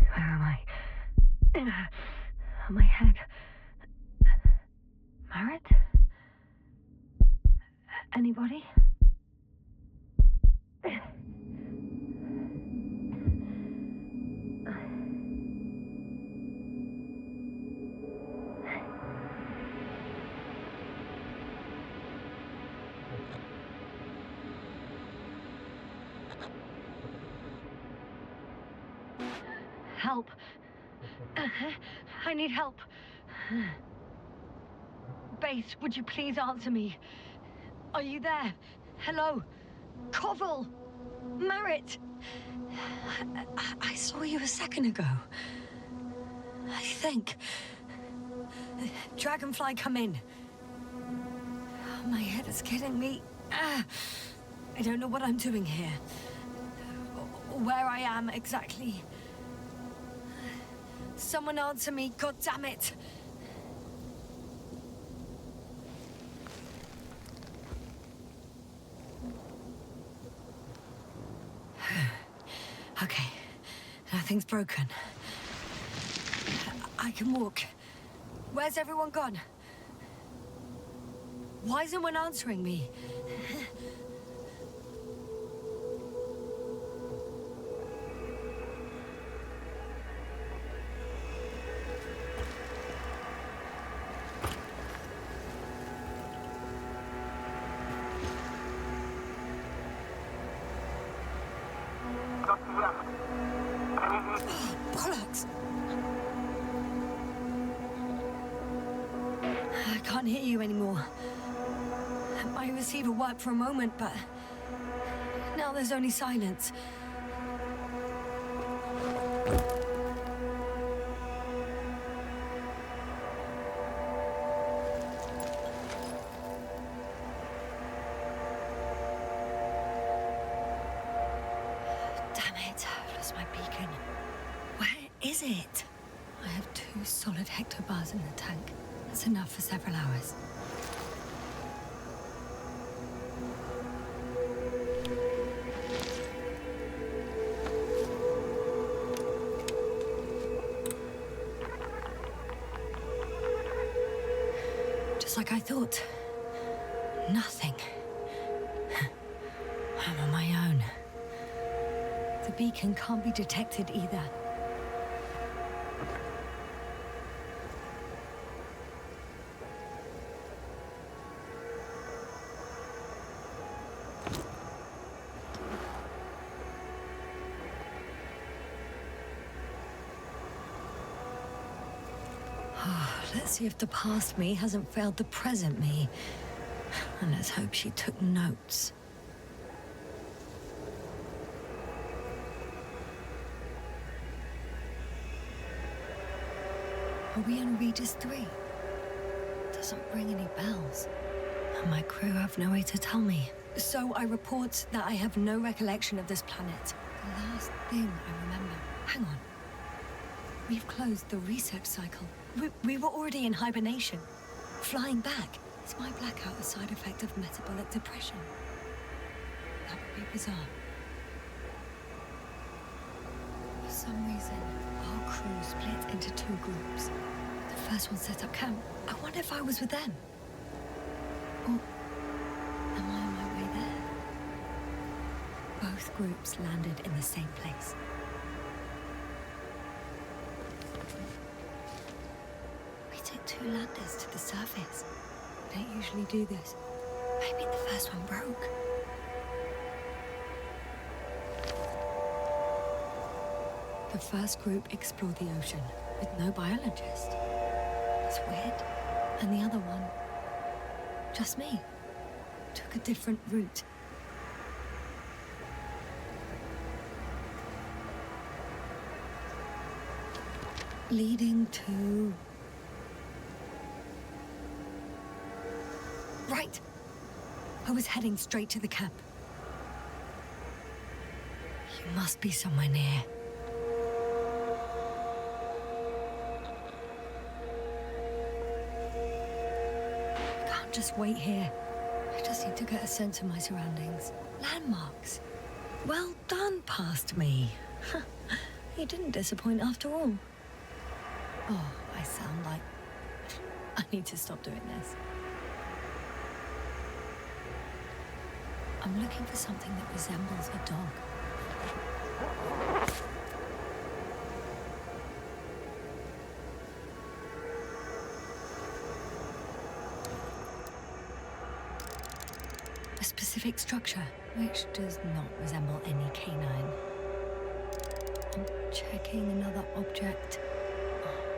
Where am I? My head. Marit? Anybody? Help. I need help. Base, would you please answer me? Are you there? Hello? Koval? Marit? I saw you a second ago. I think. Dragonfly, come in. My head is killing me. I don't know what I'm doing here. Or where I am exactly. Someone answer me, God damn it! Okay, nothing's broken. I can walk. Where's everyone gone? Why isn't one answering me? Bollocks! I can't hear you anymore. My receiver worked for a moment, but now there's only silence. Is it? I have 2 solid hectobars in the tank. That's enough for several hours. Just like I thought. Nothing. I'm on my own. The beacon can't be detected either. Let's see if the past me hasn't failed the present me. And let's hope she took notes. Are we on Regis III? Doesn't ring any bells. And my crew have no way to tell me. So I report that I have no recollection of this planet. The last thing I remember. Hang on. We've closed the research cycle. We were already in hibernation. Flying back. Is my blackout a side effect of metabolic depression? That would be bizarre. For some reason, our crew split into 2 groups. The first one set up camp. I wonder if I was with them. Or am I on my way there? Both groups landed in the same place. We took 2 landers to the surface. We don't usually do this. Maybe the first one broke. The first group explored the ocean with no biologist. It's weird. And the other one, just me, took a different route. Leading to... Right. I was heading straight to the camp. You must be somewhere near. just wait here. I just need to get a sense of my surroundings. Landmarks. Well done, past me. You didn't disappoint after all. Oh, I sound like... I need to stop doing this. I'm looking for something that resembles a dog. A specific structure, which does not resemble any canine. I'm checking another object,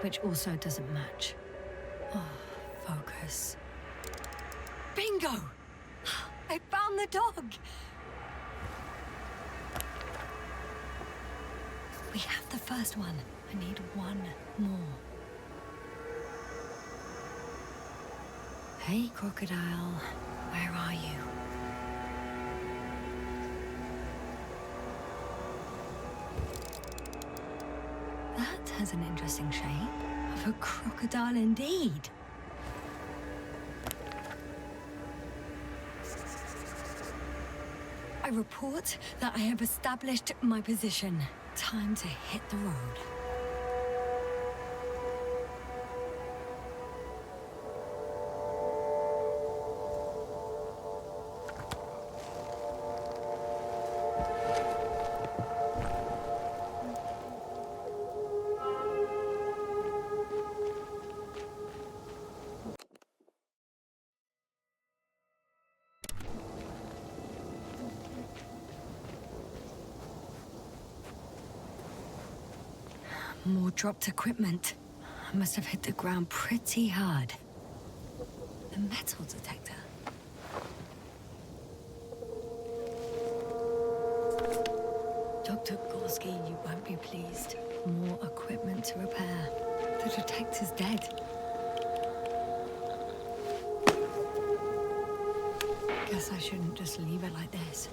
which also doesn't match. Oh, focus. Bingo! I found the dog! We have the first one. I need one more. Hey, crocodile. Where are you? That has an interesting shape. Of a crocodile indeed. I report that I have established my position. Time to hit the road. More dropped equipment. I must have hit the ground pretty hard. The metal detector. Dr. Gorski, you won't be pleased. More equipment to repair. The detector's dead. Guess I shouldn't just leave it like this.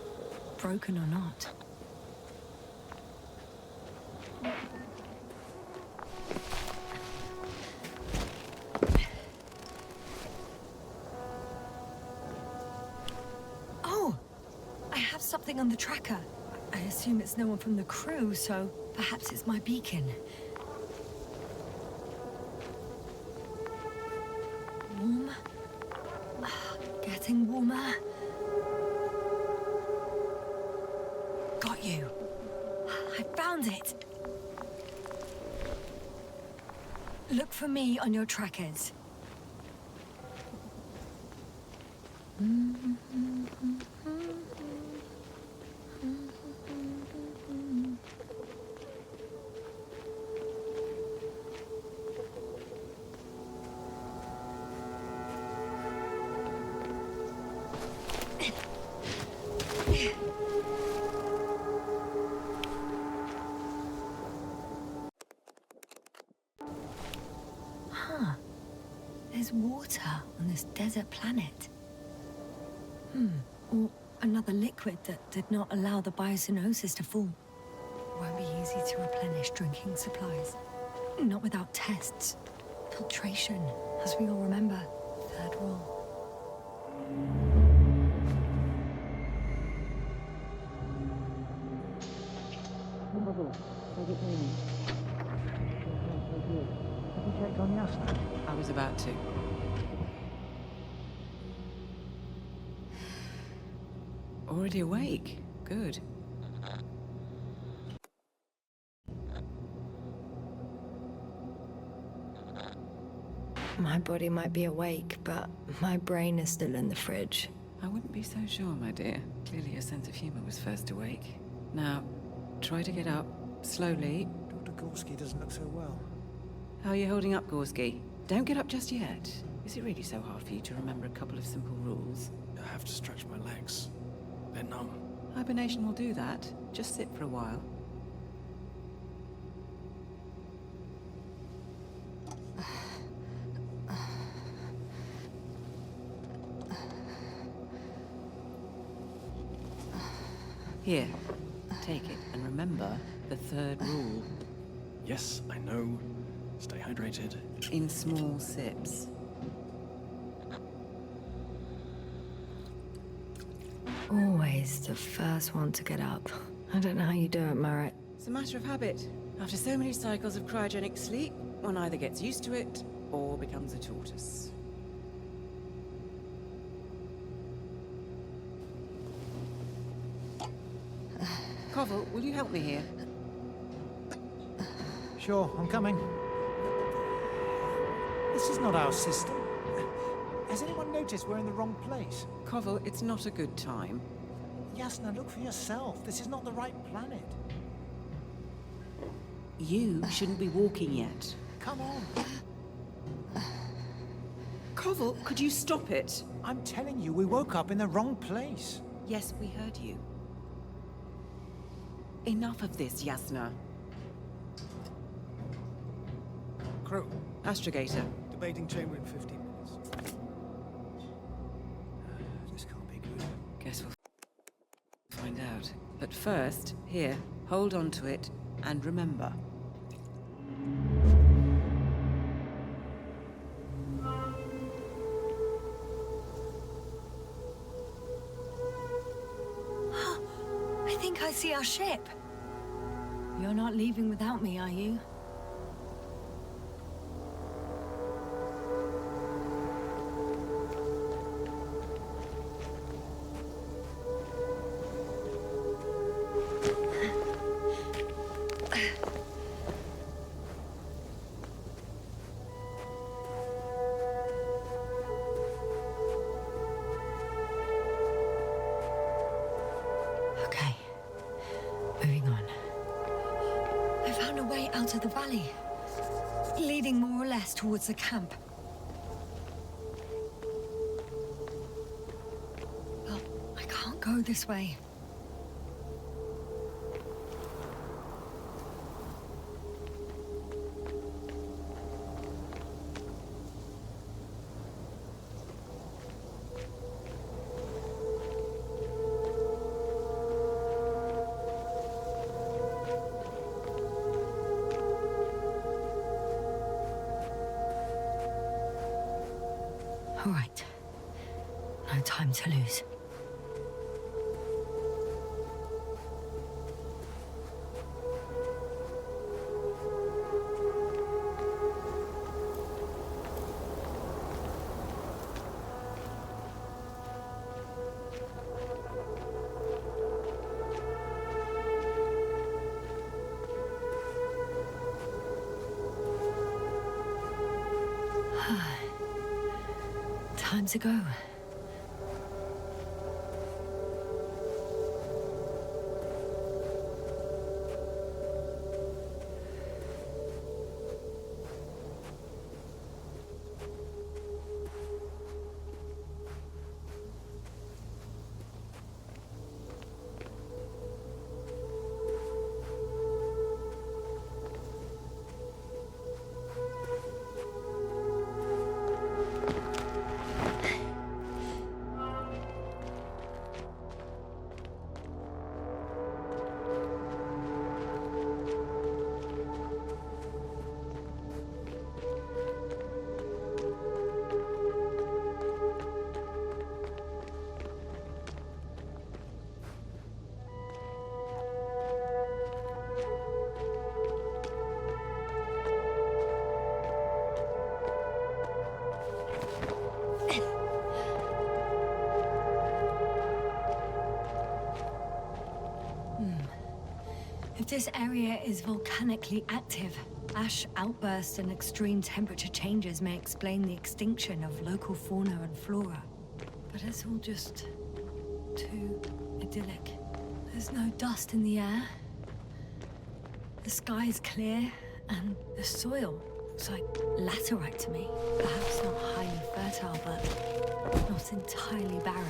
Broken or not. Something on the tracker. I assume it's no one from the crew, so perhaps it's my beacon. Warm. Getting warmer. Got you. I found it. Look for me on your trackers. There's water on this desert planet. Or another liquid that did not allow the biocenosis to fall. Won't be easy to replenish drinking supplies. Not without tests. Filtration, as we all remember. Third rule. Have you checked on Yasna? I was about to. Already awake? Good. My body might be awake, but my brain is still in the fridge. I wouldn't be so sure, my dear. Clearly your sense of humor was first awake. Now, try to get up, slowly. Dr. Gorski doesn't look so well. How are you holding up, Gorski? Don't get up just yet. Is it really so hard for you to remember a couple of simple rules? I have to stretch my legs. They're numb. Hibernation will do that. Just sit for a while. Here, take it, and remember the third rule. Yes, I know. Stay hydrated. In small sips. Always the first one to get up. I don't know how you do it, Merritt. It's a matter of habit. After so many cycles of cryogenic sleep, one either gets used to it or becomes a tortoise. Koval, will you help me here? Sure, I'm coming. This is not our system. Has anyone noticed we're in the wrong place? Koval, it's not a good time. Yasna, look for yourself. This is not the right planet. You shouldn't be walking yet. Come on. Koval, could you stop it? I'm telling you, we woke up in the wrong place. Yes, we heard you. Enough of this, Yasna. Crew, Astrogator. debating chamber in 15 minutes. This can't be good. Guess we'll find out. But first, here, hold on to it, and remember. I think I see our ship. You're not leaving without me, are you? Okay. Moving on. I found a way out of the valley, leading more or less towards the camp. But I can't go this way. All right. No time to lose. Time to go. If this area is volcanically active, ash outbursts and extreme temperature changes may explain the extinction of local fauna and flora. But it's all just too idyllic. There's no dust in the air. The sky's clear, and the soil looks like laterite to me. Perhaps not highly fertile, but not entirely barren.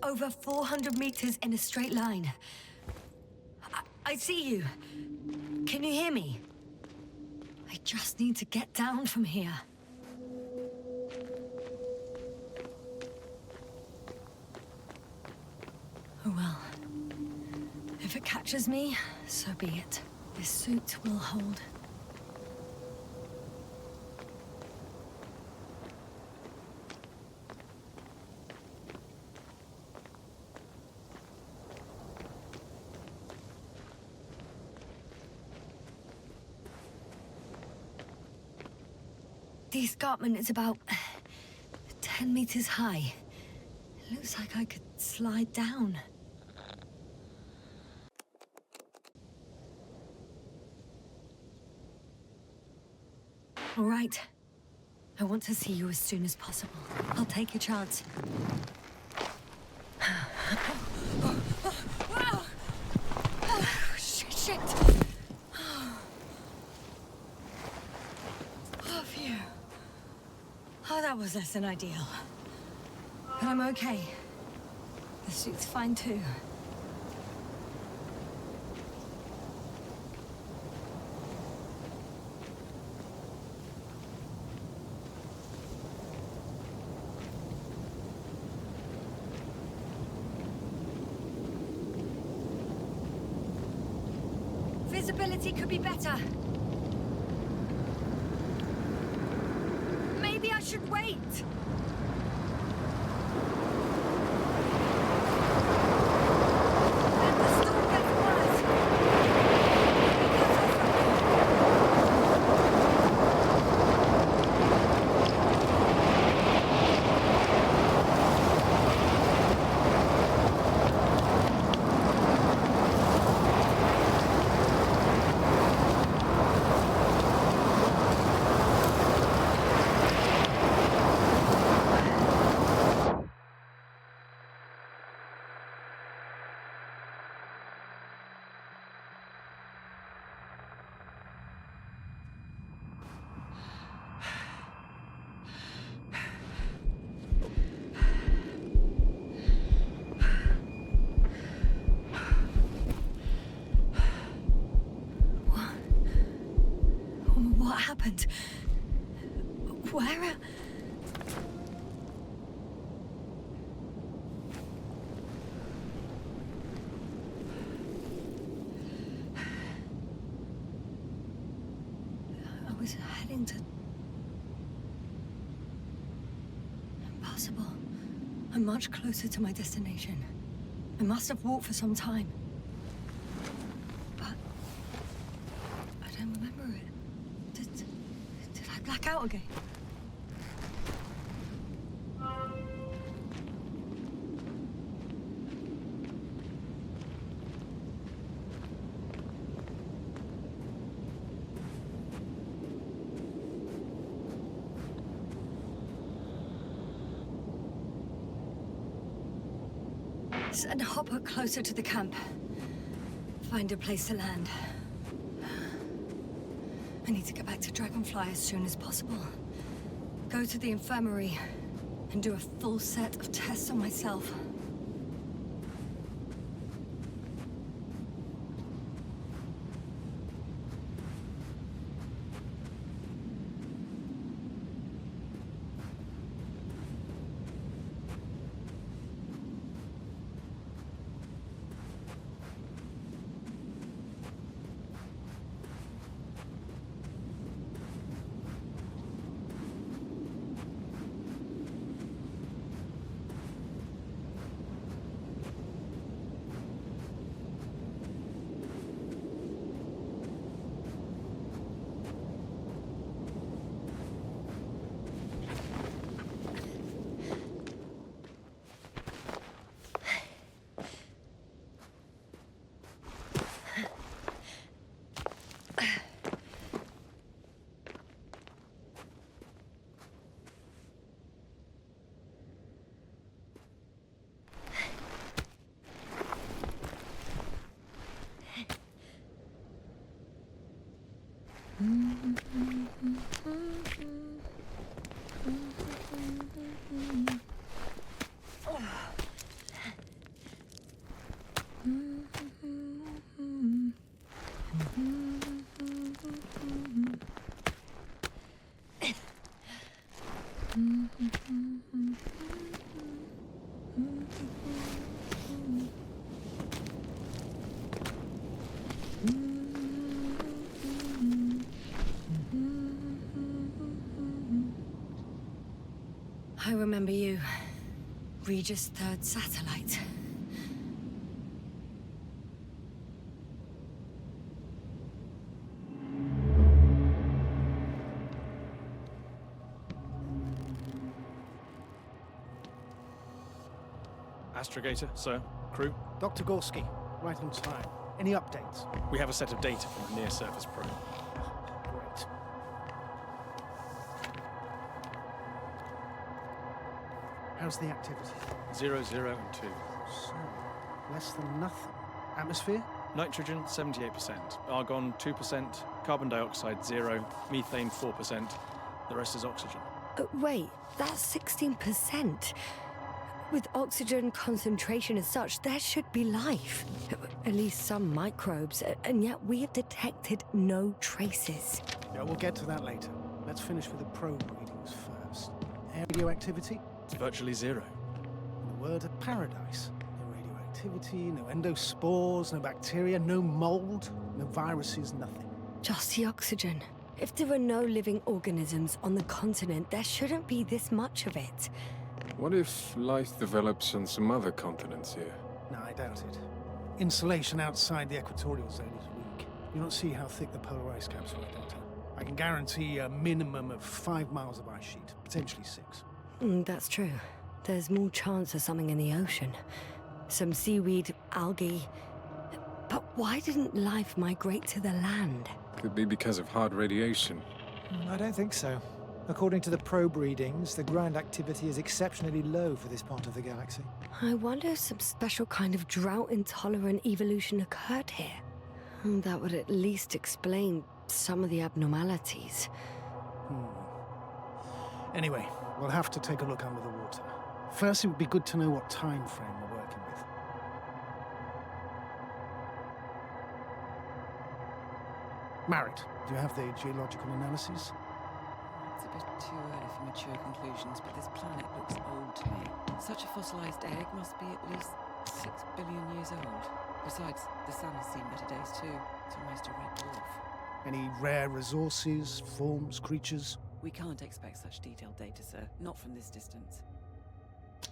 over 400 meters in a straight line. I see you. Can you hear me? I just need to get down from here. Oh well. If it catches me, so be it. This suit will hold. The escarpment is about 10 meters high. It looks like I could slide down. All right. I want to see you as soon as possible. I'll take a chance. Shit! Oh, phew. Oh, that was less than ideal. But I'm okay. The suit's fine too. Visibility could be better. Maybe I should wait. Let the storm get worse. What happened? Where? I was heading to... Impossible. I'm much closer to my destination. I must have walked for some time. But... I don't remember it. Did I black out again? Send Hopper closer to the camp. Find a place to land. I need to get back to Dragonfly as soon as possible. Go to the infirmary and do a full set of tests on myself. I remember you. Regis III satellite. Astrogator, sir. Crew. Dr. Gorski, right on time. Any updates? We have a set of data from the near-surface probe. Great. How's the activity? 0, 0, and 2. So, less than nothing. Atmosphere? Nitrogen, 78%. Argon, 2%. Carbon dioxide, 0. Methane, 4%. The rest is oxygen. Wait, that's 16%. With oxygen concentration as such, there should be life. At least some microbes, and yet we have detected no traces. Yeah, we'll get to that later. Let's finish with the probe readings first. Radioactivity? It's virtually 0. In a word, a paradise. No radioactivity, no endospores, no bacteria, no mold, no viruses, nothing. Just the oxygen. If there are no living organisms on the continent, there shouldn't be this much of it. What if life develops on some other continents here? No, I doubt it. Insulation outside the equatorial zone is weak. You don't see how thick the polar ice caps are, Doctor. I can guarantee a minimum of 5 miles of ice sheet, potentially 6. That's true. There's more chance of something in the ocean. Some seaweed, algae. But why didn't life migrate to the land? Could be because of hard radiation. I don't think so. According to the probe readings, the ground activity is exceptionally low for this part of the galaxy. I wonder if some special kind of drought-intolerant evolution occurred here. That would at least explain some of the abnormalities. Anyway, we'll have to take a look under the water. First, it would be good to know what time frame we're working with. Marit, do you have the geological analysis? It's a bit too early for mature conclusions, but this planet looks old to me. Such a fossilized egg must be at least 6 billion years old. Besides, the sun has seen better days too. It's almost a red dwarf. Any rare resources, forms, creatures? We can't expect such detailed data, sir. Not from this distance.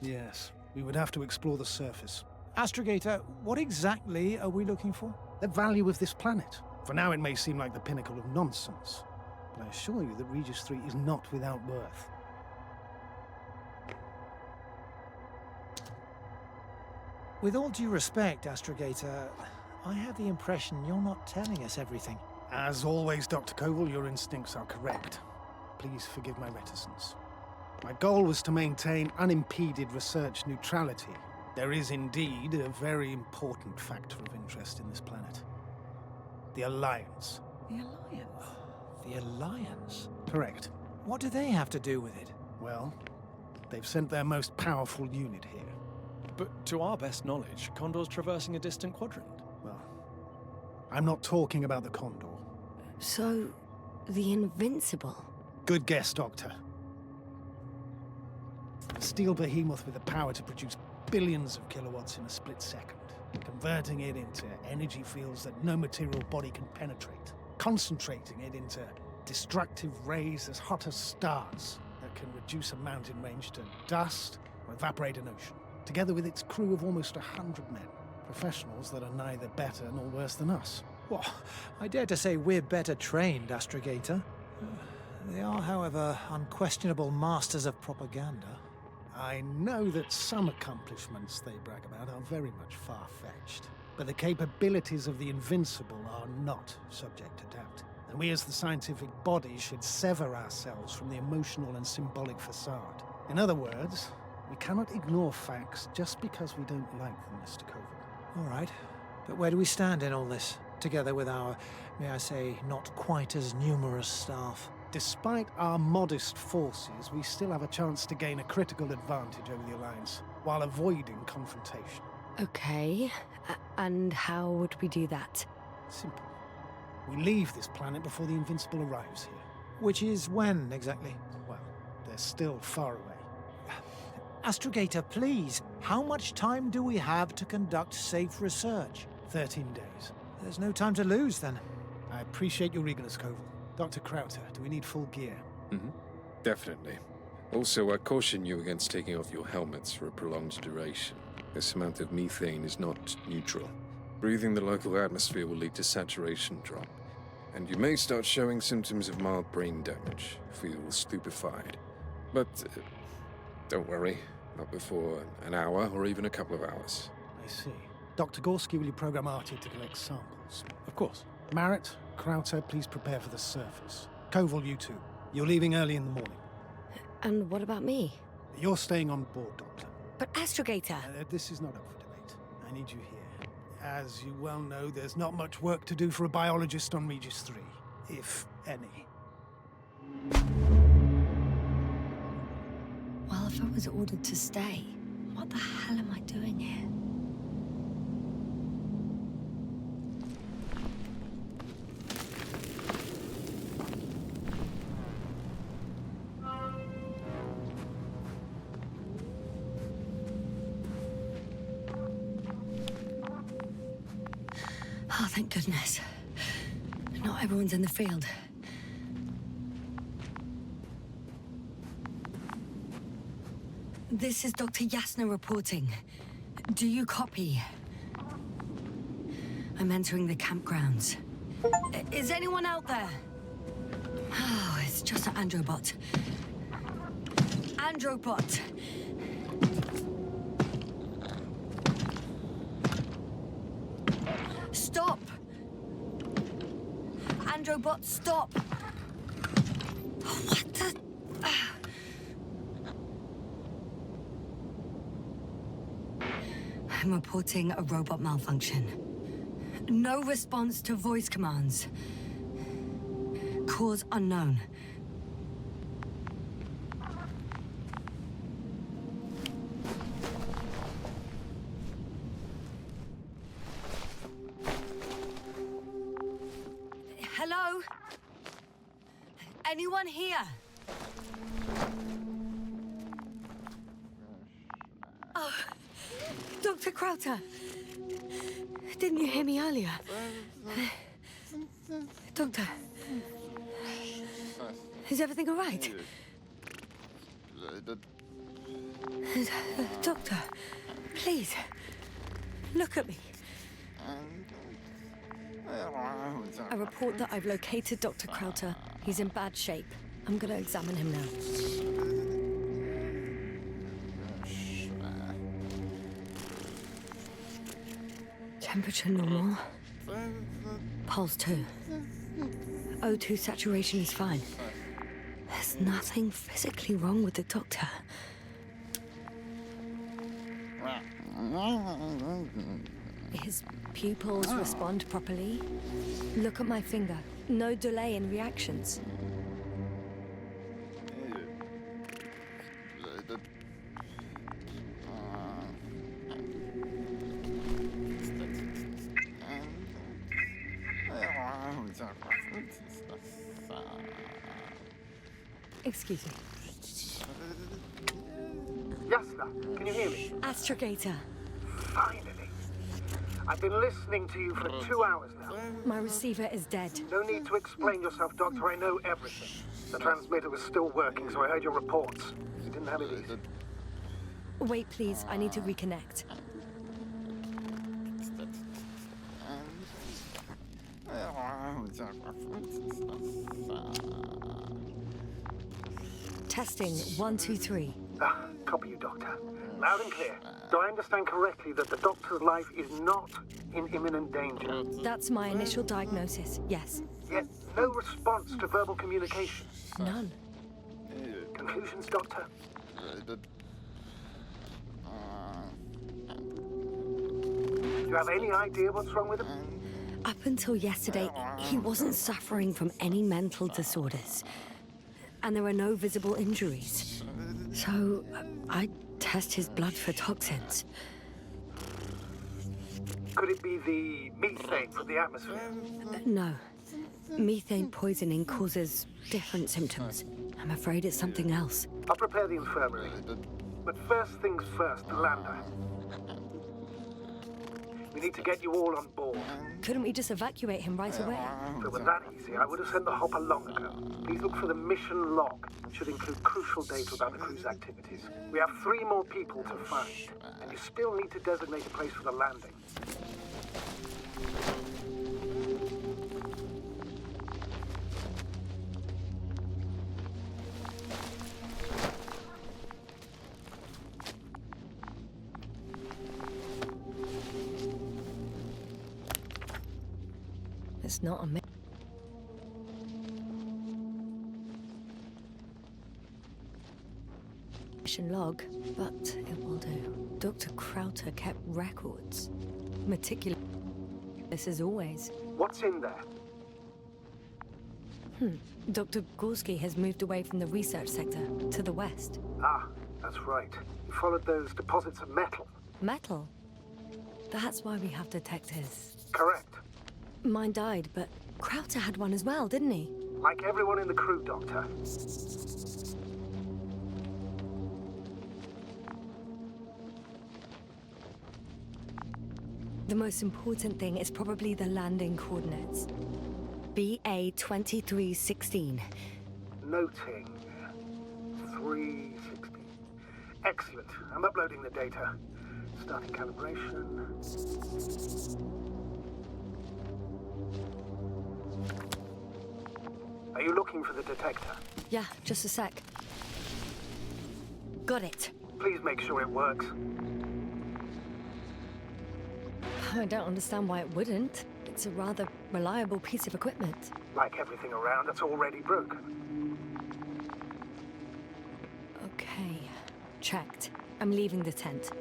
Yes, we would have to explore the surface. Astrogator, what exactly are we looking for? The value of this planet. For now, it may seem like the pinnacle of nonsense, but I assure you that Regis III is not without worth. With all due respect, Astrogator, I have the impression you're not telling us everything. As always, Dr. Koval, your instincts are correct. Please forgive my reticence. My goal was to maintain unimpeded research neutrality. There is indeed a very important factor of interest in this planet. The Alliance. The Alliance? The Alliance? Correct. What do they have to do with it? Well, they've sent their most powerful unit here. But to our best knowledge, Condor's traversing a distant quadrant. Well, I'm not talking about the Condor. So, the Invincible. Good guess, Doctor. A steel behemoth with the power to produce billions of kilowatts in a split second, converting it into energy fields that no material body can penetrate, concentrating it into destructive rays as hot as stars that can reduce a mountain range to dust or evaporate an ocean, together with its crew of almost 100 men, professionals that are neither better nor worse than us. Well, I dare to say we're better trained, Astrogator. They are, however, unquestionable masters of propaganda. I know that some accomplishments they brag about are very much far-fetched, but the capabilities of the Invincible are not subject to doubt. And we as the scientific body should sever ourselves from the emotional and symbolic facade. In other words, we cannot ignore facts just because we don't like them, Mr. Koval. All right, but where do we stand in all this, together with our, may I say, not quite as numerous staff? Despite our modest forces, we still have a chance to gain a critical advantage over the Alliance, while avoiding confrontation. Okay, and how would we do that? Simple. We leave this planet before the Invincible arrives here. Which is when, exactly? Well, they're still far away. Astrogator, please, how much time do we have to conduct safe research? 13 days. There's no time to lose, then. I appreciate your eagerness, Koval. Dr. Krauter, do we need full gear? Definitely. Also, I caution you against taking off your helmets for a prolonged duration. This amount of methane is not neutral. Breathing the local atmosphere will lead to saturation drop, and you may start showing symptoms of mild brain damage, feel stupefied. But don't worry, not before an hour or even a couple of hours. I see. Dr. Gorski, will you program Artie to collect samples? Of course. Marrett, Krauter, please prepare for the surface. Koval, you two. You're leaving early in the morning. And what about me? You're staying on board, Doctor. But Astrogator... This is not up for debate. I need you here. As you well know, there's not much work to do for a biologist on Regis III, if any. Well, if I was ordered to stay, what the hell am I doing here? Oh, thank goodness. Not everyone's in the field. This is Dr. Yasna reporting. Do you copy? I'm entering the campgrounds. Is anyone out there? Oh, it's just an Androbot. Androbot! Stop! Androbot, stop! What the... I'm reporting a robot malfunction. No response to voice commands. Cause unknown. Hello? Anyone here? Oh, Dr. Krauter. Didn't you hear me earlier? Doctor. Is everything all right? Doctor, please, look at me. I report that I've located Dr. Krauter. He's in bad shape. I'm gonna examine him now. Temperature normal. Pulse 2. O2 saturation is fine. There's nothing physically wrong with the doctor. His pupils respond properly. Look at my finger. No delay in reactions. Excuse me. Yasna, can you hear me? Astrogator. Finally. I've been listening to you for 2 hours now. My receiver is dead. No need to explain yourself, Doctor. I know everything. The transmitter was still working, so I heard your reports. You didn't have it easy. Wait, please. I need to reconnect. Testing 1, 2, 3. Copy you, Doctor. Loud and clear. Do I understand correctly that the Doctor's life is not in imminent danger? That's my initial diagnosis, yes. Yet no response to verbal communication. None. Conclusions, Doctor? Do you have any idea what's wrong with him? Up until yesterday, he wasn't suffering from any mental disorders. And there were no visible injuries. So, I test his blood for toxins. Could it be the methane from the atmosphere? No. Methane poisoning causes different symptoms. I'm afraid it's something else. I'll prepare the infirmary. But first things first, the lander. We need to get you all on board. Couldn't we just evacuate him right away? If it were that easy, I would have sent the hopper long ago. Please look for the mission log. It should include crucial data about the crew's activities. We have 3 more people to find, and you still need to designate a place for the landing. It's not a mission log, but it will do. Dr. Krauter kept records. Meticulous as always. What's in there? Dr. Gorski has moved away from the research sector to the west. Ah, that's right. You followed those deposits of metal. Metal? That's why we have detectors. Correct. Mine died, but Krauter had one as well, didn't he? Like everyone in the crew, Doctor. The most important thing is probably the landing coordinates. BA 2316. Noting. 316. Excellent. I'm uploading the data. Starting calibration. Are you looking for the detector? Yeah, just a sec. Got it. Please make sure it works. I don't understand why it wouldn't. It's a rather reliable piece of equipment. Like everything around that's already broken. Okay, checked. I'm leaving the tent.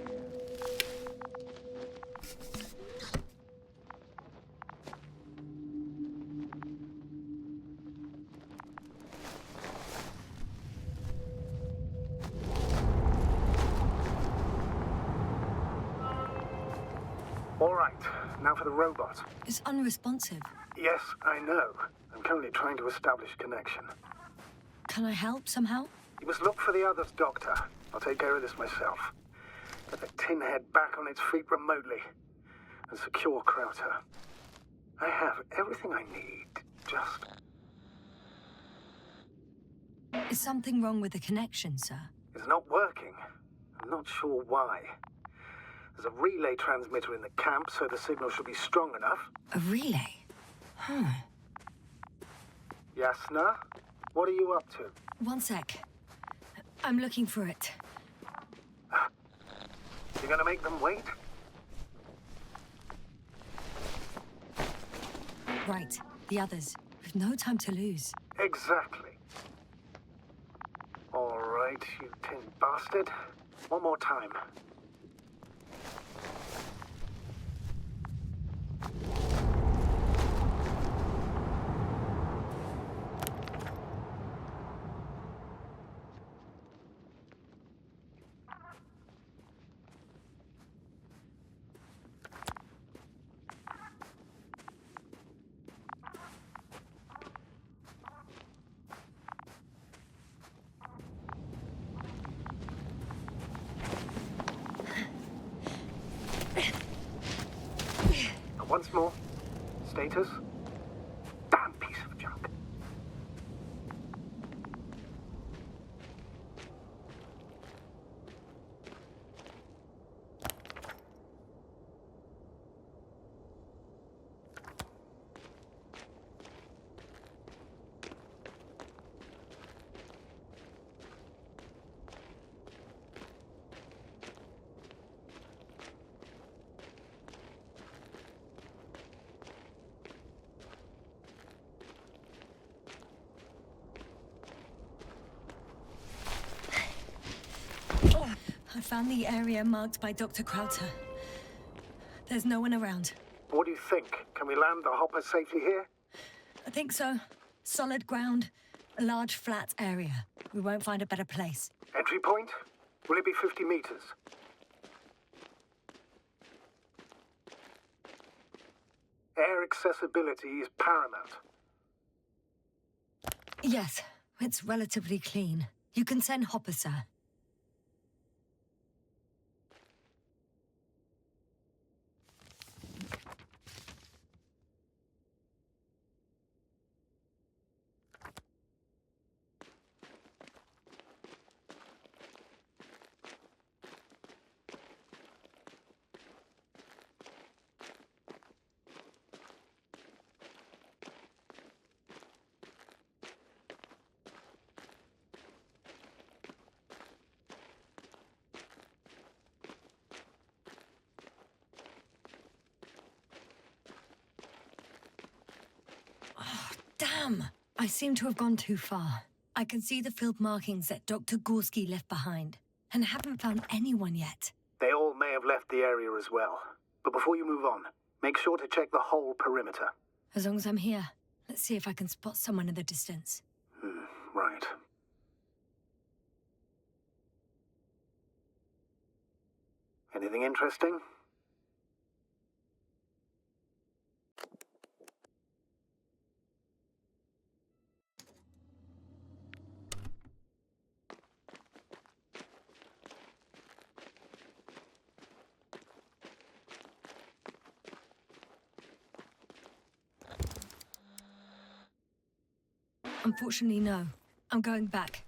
All right, now for the robot. It's unresponsive. Yes, I know. I'm currently trying to establish a connection. Can I help somehow? You must look for the others, Doctor. I'll take care of this myself. Get the tin head back on its feet remotely. And secure Krauter. I have everything I need. Just... Is something wrong with the connection, sir? It's not working. I'm not sure why. There's a relay transmitter in the camp, so the signal should be strong enough. A relay? Yasna, what are you up to? One sec. I'm looking for it. You're gonna make them wait? Right, the others. We've no time to lose. Exactly. All right, you tin bastard. One more time. Once more. Status? Damn piece of junk. I found the area marked by Dr. Krauter. There's no one around. What do you think? Can we land the hopper safely here? I think so. Solid ground, a large flat area. We won't find a better place. Entry point? Will it be 50 meters? Air accessibility is paramount. Yes, it's relatively clean. You can send Hopper, sir. Damn! I seem to have gone too far. I can see the field markings that Dr. Gorski left behind, and haven't found anyone yet. They all may have left the area as well. But before you move on, make sure to check the whole perimeter. As long as I'm here, let's see if I can spot someone in the distance. Right. Anything interesting? Unfortunately, no. I'm going back.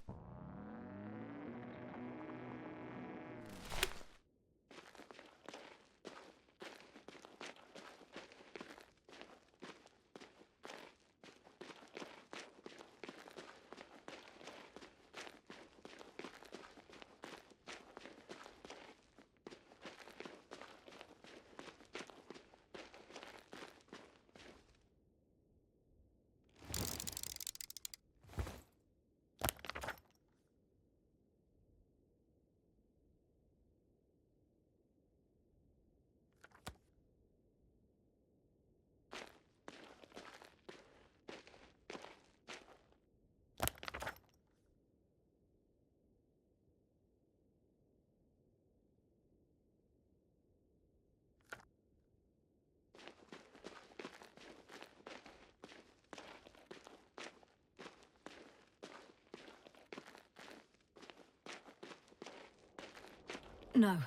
No.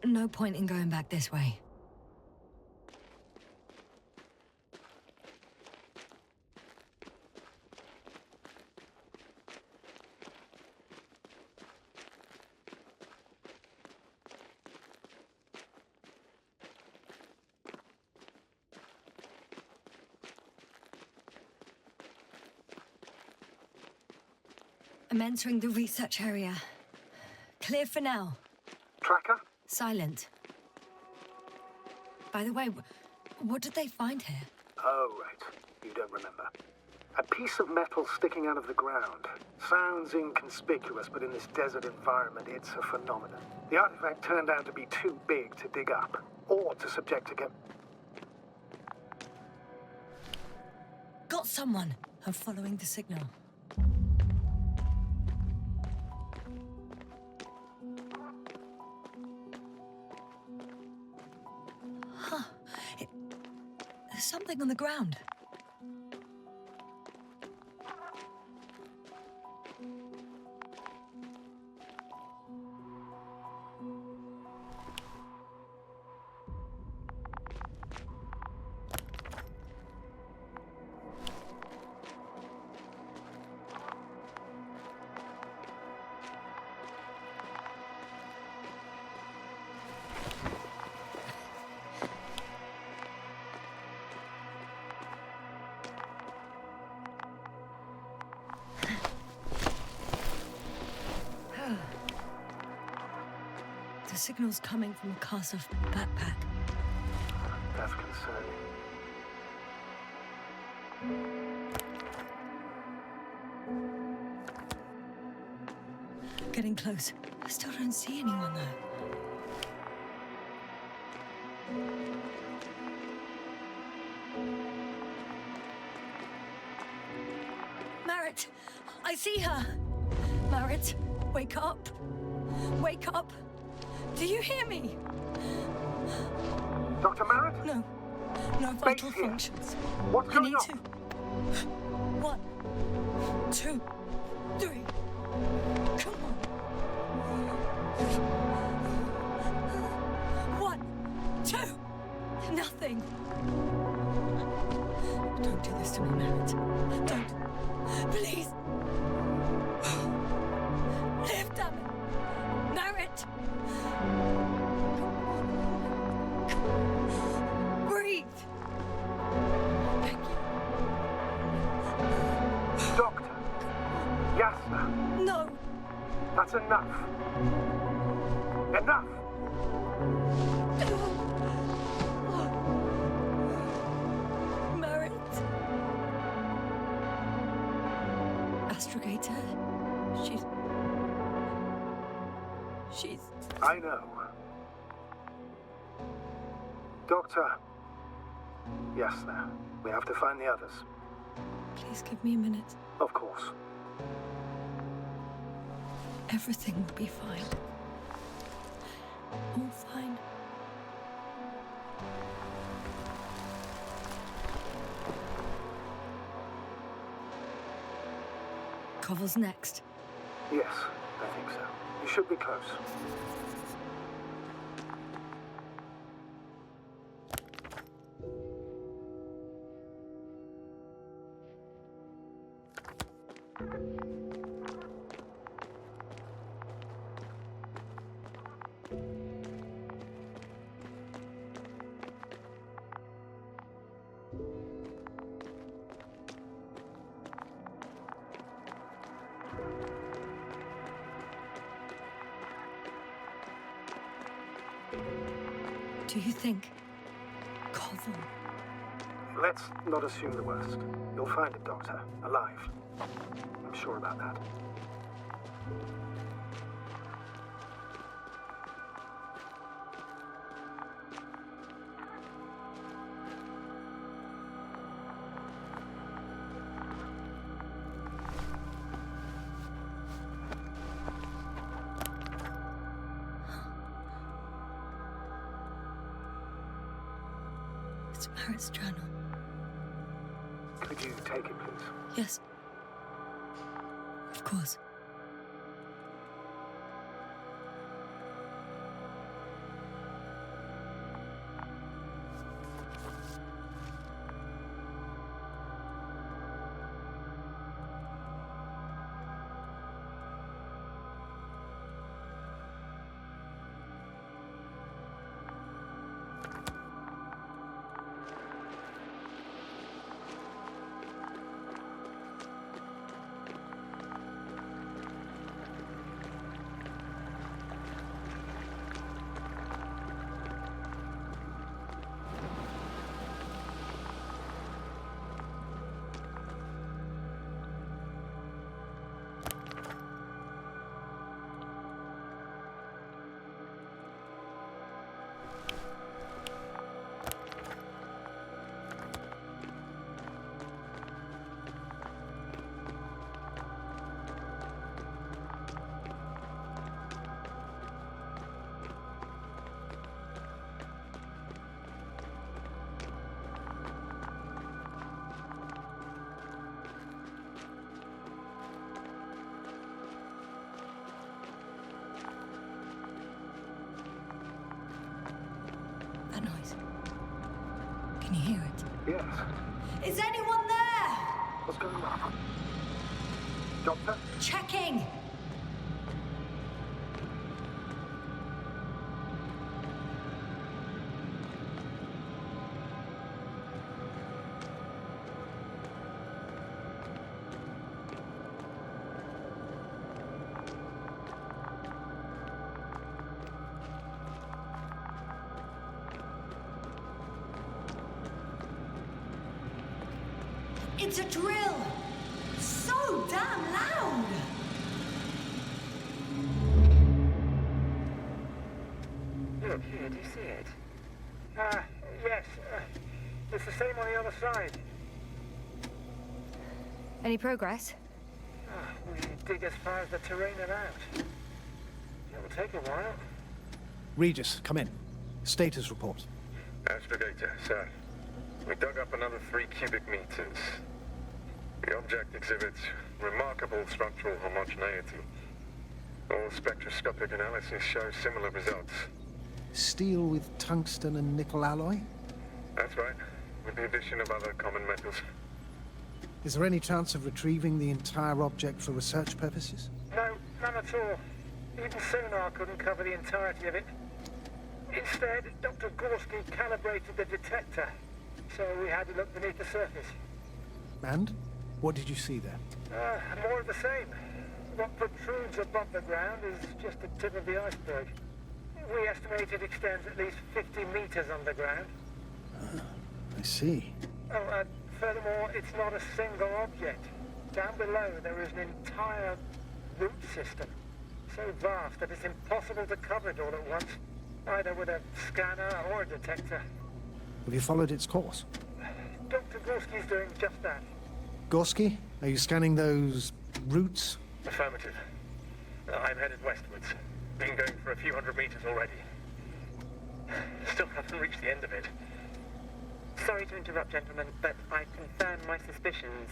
No point in going back this way. I'm entering the research area. Clear for now. Tracker? Silent. By the way, what did they find here? Oh, right. You don't remember. A piece of metal sticking out of the ground. Sounds inconspicuous, but in this desert environment, it's a phenomenon. The artifact turned out to be too big to dig up, or to subject to Got someone. I'm following the signal. There's something on the ground. The signal's coming from a cast-off backpack. That's concerning. Getting close. I still don't see anyone, though. Merritt! I see her! Merritt, wake up! Wake up! Do you hear me? Dr. Merritt? No. No vital here. functions. What's I going need on? to. 1, 2, 3. Come on. 1, 2. Nothing. Don't do this to me, Merritt. Don't. Please. Live, damn it. Merritt. Breathe. Thank you. Doctor. Yasna. No. That's enough. Enough! Merritt. Astrogator. She's... I know. Doctor. Yasna, we have to find the others. Please give me a minute. Of course. Everything will be fine. All fine. Koval's next. Yes, I think so. You should be close. Do you think... Koval? Let's not assume the worst. You'll find it, Doctor. Alive. I'm sure about that. It's Merritt's journal. Could you take it, please? Yes. Of course. That noise. Can you hear it? Yes. Is anyone there? What's going on? Doctor? Checking! It's a drill! So damn loud! Look, here, do you see it? Yes. It's the same on the other side. Any progress? We dig as far as the terrain allows. It will take a while. Regis, come in. Status report. Astrogator, sir. We dug up another 3 cubic meters. The object exhibits remarkable structural homogeneity. All spectroscopic analysis show similar results. Steel with tungsten and nickel alloy? That's right, with the addition of other common metals. Is there any chance of retrieving the entire object for research purposes? No, none at all. Even sonar couldn't cover the entirety of it. Instead, Dr. Gorski calibrated the detector, so we had to look beneath the surface. And? What did you see there? More of the same. What protrudes above the ground is just the tip of the iceberg. We estimate it extends at least 50 meters underground. I see. Oh, furthermore, it's not a single object. Down below, there is an entire root system. So vast that it's impossible to cover it all at once, either with a scanner or a detector. Have you followed its course? Dr. Gorski's doing just that. Gorski, are you scanning those routes? Affirmative. I'm headed westwards. Been going for a few hundred meters already. Still haven't reached the end of it. Sorry to interrupt, gentlemen, but I confirm my suspicions.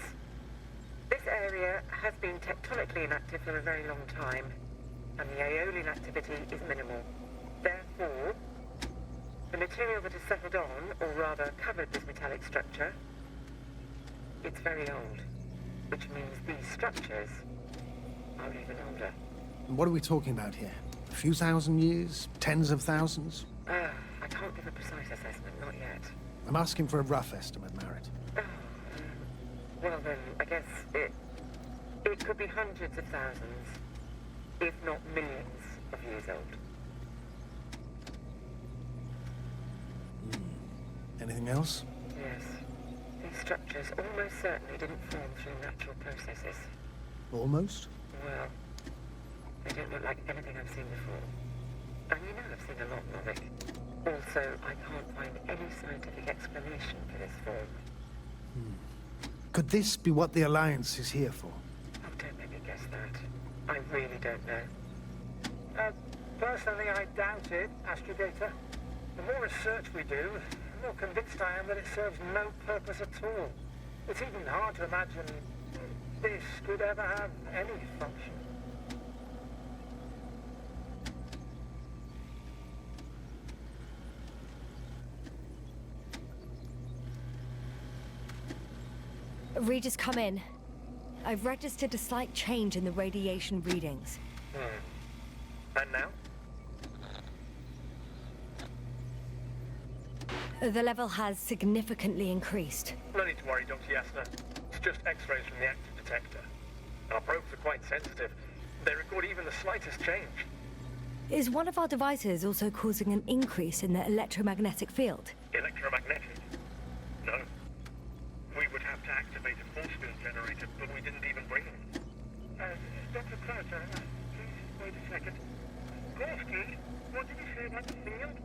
This area has been tectonically inactive for a very long time, and the aeolian activity is minimal. Therefore, the material that has settled on, or rather covered this metallic structure, it's very old, which means these structures are even older. What are we talking about here? A few thousand years? Tens of thousands? I can't give a precise assessment, not yet. I'm asking for a rough estimate, Merritt. Well then, I guess it could be hundreds of thousands, if not millions of years old. Anything else? Yes. These structures almost certainly didn't form through natural processes. Almost? Well, they don't look like anything I've seen before. And you know I've seen a lot of it. Also, I can't find any scientific explanation for this form. Could this be what the Alliance is here for? Oh, don't make me guess that. I really don't know. Personally, I doubt it, Astrogator. The more research we do, the more convinced I am that it serves no purpose at all. It's even hard to imagine this could ever have any function. Regis, come in. I've registered a slight change in the radiation readings. And now? The level has significantly increased. No need to worry, Dr. Yasna. It's just X-rays from the active detector. Our probes are quite sensitive. They record even the slightest change. Is one of our devices also causing an increase in the electromagnetic field? Electromagnetic? No. We would have to activate a force field generator, but we didn't even bring it. Dr. Crowther, please wait a second. Gorski, what did you say about the field?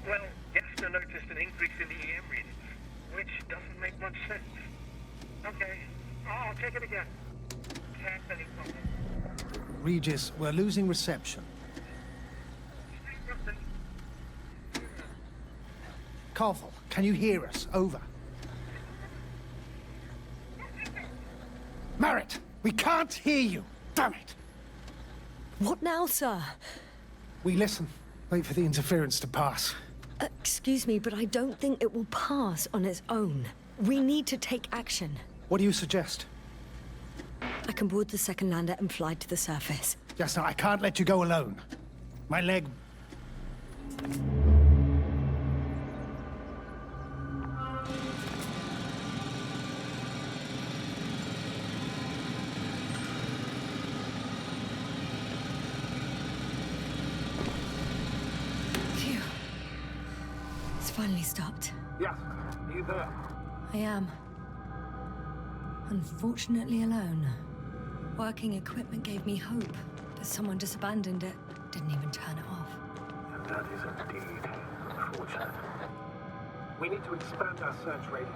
Well, Yasna noticed an increase in the EM readings, which doesn't make much sense. Okay, I'll check it again. Can't any problem. Regis, we're losing reception. Carvel, can you hear us? Over. Merritt, we can't hear you. Damn it. What now, sir? We listen. Wait for the interference to pass. Excuse me, but I don't think it will pass on its own. We need to take action. What do you suggest? I can board the second lander and fly to the surface. Yasna, I can't let you go alone. My leg... Phew. It's finally stopped. Yes, are you there? I am. Unfortunately alone. Working equipment gave me hope, but someone just abandoned it. Didn't even turn it off. And that is indeed unfortunate. We need to expand our search radius.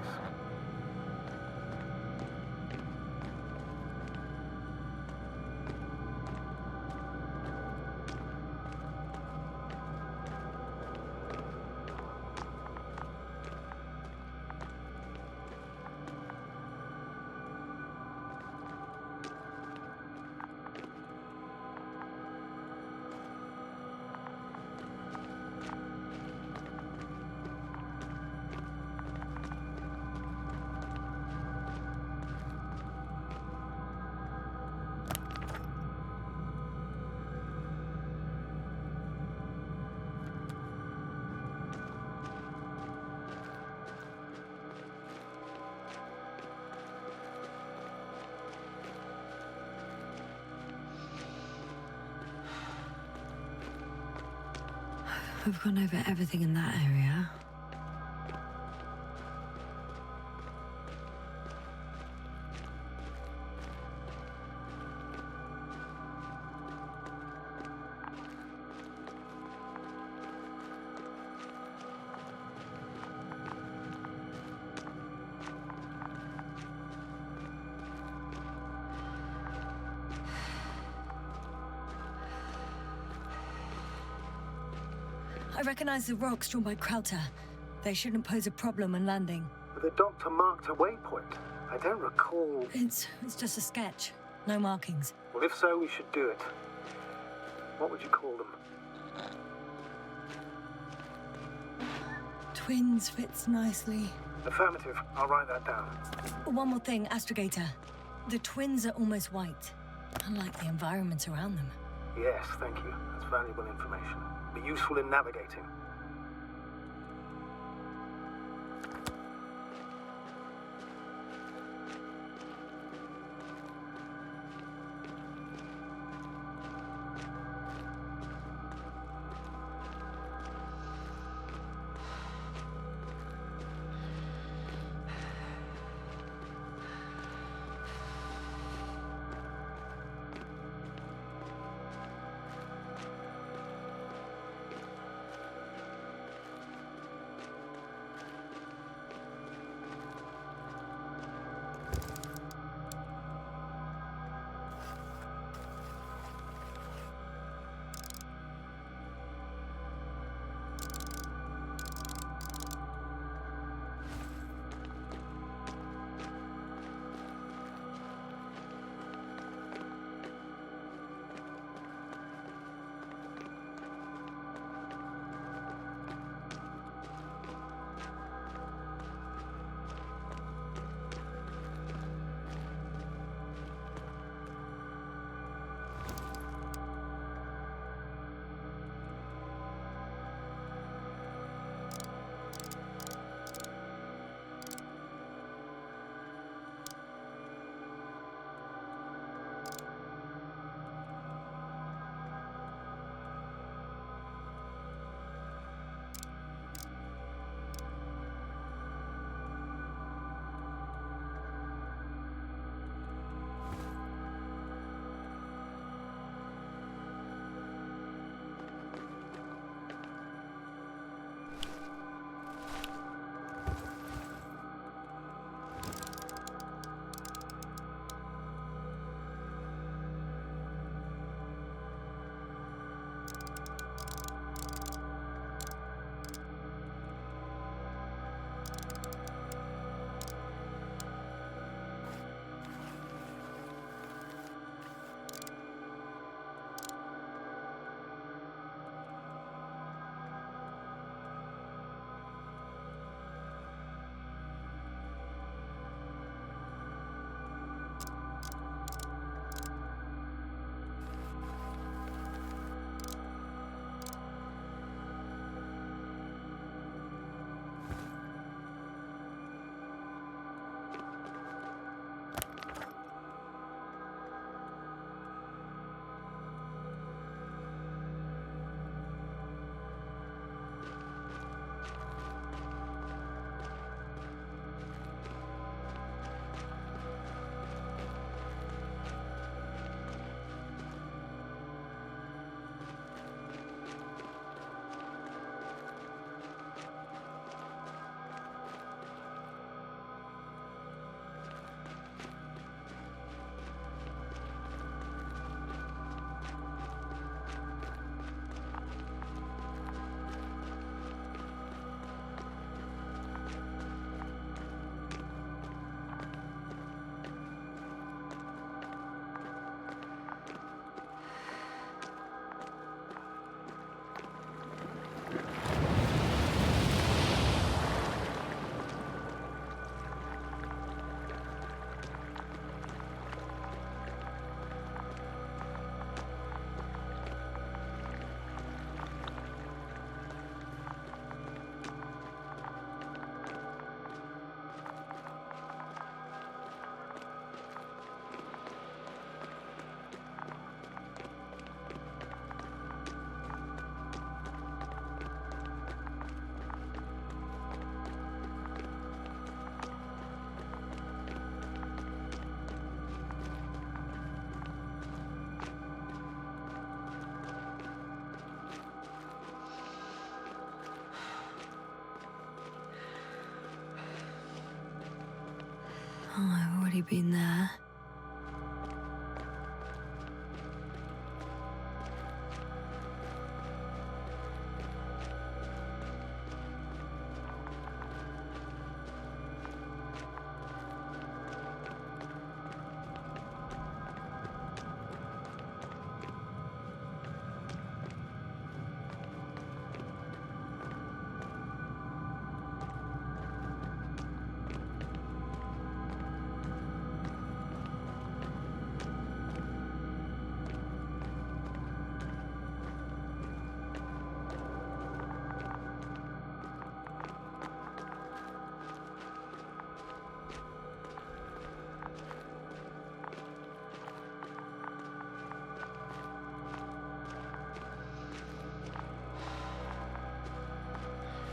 We've gone over everything in that area. I recognize the rocks drawn by Krauter. They shouldn't pose a problem when landing. The doctor marked a waypoint. I don't recall... It's just a sketch. No markings. Well, if so, we should do it. What would you call them? Twins fits nicely. Affirmative. I'll write that down. One more thing, Astrogator. The twins are almost white, unlike the environment around them. Yes, thank you. That's valuable information. Be useful in navigating. Oh, I've already been there.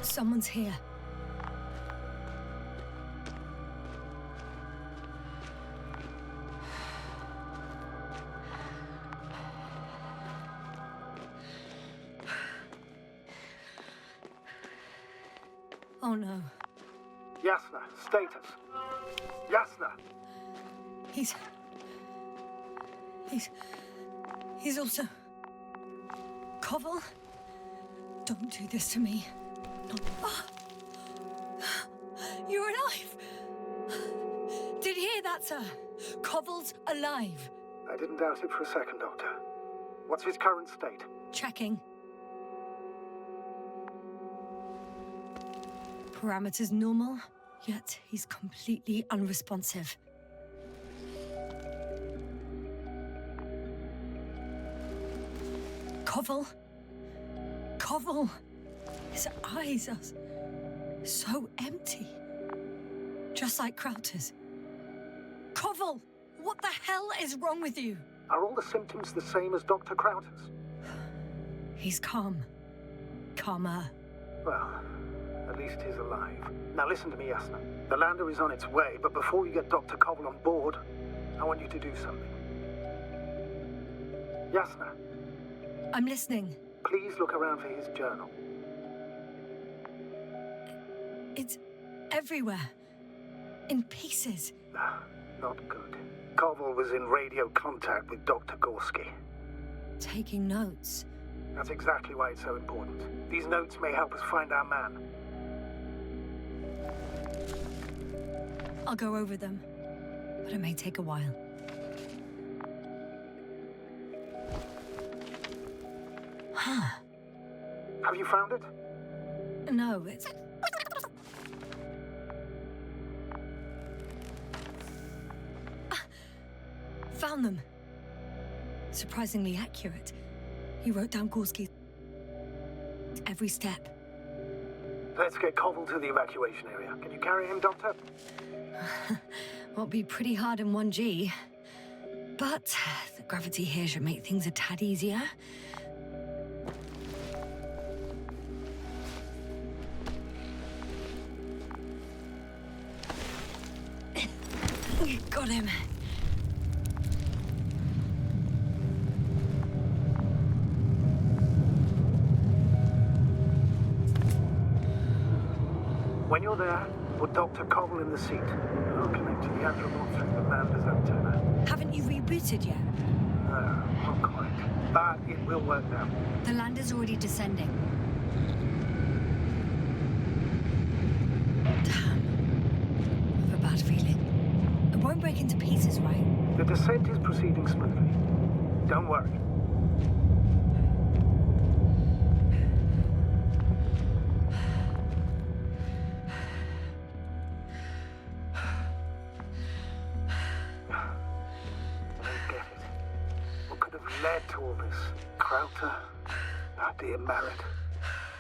Someone's here. Oh no. Yasna, status. Yasna! He's also... Koval? Don't do this to me. No. Oh. You're alive! Did you hear that, sir? Koval's alive. I didn't doubt it for a second, Doctor. What's his current state? Checking. Parameters normal, yet he's completely unresponsive. Koval? Koval! His eyes are so empty. Just like Krauter's. Koval! What the hell is wrong with you? Are all the symptoms the same as Dr. Krauter's? He's calm. Calmer. Well, at least he's alive. Now listen to me, Yasna. The lander is on its way, but before you get Dr. Koval on board, I want you to do something. Yasna. I'm listening. Please look around for his journal. It's everywhere. In pieces. Not good. Koval was in radio contact with Dr. Gorski. Taking notes. That's exactly why it's so important. These notes may help us find our man. I'll go over them, but it may take a while. Huh. Have you found it? No, it's... Found them. Surprisingly accurate. He wrote down Gorski's every step. Let's get Koval to the evacuation area. Can you carry him, Doctor? Won't be pretty hard in 1G. But the gravity here should make things a tad easier. Got him. When you're there, put Dr. Koval in the seat. I'll connect to the Andromorph through the lander's antenna. Haven't you rebooted yet? No, not quite. But it will work now. The lander's already descending. Damn. I have a bad feeling. It won't break into pieces, right? The descent is proceeding smoothly. Don't worry. Led to all this. Krauter, our dear Merritt,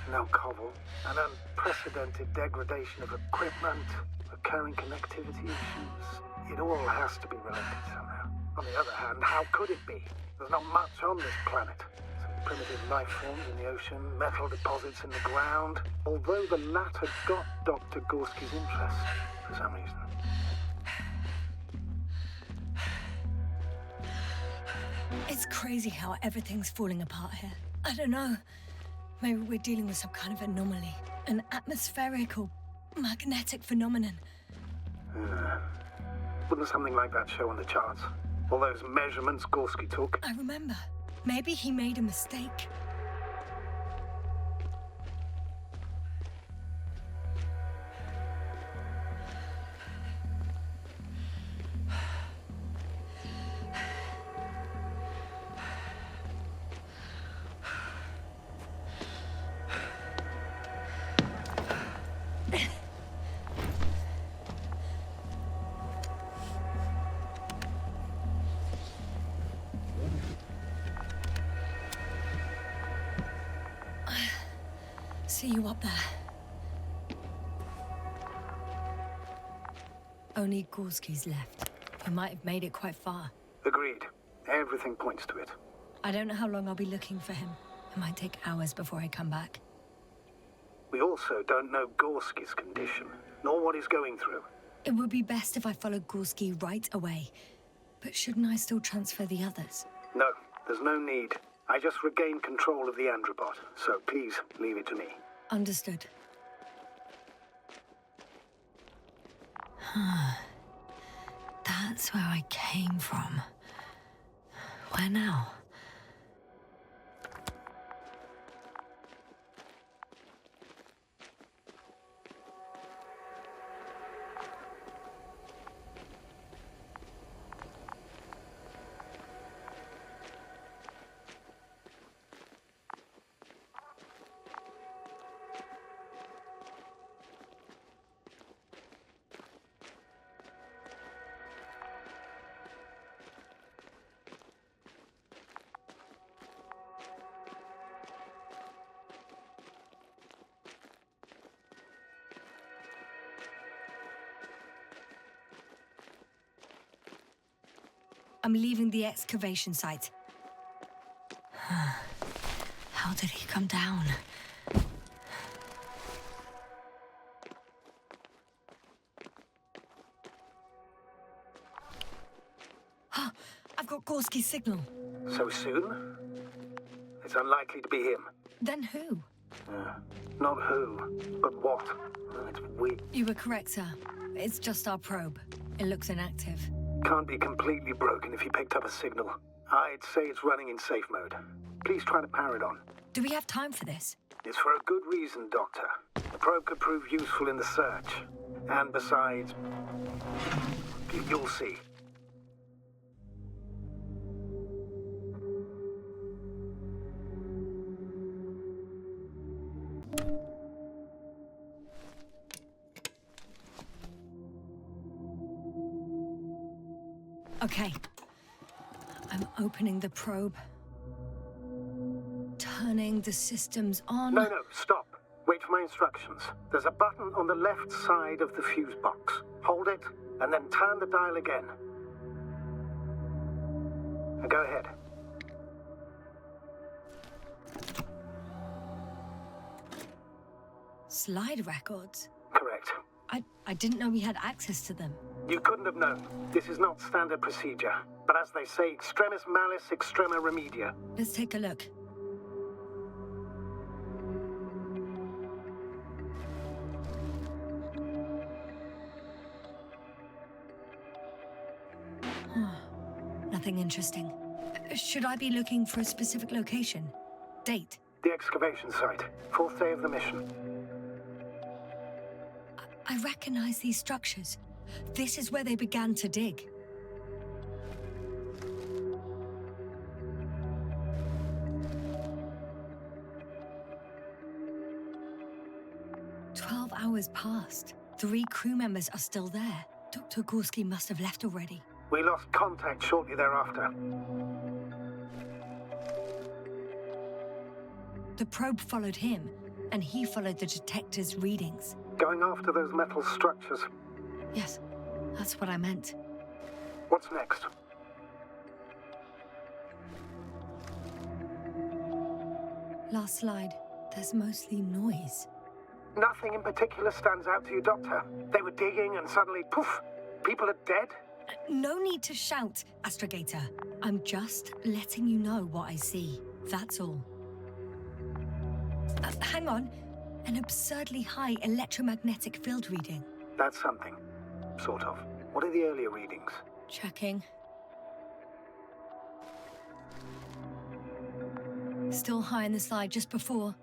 now Koval, an unprecedented degradation of equipment, recurring connectivity issues. It all has to be related somehow. On the other hand, how could it be? There's not much on this planet. Some primitive life forms in the ocean, metal deposits in the ground. Although the latter got Dr. Gorski's interest for some reason. It's crazy how everything's falling apart here. I don't know. Maybe we're dealing with some kind of anomaly. An atmospheric or magnetic phenomenon. Wouldn't something like that show on the charts? All those measurements Gorski took? I remember. Maybe he made a mistake. See you up there. Only Gorski's left. He might have made it quite far. Agreed. Everything points to it. I don't know how long I'll be looking for him. It might take hours before I come back. We also don't know Gorski's condition, nor what he's going through. It would be best if I followed Gorski right away. But shouldn't I still transfer the others? No, there's no need. I just regained control of the Androbot, so please leave it to me. Understood. That's where I came from. Where now? I'm leaving the excavation site. How did he come down? I've got Gorski's signal. So soon? It's unlikely to be him. Then who? Not who, but what. It's weird. You were correct, sir. It's just our probe. It looks inactive. Can't be completely broken if he picked up a signal. I'd say it's running in safe mode. Please try to power it on. Do we have time for this? It's for a good reason, Doctor. The probe could prove useful in the search. And besides, you'll see. Okay. I'm opening the probe. Turning the systems on. No, stop. Wait for my instructions. There's a button on the left side of the fuse box. Hold it, and then turn the dial again. And go ahead. Slide records? Correct. I didn't know we had access to them. You couldn't have known. This is not standard procedure. But as they say, extremis malis, extrema remedia. Let's take a look. Nothing interesting. Should I be looking for a specific location? Date? The excavation site. 4th day of the mission. I recognize these structures. This is where they began to dig. Hours passed. 3 crew members are still there. Dr. Gorski must have left already. We lost contact shortly thereafter. The probe followed him, and he followed the detector's readings. Going after those metal structures. Yes, that's what I meant. What's next? Last slide. There's mostly noise. Nothing in particular stands out to you, Doctor? They were digging and suddenly, poof, people are dead? No need to shout, Astrogator. I'm just letting you know what I see. That's all. Hang on. An absurdly high electromagnetic field reading. That's something. Sort of. What are the earlier readings? Checking. Still high in the slide just before.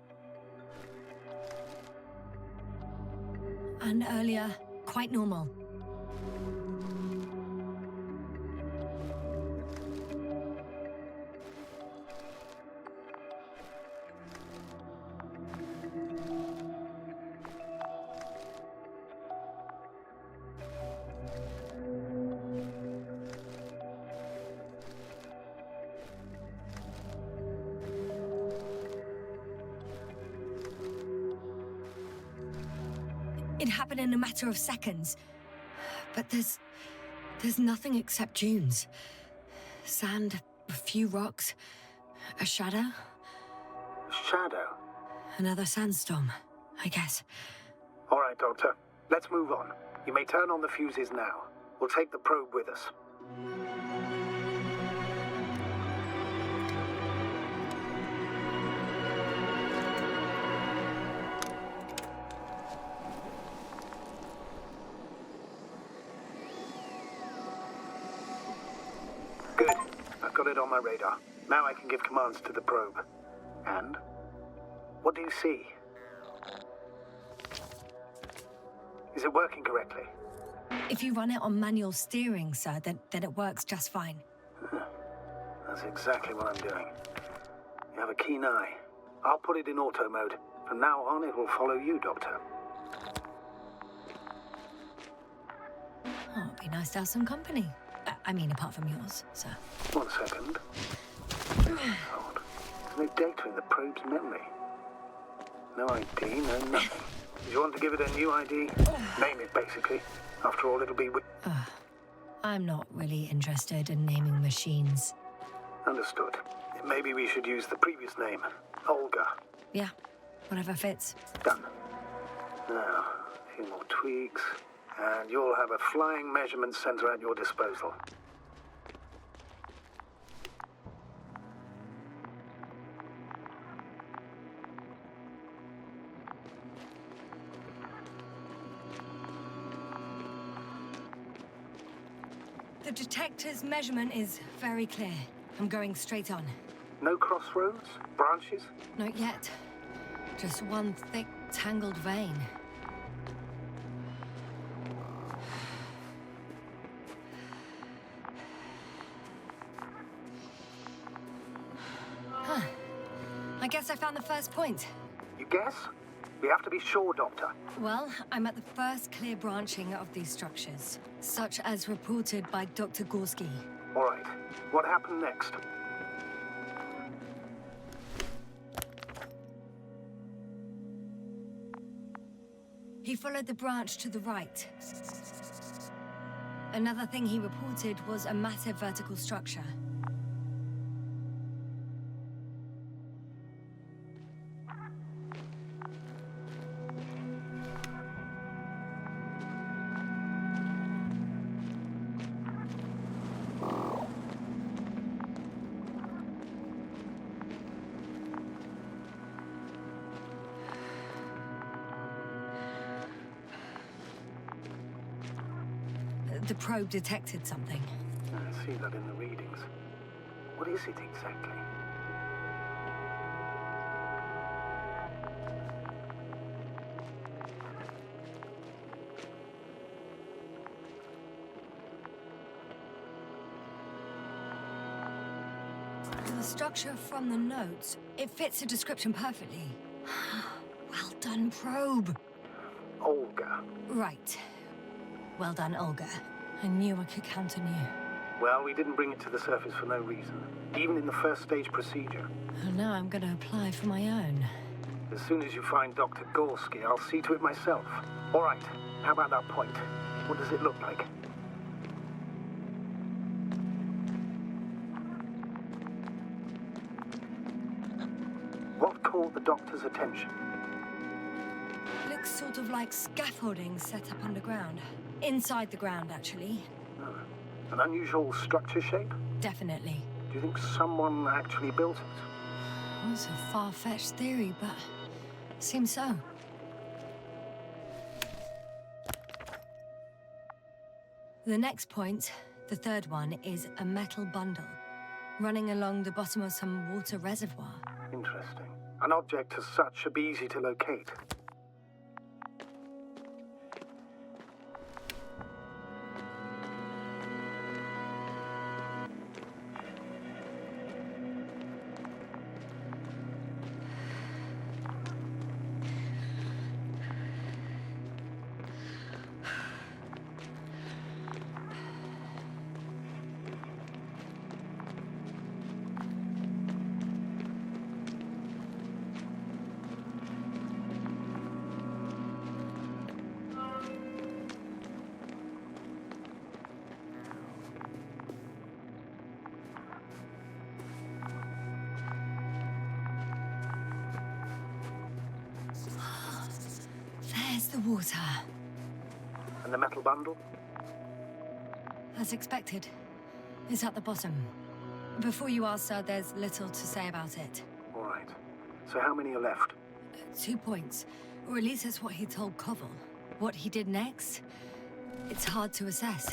And earlier, quite normal. It happened in a matter of seconds. But there's nothing except dunes. Sand, a few rocks, a shadow. Shadow? Another sandstorm. I guess. All right, Doctor. Let's move on. You may turn on the fuses now. We'll take the probe with us. Good. I've got it on my radar. Now I can give commands to the probe. And? What do you see? Is it working correctly? If you run it on manual steering, sir, then it works just fine. That's exactly what I'm doing. You have a keen eye. I'll put it in auto mode. From now on, it will follow you, Doctor. Oh, it'd be nice to have some company. I mean, apart from yours, sir. 1 second. Hold. There's no data in the probe's memory. No ID, no nothing. Do you want to give it a new ID? Name it, basically. After all, it'll be with... I'm not really interested in naming machines. Understood. Maybe we should use the previous name. Olga. Yeah, whatever fits. Done. Now, a few more tweaks, and you'll have a flying measurement center at your disposal. The detector's measurement is very clear. I'm going straight on. No crossroads? Branches? Not yet. Just one thick, tangled vein. Huh. I guess I found the first point. You guess? We have to be sure, Doctor. Well, I'm at the first clear branching of these structures, such as reported by Dr. Gorski. All right. What happened next? He followed the branch to the right. Another thing he reported was a massive vertical structure. The probe detected something. I see that in the readings. What is it exactly? The structure from the notes, it fits the description perfectly. Well done, probe. Olga. Right. Well done, Olga. I knew I could count on you. Well, we didn't bring it to the surface for no reason. Even in the first stage procedure. And now I'm going to apply for my own. As soon as you find Dr. Gorski, I'll see to it myself. All right. How about that point? What does it look like? What caught the doctor's attention? Looks sort of like scaffolding set up underground. Inside the ground, actually. Oh, an unusual structure shape? Definitely. Do you think someone actually built it? Well, it's a far-fetched theory, but seems so. The next point, the third one, is a metal bundle running along the bottom of some water reservoir. Interesting. An object as such should be easy to locate. water. And the metal bundle? As expected. It's at the bottom. Before you ask, sir, there's little to say about it. All right. So how many are left? 2 points. Or at least that's what he told Koval. What he did next, it's hard to assess.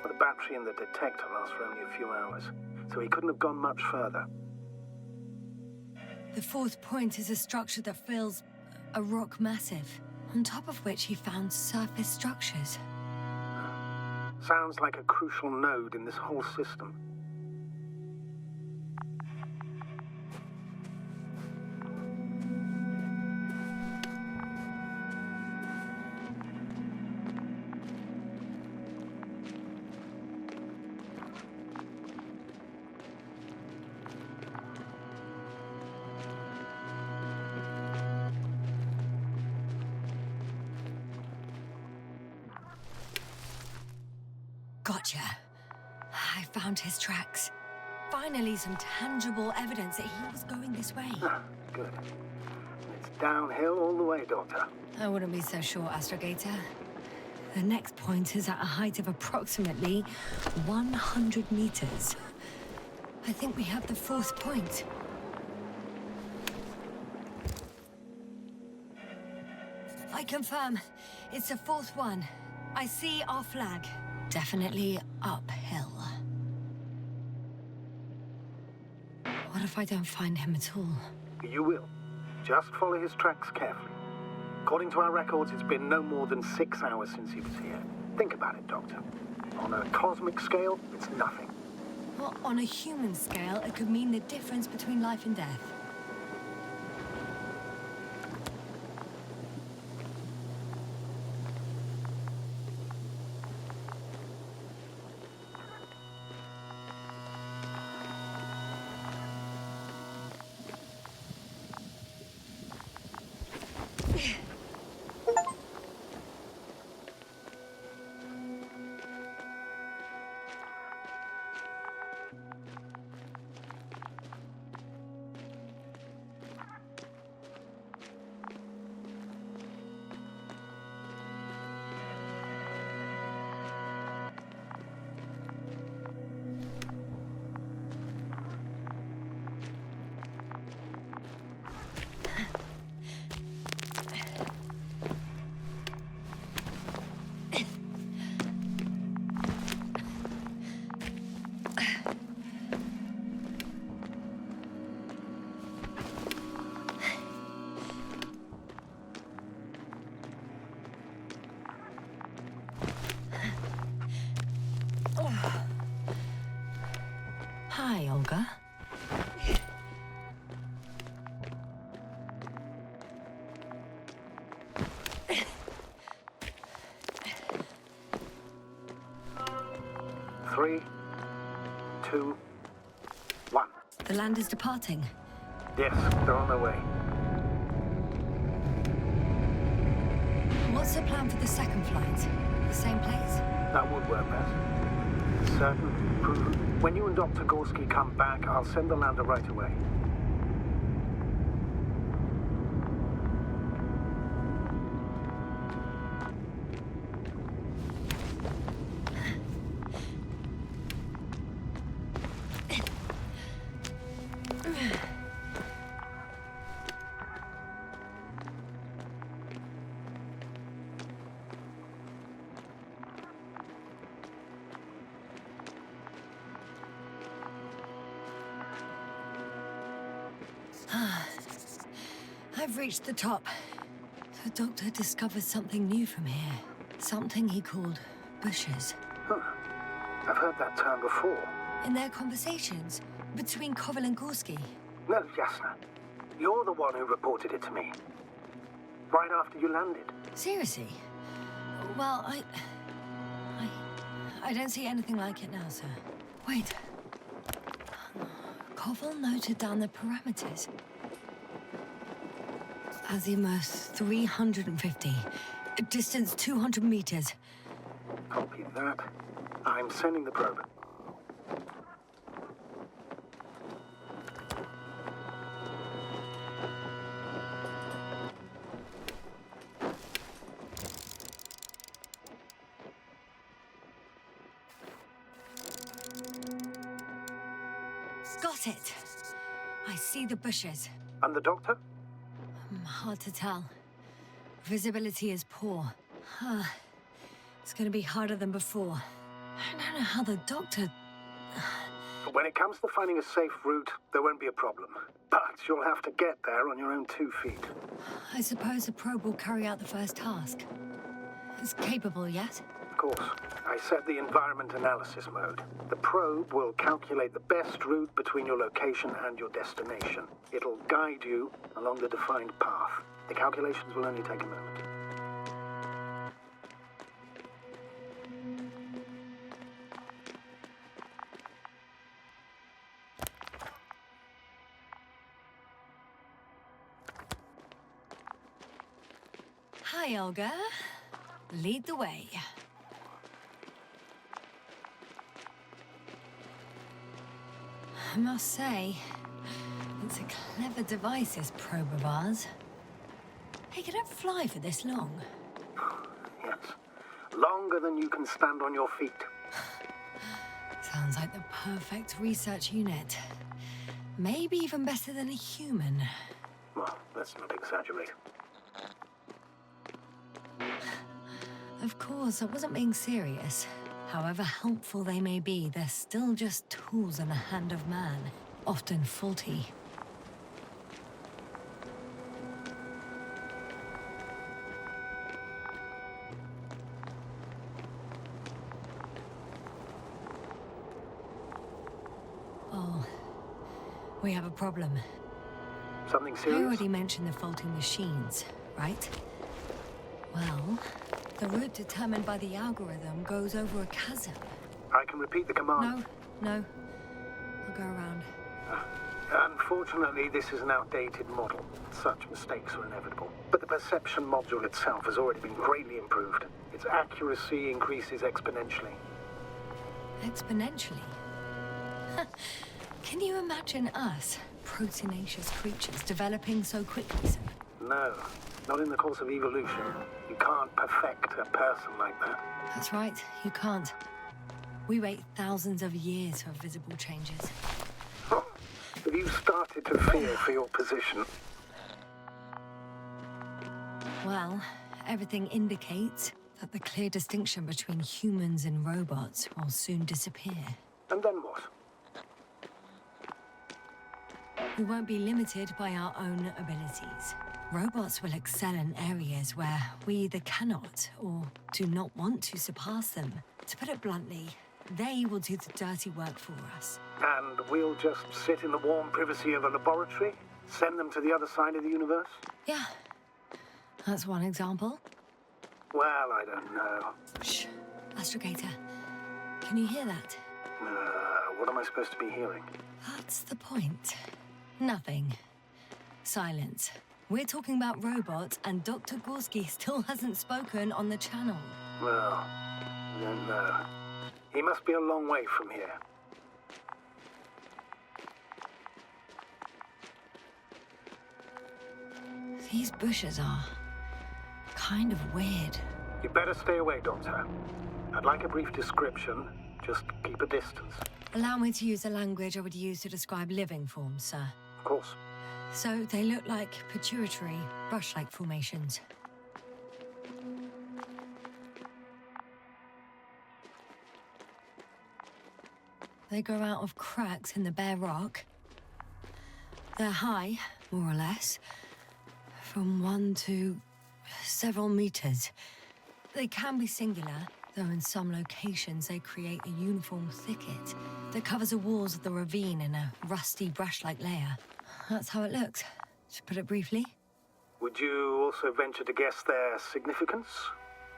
Well, the battery in the detector lasts for only a few hours, so he couldn't have gone much further. The 4th point is a structure that fills a rock massive, on top of which he found surface structures. Sounds like a crucial node in this whole system. Gotcha. I found his tracks. Finally, some tangible evidence that he was going this way. Good. It's downhill all the way, Doctor. I wouldn't be so sure, Astrogator. The next point is at a height of approximately 100 meters. I think we have the 4th point. I confirm. It's the 4th one. I see our flag. Definitely uphill. What if I don't find him at all? You will. Just follow his tracks carefully. According to our records, it's been no more than 6 hours since he was here. Think about it, Doctor. On a cosmic scale, it's nothing. Well, on a human scale, it could mean the difference between life and death. Hi, Olga. Three, two, one. The land is departing. Yes, they're on their way. What's the plan for the second flight? The same place? That would work best. Certain, proven. When you and Dr. Gorski come back, I'll send the lander right away. I've reached the top. The doctor discovered something new from here. Something he called bushes. Huh. I've heard that term before. In their conversations between Koval and Gorski. No, Yasna. You're the one who reported it to me. Right after you landed. Seriously? Well, I don't see anything like it now, sir. Wait. Koval noted down the parameters. Azimuth 350. Distance 200 meters. Copy that. I'm sending the probe. Got it. I see the bushes. And the doctor? Hard to tell. Visibility is poor. It's gonna be harder than before. I don't know how the doctor... When it comes to finding a safe route, there won't be a problem. But you'll have to get there on your own 2 feet. I suppose the probe will carry out the first task. It's capable yet? Of course. I set the environment analysis mode. The probe will calculate the best route between your location and your destination. It'll guide you along the defined path. The calculations will only take a moment. Hi, Olga. Lead the way. I must say, it's a clever device, this probe of ours. Hey, can it fly for this long? Yes. Longer than you can stand on your feet. Sounds like the perfect research unit. Maybe even better than a human. Well, let's not exaggerate. Of course, I wasn't being serious. However helpful they may be, they're still just tools in the hand of man, often faulty. Oh, we have a problem. Something I serious? already mentioned the faulty machines, right? Well, the route determined by the algorithm goes over a chasm. I can repeat the command. No. I'll go around. Unfortunately, this is an outdated model. Such mistakes are inevitable. But the perception module itself has already been greatly improved. Its accuracy increases exponentially. Exponentially? Can you imagine us, proteinaceous creatures, developing so quickly, sir? No, not in the course of evolution. You can't perfect a person like that. That's right, you can't. We wait thousands of years for visible changes. Oh, have you started to fear for your position? Well, everything indicates that the clear distinction between humans and robots will soon disappear. And then what? We won't be limited by our own abilities. Robots will excel in areas where we either cannot or do not want to surpass them. To put it bluntly, they will do the dirty work for us. And we'll just sit in the warm privacy of a laboratory? Send them to the other side of the universe? Yeah, that's one example. Well, I don't know. Shh, Astrogator, can you hear that? What am I supposed to be hearing? That's the point. Nothing. Silence. We're talking about robots, and Dr. Gorski still hasn't spoken on the channel. Well, I don't know. He must be a long way from here. These bushes are kind of weird. You better stay away, Doctor. I'd like a brief description. Just keep a distance. Allow me to use the language I would use to describe living forms, sir. Of course. So they look like pituitary, brush-like formations. They grow out of cracks in the bare rock. They're high, more or less, from 1 to several meters. They can be singular, though in some locations they create a uniform thicket that covers the walls of the ravine in a rusty brush-like layer. That's how it looks, to put it briefly. Would you also venture to guess their significance?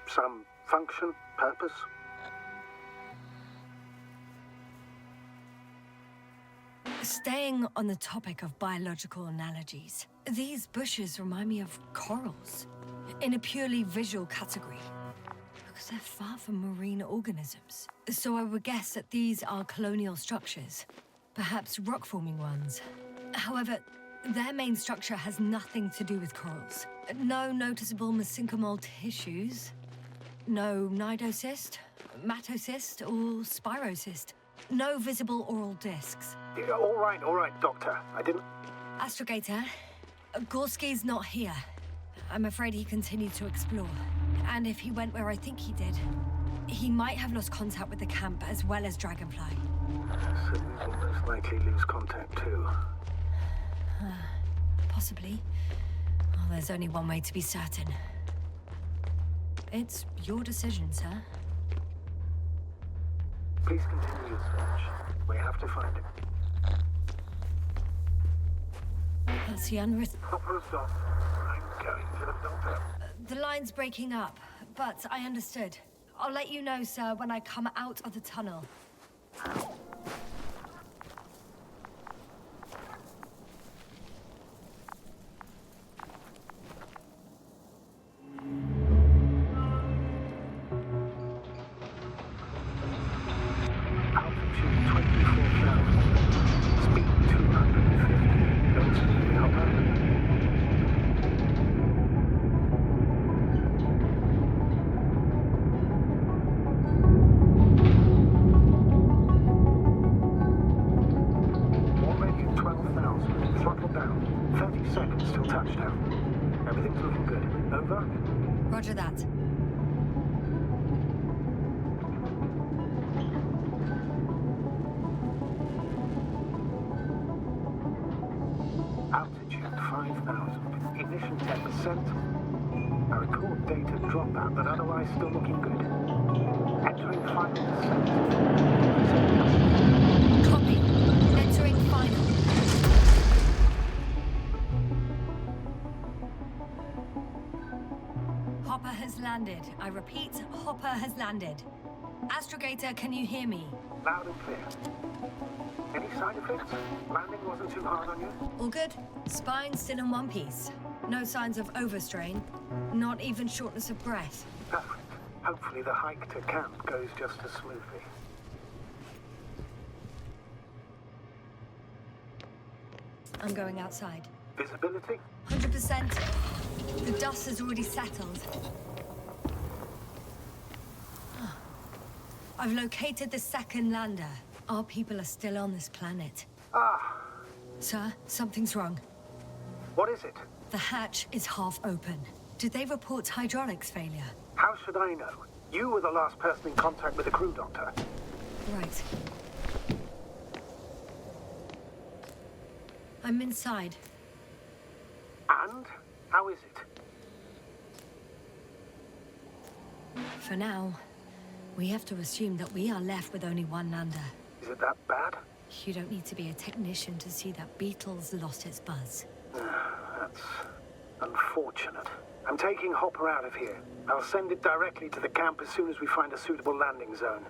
Some function, purpose? Staying on the topic of biological analogies, these bushes remind me of corals, in a purely visual category, because they're far from marine organisms. So I would guess that these are colonial structures, perhaps rock-forming ones. However, their main structure has nothing to do with corals. No noticeable mesenchymal tissues, no nidocyst, matocyst, or spirocyst. No visible oral discs. Yeah, all right, Doctor. I didn't... Astrogator, Gorski's not here. I'm afraid he continued to explore. And if he went where I think he did, he might have lost contact with the camp as well as Dragonfly. So we will most likely lose contact too. Possibly. Well, there's only one way to be certain. It's your decision, sir. Please continue your search. We have to find him. That's the unwritten... Hopper has gone. I'm going to the doctor. The line's breaking up, but I understood. I'll let you know, sir, when I come out of the tunnel. Altitude 24,000. Speed 250. Going smoothly, Hopper. Already at 12,000. Throttle down. 30 seconds till touchdown. Everything's looking good. Over? Roger that. Altitude 5,000. Ignition 10%. I record data dropout, but otherwise still looking good. Entering final descent. Copy. Entering final. Hopper has landed. I repeat, Hopper has landed. Astrogator, can you hear me? Loud and clear. Any side effects? Landing wasn't too hard on you? All good. Spine still in one piece. No signs of overstrain. Not even shortness of breath. Perfect. Hopefully the hike to camp goes just as smoothly. I'm going outside. Visibility? 100%. The dust has already settled. I've located the second lander. Our people are still on this planet. Ah, Sir, something's wrong. what is it? The hatch is half open. Did they report hydraulics failure? How should I know? You were the last person in contact with the crew, Doctor. Right. I'm inside. And? How is it? For now, we have to assume that we are left with only one lander. Is it that bad? You don't need to be a technician to see that Beetle's lost its buzz. That's unfortunate. I'm taking Hopper out of here. I'll send it directly to the camp as soon as we find a suitable landing zone.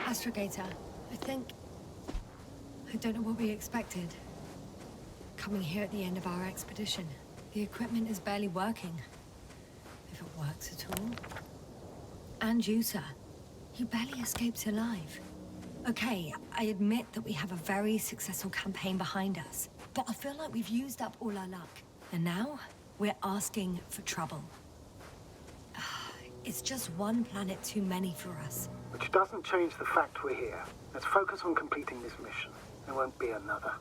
Astrogator, I don't know what we expected. Coming here at the end of our expedition. The equipment is barely working. If it works at all. And you, sir. You barely escaped alive. Okay, I admit that we have a very successful campaign behind us. But I feel like we've used up all our luck. And now, we're asking for trouble. It's just one planet too many for us. Which doesn't change the fact we're here. Let's focus on completing this mission. There won't be another.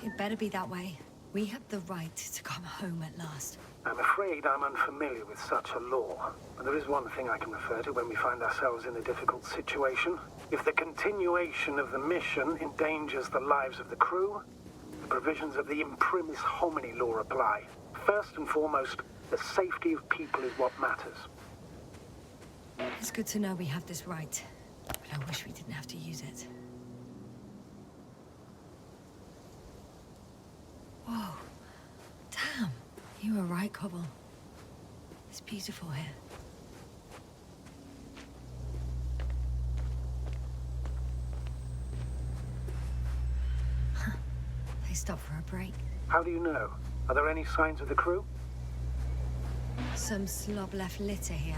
It better be that way. We have the right to come home at last. I'm afraid I'm unfamiliar with such a law. But there is one thing I can refer to when we find ourselves in a difficult situation. If the continuation of the mission endangers the lives of the crew, the provisions of the imprimis homini law apply. First and foremost, the safety of people is what matters. It's good to know we have this right. But I wish we didn't have to use it. Whoa. Damn. You were right, Cobble. It's beautiful here. They stopped for a break. How do you know? Are there any signs of the crew? Some slob left litter here.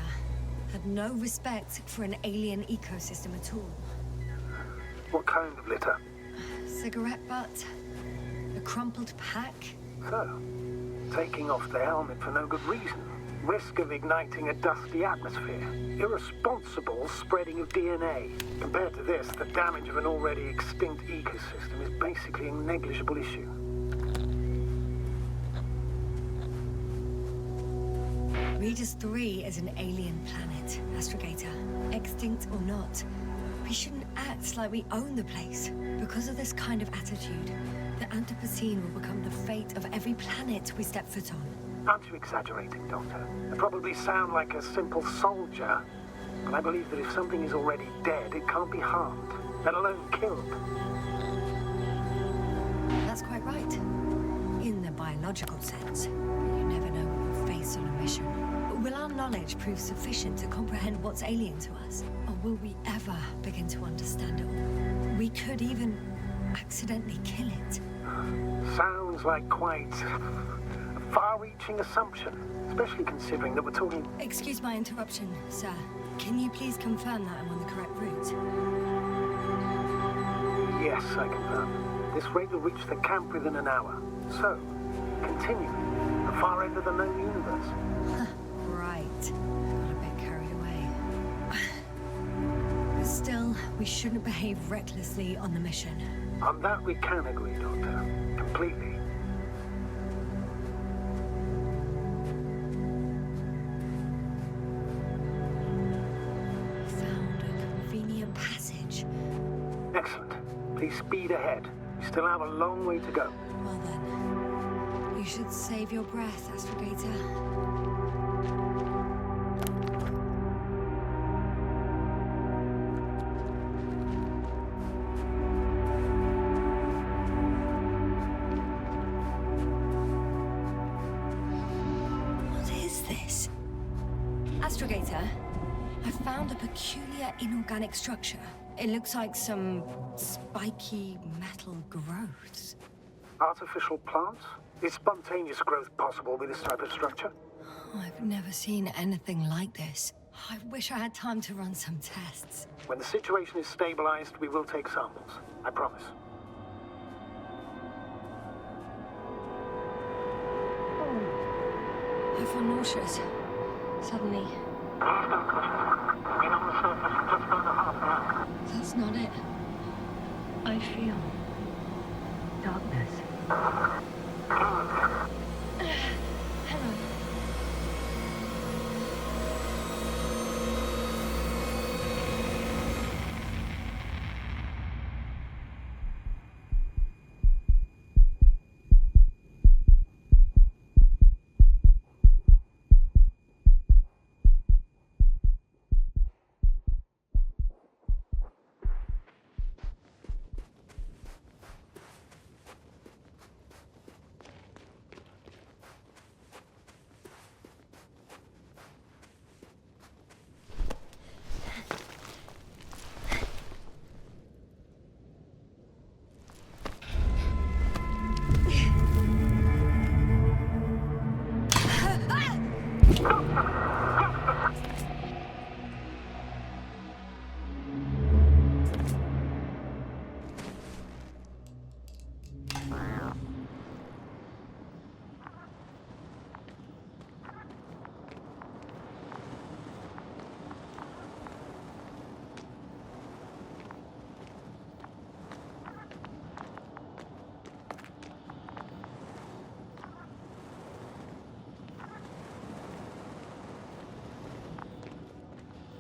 Had no respect for an alien ecosystem at all. What kind of litter? Cigarette butt. A crumpled pack. So, taking off the helmet for no good reason. Risk of igniting a dusty atmosphere. Irresponsible spreading of DNA. Compared to this, the damage of an already extinct ecosystem is basically a negligible issue. Regis III is an alien planet, Astrogator. Extinct or not. We shouldn't act like we own the place. Because of this kind of attitude, the Anthropocene will become the fate of every planet we step foot on. Aren't you exaggerating, Doctor? I probably sound like a simple soldier, but I believe that if something is already dead, it can't be harmed, let alone killed. That's quite right. In the biological sense. You never know what you'll face on a mission. Will our knowledge prove sufficient to comprehend what's alien to us? Or will we ever begin to understand it all? We could even accidentally kill it. Sounds like quite a far-reaching assumption, especially considering that we're talking... Excuse my interruption, sir. Can you please confirm that I'm on the correct route? Yes, I confirm. This rate will reach the camp within an hour. So, continue. The far end of the known universe. Right. Got a bit carried away. But still, we shouldn't behave recklessly on the mission. On that we can agree, Doctor. Completely. Found a convenient passage. Excellent. Please speed ahead. We still have a long way to go. Well then, you should save your breath, Astrogator. Astrogator, I found a peculiar inorganic structure. It looks like some spiky metal growths. Artificial plants? Is spontaneous growth possible with this type of structure? Oh, I've never seen anything like this. I wish I had time to run some tests. When the situation is stabilized, we will take samples. I promise. I feel nauseous. Suddenly. That's not it. I feel darkness. Hello.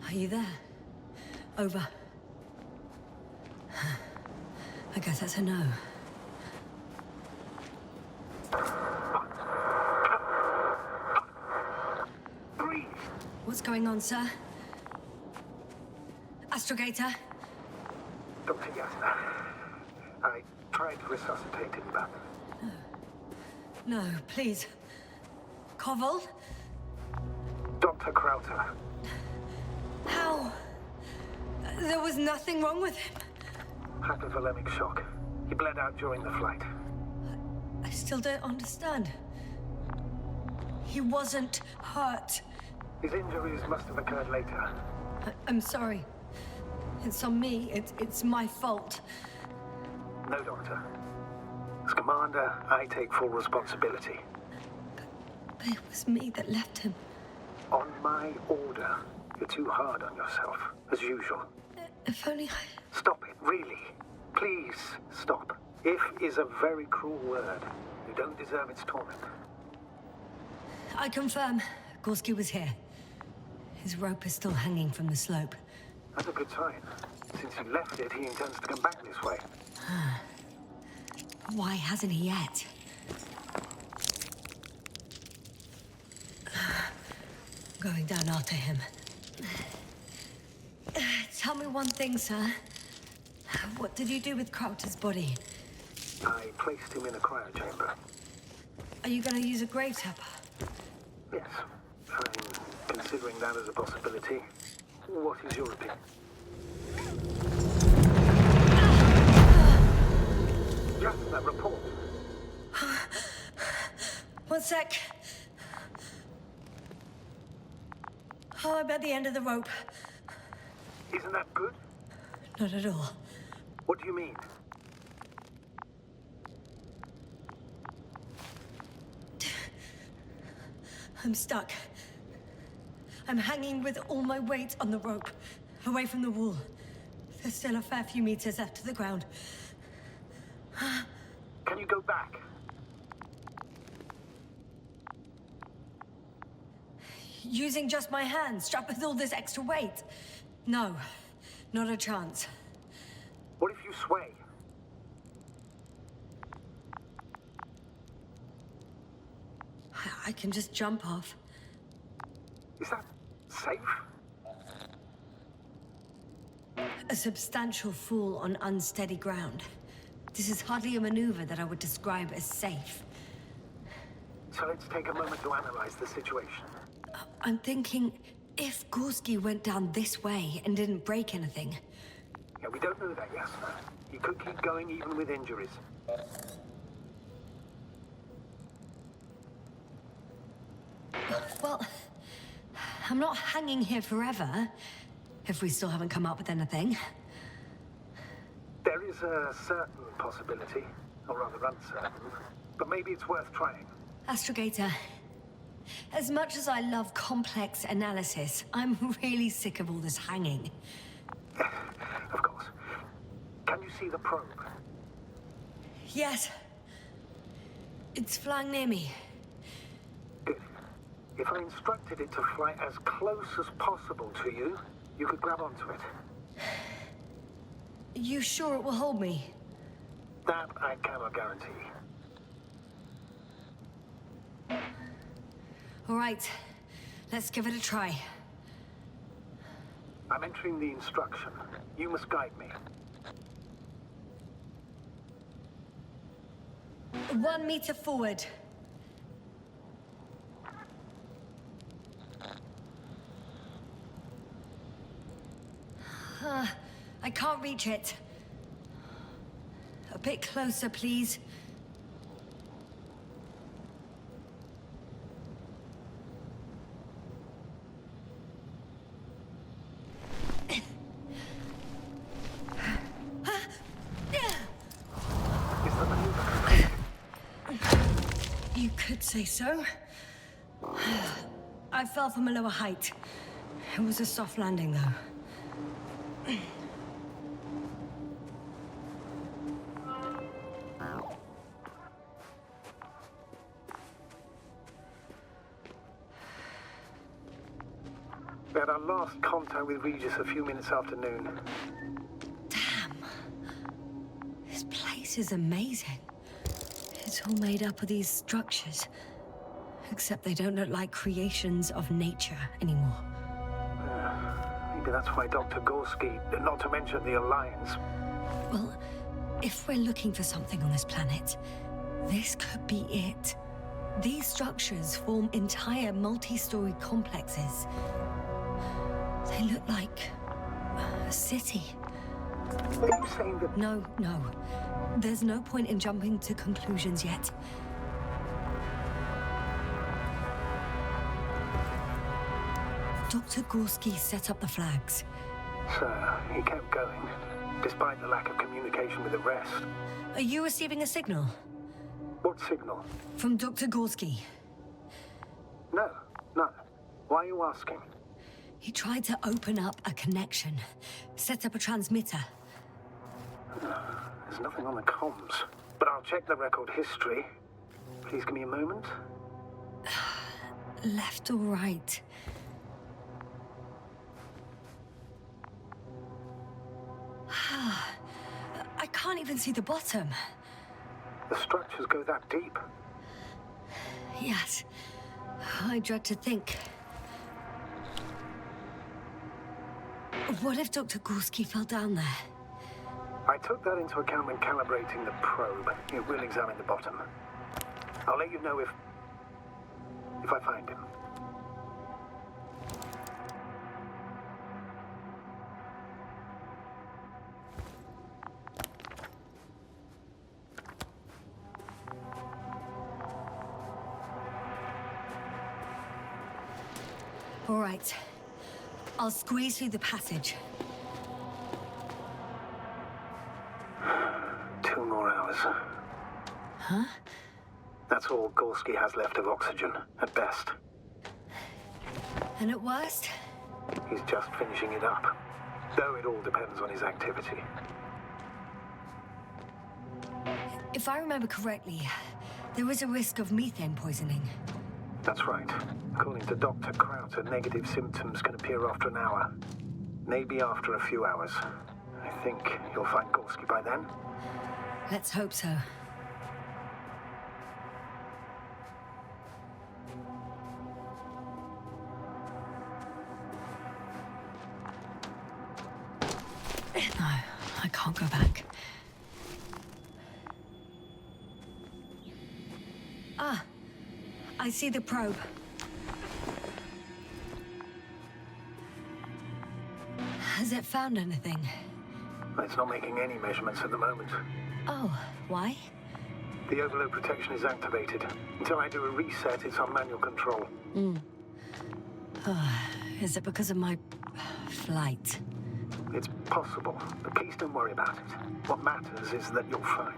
Are you there? Over. I guess that's a no. Breathe! What's going on, sir? Astrogator? Dr. Yasna. I tried to resuscitate him, but... No, please. Koval? Dr. Krauter. How? There was nothing wrong with him. Hypovolemic shock. He bled out during the flight. I still don't understand. He wasn't hurt. His injuries must have occurred later. I'm sorry. It's on me. It's my fault. No, Doctor. As commander, I take full responsibility. But it was me that left him. On my order. You're too hard on yourself, as usual. If only I... Stop it, really. Please, stop. If is a very cruel word. You don't deserve its torment. I confirm, Gorski was here. His rope is still hanging from the slope. That's a good sign. Since he left it, he intends to come back this way. Why hasn't he yet? Going down after him. Tell me one thing, sir. What did you do with Crowter's body? I placed him in a cryochamber. Are you going to use a grave tapper? Yes, I'm considering that as a possibility. What is your opinion? Yasna, report. One sec. Oh, I'm at the end of the rope. Isn't that good? Not at all. What do you mean? I'm stuck. I'm hanging with all my weight on the rope, away from the wall. There's still a fair few meters left to the ground. Can you go back? Using just my hands, strapped with all this extra weight? No, not a chance. What if you sway? I can just jump off. Is that safe? A substantial fall on unsteady ground. This is hardly a maneuver that I would describe as safe. So let's take a moment to analyze the situation. I'm thinking, if Gorski went down this way and didn't break anything... Yeah, we don't know that, Yasna. He could keep going even with injuries. Well, I'm not hanging here forever, if we still haven't come up with anything. There is a certain possibility, or rather uncertain, but maybe it's worth trying. Astrogator, as much as I love complex analysis, I'm really sick of all this hanging. Of course. Can you see the probe? Yes. It's flying near me. Good. If I instructed it to fly as close as possible to you, you could grab onto it. You sure it will hold me? That I cannot guarantee. All right. Let's give it a try. I'm entering the instruction. You must guide me. 1 meter forward. I can't reach it. A bit closer, please. You could say so. I fell from a lower height. It was a soft landing, though. We had our last contact with Regis a few minutes after noon. Damn. This place is amazing. It's all made up of these structures. Except they don't look like creations of nature anymore. Maybe that's why Dr. Gorski, not to mention the Alliance. Well, if we're looking for something on this planet, this could be it. These structures form entire multi-story complexes. They look like a city. Are you saying that... No. There's no point in jumping to conclusions yet. Dr. Gorski set up the flags. So, he kept going, despite the lack of communication with the rest. Are you receiving a signal? What signal? From Dr. Gorski. No, none. Why are you asking? He tried to open up a connection, set up a transmitter. There's nothing on the comms, but I'll check the record history. Please give me a moment. Left or right? I can't even see the bottom. The structures go that deep. Yes. I dread to think. What if Dr. Gorski fell down there? I took that into account when calibrating the probe. It will examine the bottom. I'll let you know if I find him. All right. I'll squeeze through the passage. 2 more hours. Huh? That's all Gorski has left of oxygen, at best. And at worst? He's just finishing it up. Though it all depends on his activity. If I remember correctly, there is a risk of methane poisoning. That's right. According to Dr. Crowther, negative symptoms can appear after an hour. Maybe after a few hours. I think you'll find Gorski by then. Let's hope so. No, I can't go back. Ah, I see the probe. Has it found anything? It's not making any measurements at the moment. Oh, why? The overload protection is activated. Until I do a reset, it's on manual control. Is it because of my flight? It's possible, but please don't worry about it. What matters is that you're fine.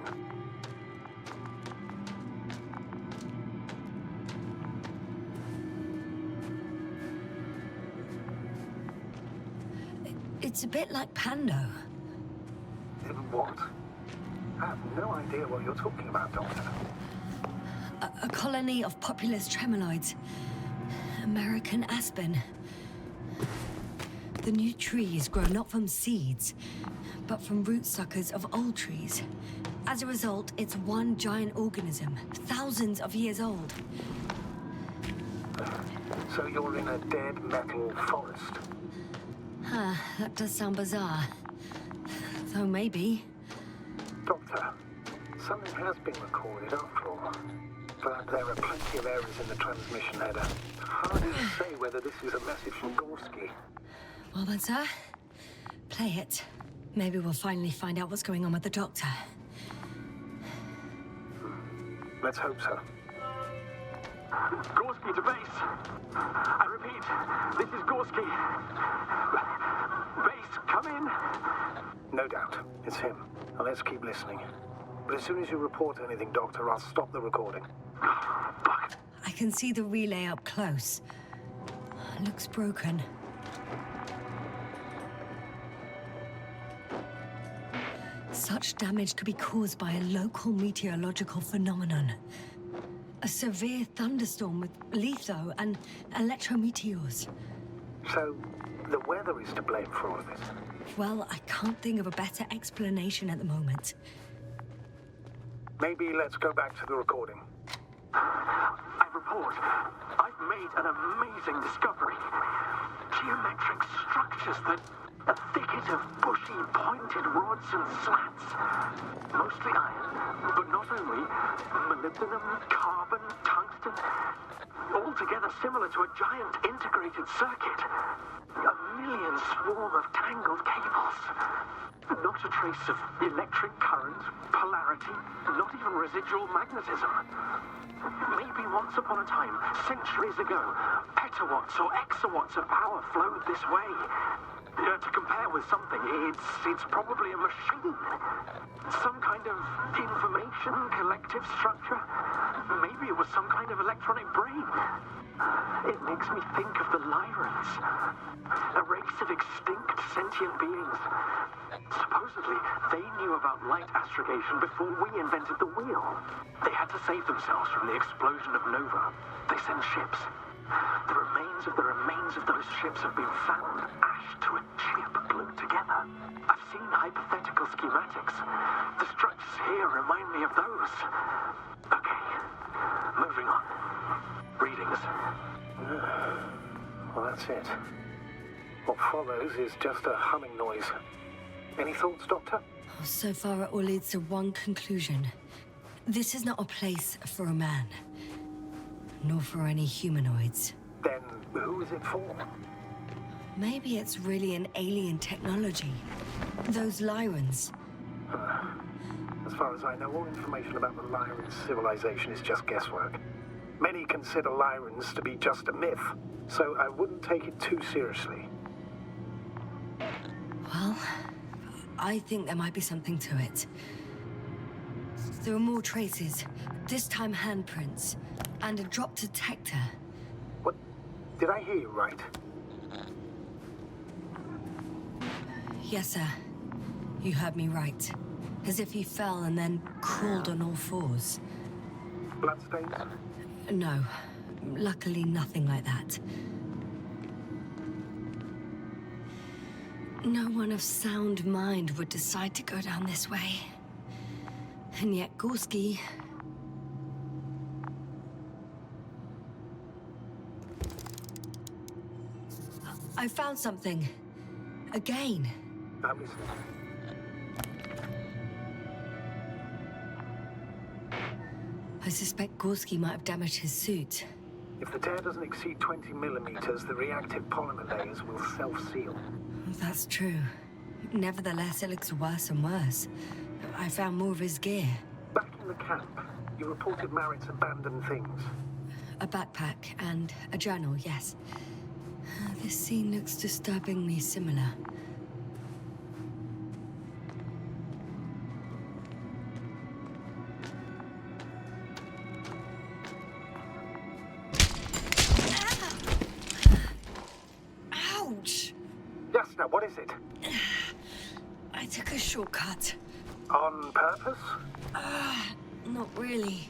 It's a bit like Pando. What? I have no idea what you're talking about, Doctor. A colony of populous tremoloids. American aspen. The new trees grow not from seeds, but from root suckers of old trees. As a result, it's one giant organism, thousands of years old. So you're in a dead metal forest? Huh, that does sound bizarre. Though maybe. Doctor, something has been recorded after all. But there are plenty of errors in the transmission header. Hard to say whether this is a message from Gorski. Well then, sir, play it. Maybe we'll finally find out what's going on with the doctor. Let's hope so. Gorski to base. I repeat, this is Gorski. Base, come in. No doubt. It's him. Now let's keep listening. But as soon as you report anything, Doctor, I'll stop the recording. Fuck. I can see the relay up close. Looks broken. Such damage could be caused by a local meteorological phenomenon. A severe thunderstorm with litho and electrometeors. So, the weather is to blame for all of it? Well, I can't think of a better explanation at the moment. Maybe let's go back to the recording. I report. I've made an amazing discovery. Geometric structures that... a thicket of bushy, pointed rods and slats. Mostly iron, but not only. Molybdenum, carbon, tungsten. Altogether similar to a giant integrated circuit. A million swarm of tangled cables. Not a trace of electric current, polarity, not even residual magnetism. Maybe once upon a time, centuries ago, petawatts or exawatts of power flowed this way. To compare with something, it's probably a machine. Some kind of information collective structure. Maybe it was some kind of electronic brain. It makes me think of the Lyrans, a race of extinct sentient beings. Supposedly, they knew about light astrogation before we invented the wheel. They had to save themselves from the explosion of Nova. They sent ships. The remains of those ships have been found, ashed to a chip glued together. I've seen hypothetical schematics. The structures here remind me of those. Okay, moving on. Readings. Well, that's it. What follows is just a humming noise. Any thoughts, Doctor? So far, it all leads to one conclusion. This is not a place for a man. Nor for any humanoids. Then who is it for? Maybe it's really an alien technology. Those Lyrans. As far as I know, all information about the Lyran civilization is just guesswork. Many consider Lyrans to be just a myth, so I wouldn't take it too seriously. Well, I think there might be something to it. There are more traces, this time handprints, and a drop detector. What? Did I hear you right? Yes, sir. You heard me right. As if he fell and then crawled on all fours. Bloodstains? No. Luckily, nothing like that. No one of sound mind would decide to go down this way. And yet Gorski... I found something. Again. I'm listening. I suspect Gorski might have damaged his suit. If the tear doesn't exceed 20 millimeters, the reactive polymer layers will self-seal. That's true. Nevertheless, it looks worse and worse. I found more of his gear. Back in the camp, you reported Marritt's abandoned things. A backpack and a journal, yes. This scene looks disturbingly similar. Ouch! Yasna, what is it? I took a shortcut. On purpose? Not really.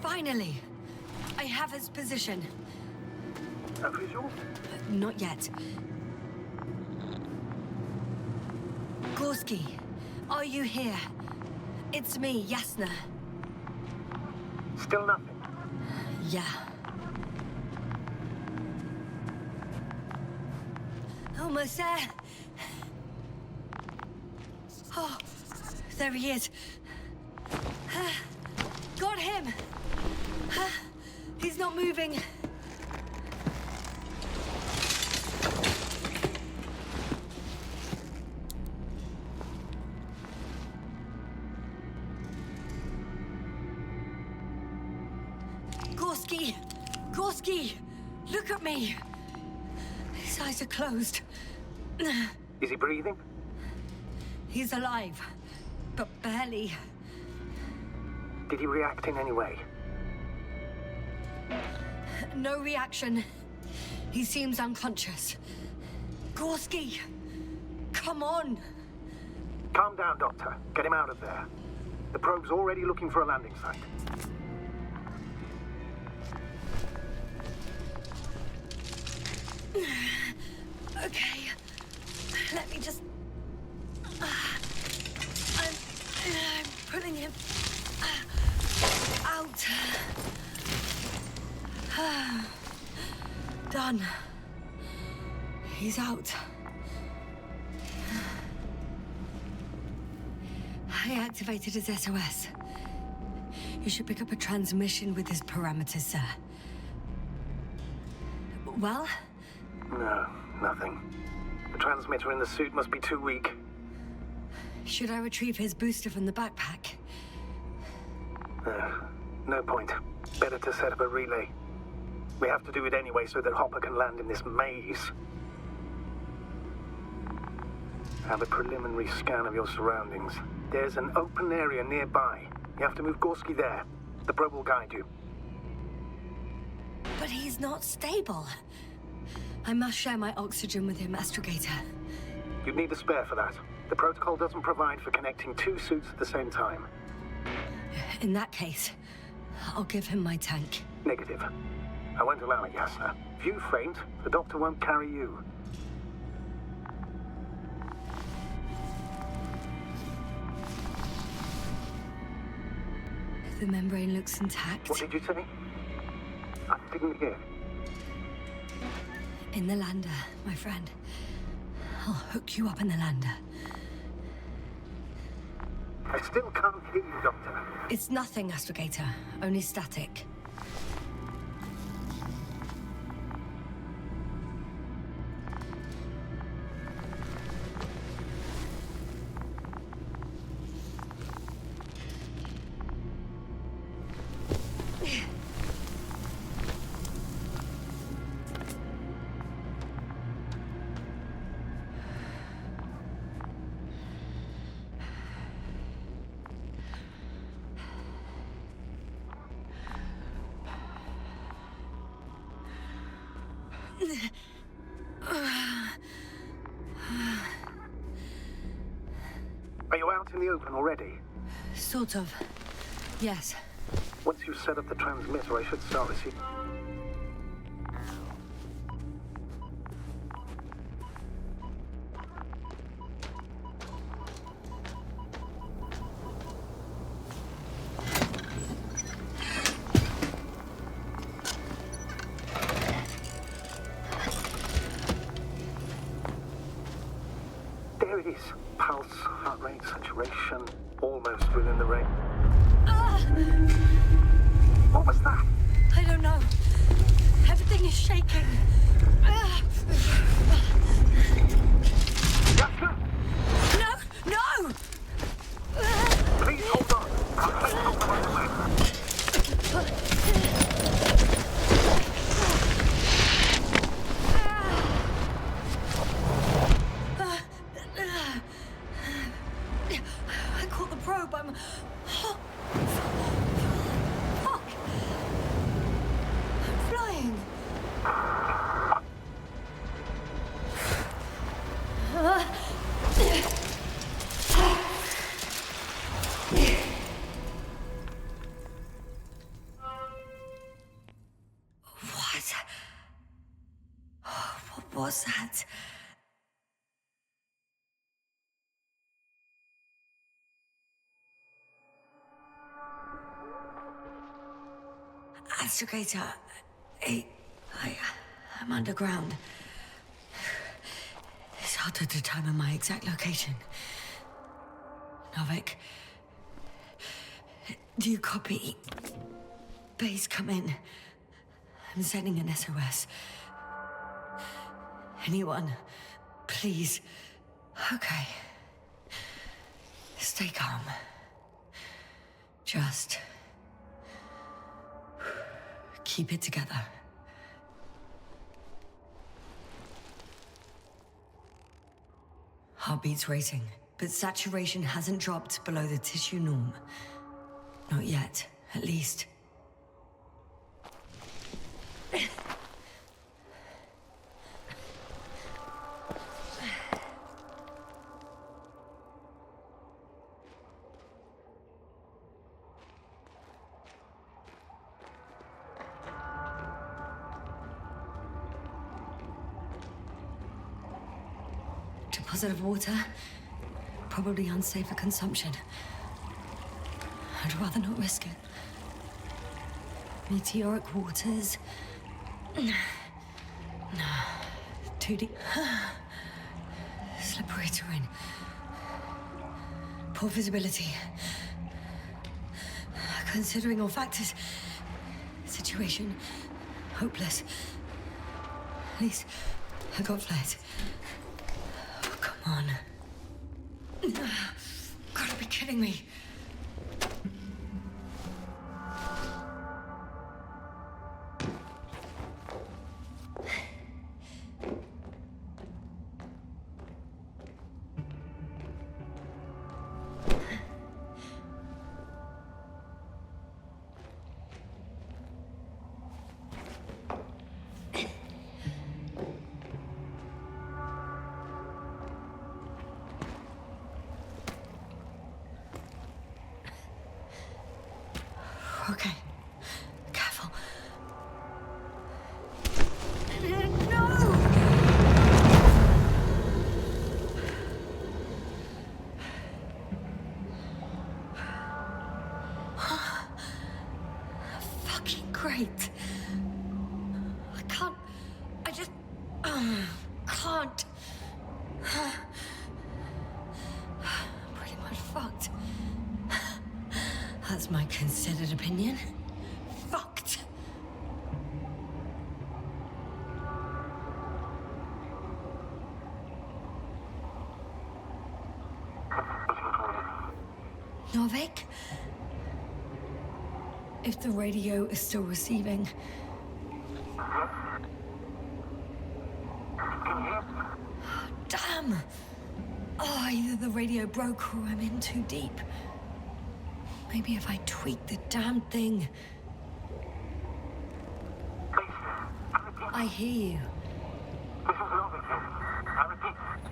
Finally! I have his position. A visual? Not yet. Gorski, are you here? It's me, Yasna. Still nothing. Yeah. Almost there. Oh, there he is. Got him! He's not moving. Gorski! Gorski! Look at me! His eyes are closed. Is he breathing? He's alive, but barely. Did he react in any way? No reaction. He seems unconscious. Gorski! Come on! Calm down, Doctor. Get him out of there. The probe's already looking for a landing site. Okay. Let me just... I'm pulling him out. Done. He's out. I activated his SOS. You should pick up a transmission with his parameters, sir. Well? No, nothing. The transmitter in the suit must be too weak. Should I retrieve his booster from the backpack? No point. Better to set up a relay. We have to do it anyway so that Hopper can land in this maze. Have a preliminary scan of your surroundings. There's an open area nearby. You have to move Gorski there. The probe will guide you. But he's not stable. I must share my oxygen with him, Astrogator. You'd need a spare for that. The protocol doesn't provide for connecting two suits at the same time. In that case, I'll give him my tank. Negative. I won't allow it, Yasna. If you faint, the doctor won't carry you. The membrane looks intact. What did you say? I didn't hear. In the lander, my friend. I'll hook you up in the lander. I still can't hear you, Doctor. It's nothing, Astrogator. Only static. Are you out in the open already? Sort of. Yes. Once you've set up the transmitter, I should start receiving... There it is. Pulse, heart rate, saturation, almost within the range. What was that? I don't know. Everything is shaking. Yasna! No! No! Please hold on. I'll take hold of my leg. I caught the probe. I'm... Fuck! I'm flying. What was that? Astrogator, I'm underground. It's hard to determine my exact location. Novik, do you copy? Base, come in. I'm sending an SOS. Anyone, please. Okay. Stay calm. Just keep it together. Heartbeat's racing, but saturation hasn't dropped below the tissue norm. Not yet, at least. Deposit of water, probably unsafe for consumption. I'd rather not risk it. Meteoric waters. No. Too deep. Slippery terrain. Poor visibility. Considering all factors, situation hopeless. At least I got flight. Oh, come on. Gotta be kidding me. Okay. Careful. No! Fucking great. I can't. I just. Can't. Pretty much fucked. That's my considered opinion. Fucked. Novik? If the radio is still receiving... Damn! Oh, either the radio broke or I'm in too deep. Maybe if I tweak the damn thing. I hear you.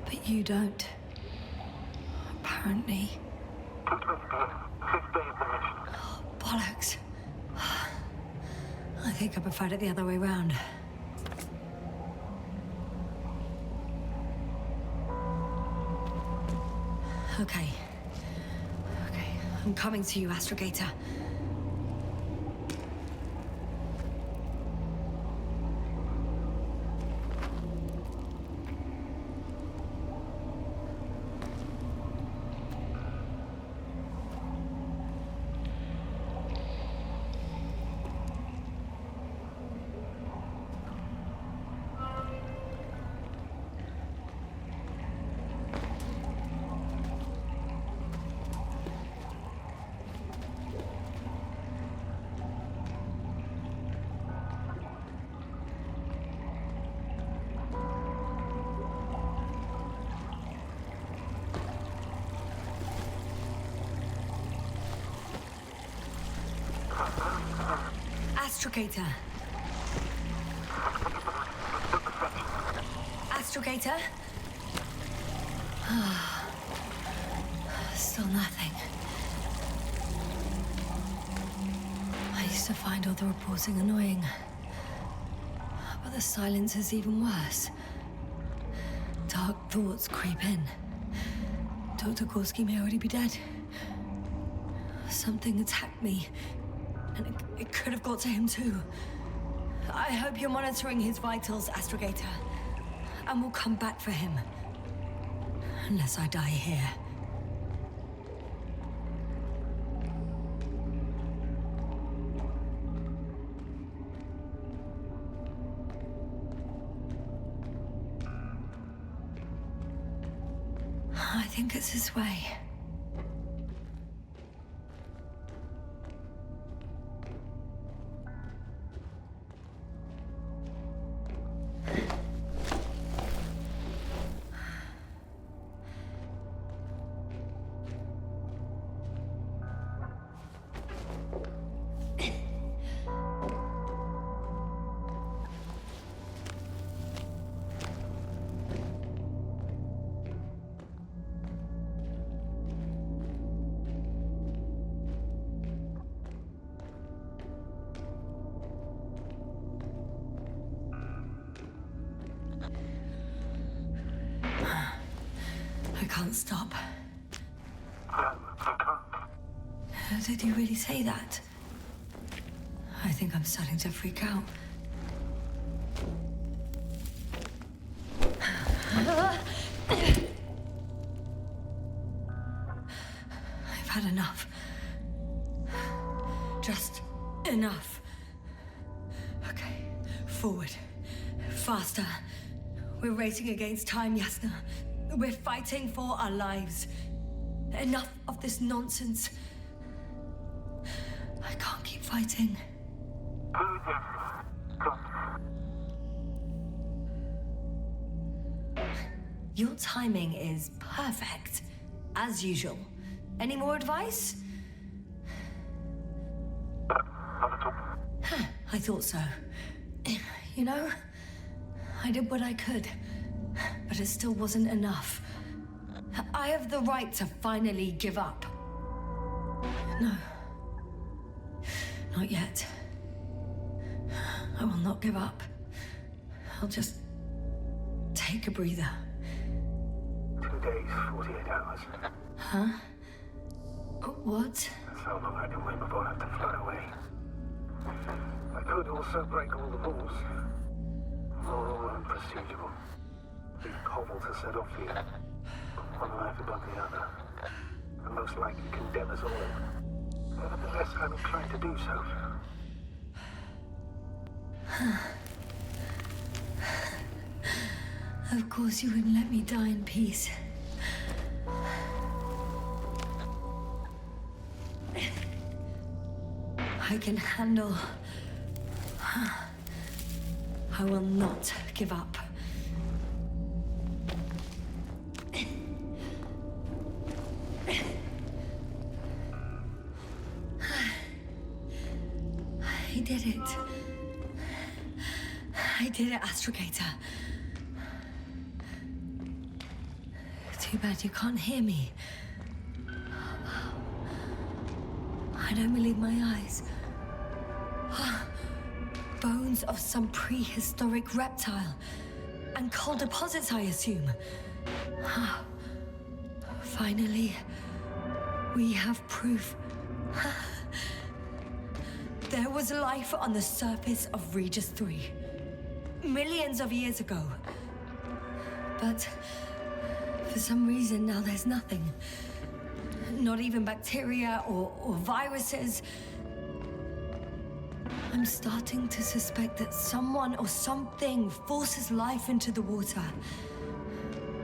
But you don't. Apparently. Oh, bollocks. I think I preferred it the other way round. Okay. I'm coming to you, Astrogator. Astrogator. Astrogator? Still nothing. I used to find all the reporting annoying. But the silence is even worse. Dark thoughts creep in. Dr. Gorski may already be dead. Something attacked me. And it could have got to him too. I hope you're monitoring his vitals, Astrogator. And we'll come back for him. Unless I die here. I think it's his way. can't stop. No, I can't. Did you really say that? I think I'm starting to freak out. I've had enough. Just enough. Okay, forward. Faster. We're racing against time, Yasna. We're fighting for our lives. Enough of this nonsense. I can't keep fighting. Your timing is perfect, as usual. Any more advice? Huh, I thought so. You know, I did what I could, but it still wasn't enough. I have the right to finally give up. No. Not yet. I will not give up. I'll just take a breather. 2 days, 48 hours. Huh? What? That's how long I can wait before I have to fly away. I could also break all the rules. Moral and procedural. Be cobble to set off for you. One life above the other. And most likely condemn us all. Nevertheless, I'm inclined to do so. Of course you wouldn't let me die in peace. I can handle... I will not give up. I did it. I did it, Astrogator. Too bad you can't hear me. I don't believe my eyes. Bones of some prehistoric reptile. And coal deposits, I assume. Finally, we have proof. There was life on the surface of Regis III. Millions of years ago. But for some reason now there's nothing. Not even bacteria or viruses. I'm starting to suspect that someone or something forces life into the water.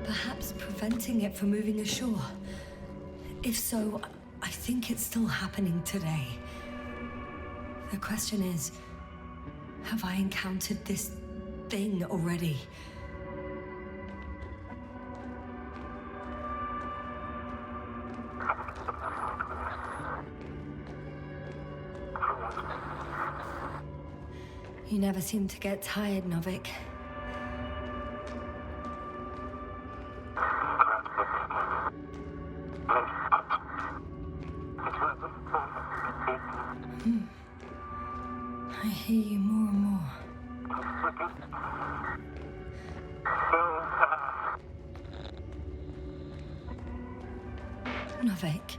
Perhaps preventing it from moving ashore. If so, I think it's still happening today. The question is, have I encountered this thing already? You never seem to get tired, Novik. I hear you more and more. Novik.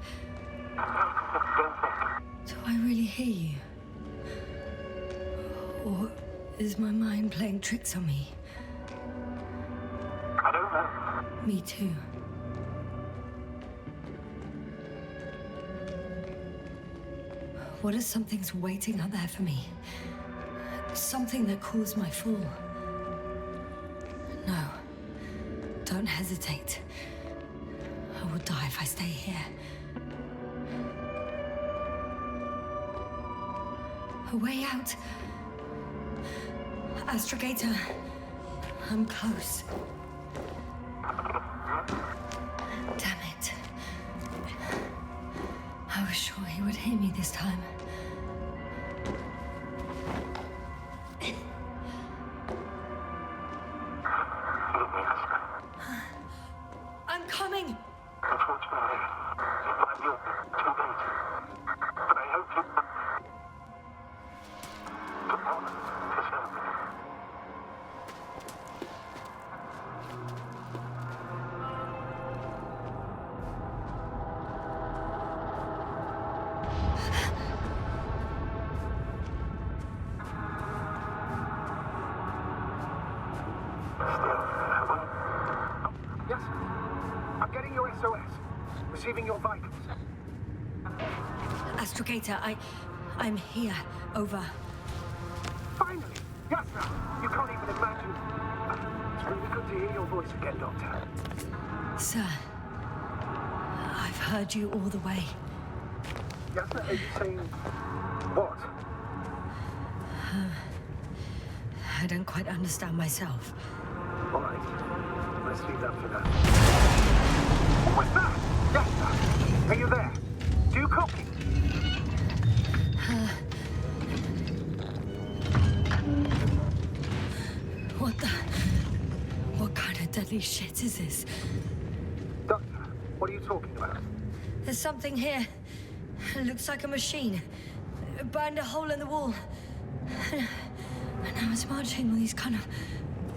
Do I really hear you? Or is my mind playing tricks on me? I don't know. Me too. What if something's waiting out there for me? Something that calls my fall? No. Don't hesitate. I will die if I stay here. A way out. Astrogator. I'm close. Damn it. I was sure he would hear me this time. I'm coming! Unfortunately, I'm too late. But I hope you... to serve me. receiving your vitals. Astrogator, I'm here. Over. Finally! Yasna! You can't even imagine. It's really good to hear your voice again, Doctor. Sir, I've heard you all the way. Yasna, are you saying what? I don't quite understand myself. All right. Let's leave that for now. What's that? Yasna! Are you there? Do you copy? What kind of deadly shit is this? Doctor, what are you talking about? There's something here. It looks like a machine. It burned a hole in the wall. And now it's marching on these kind of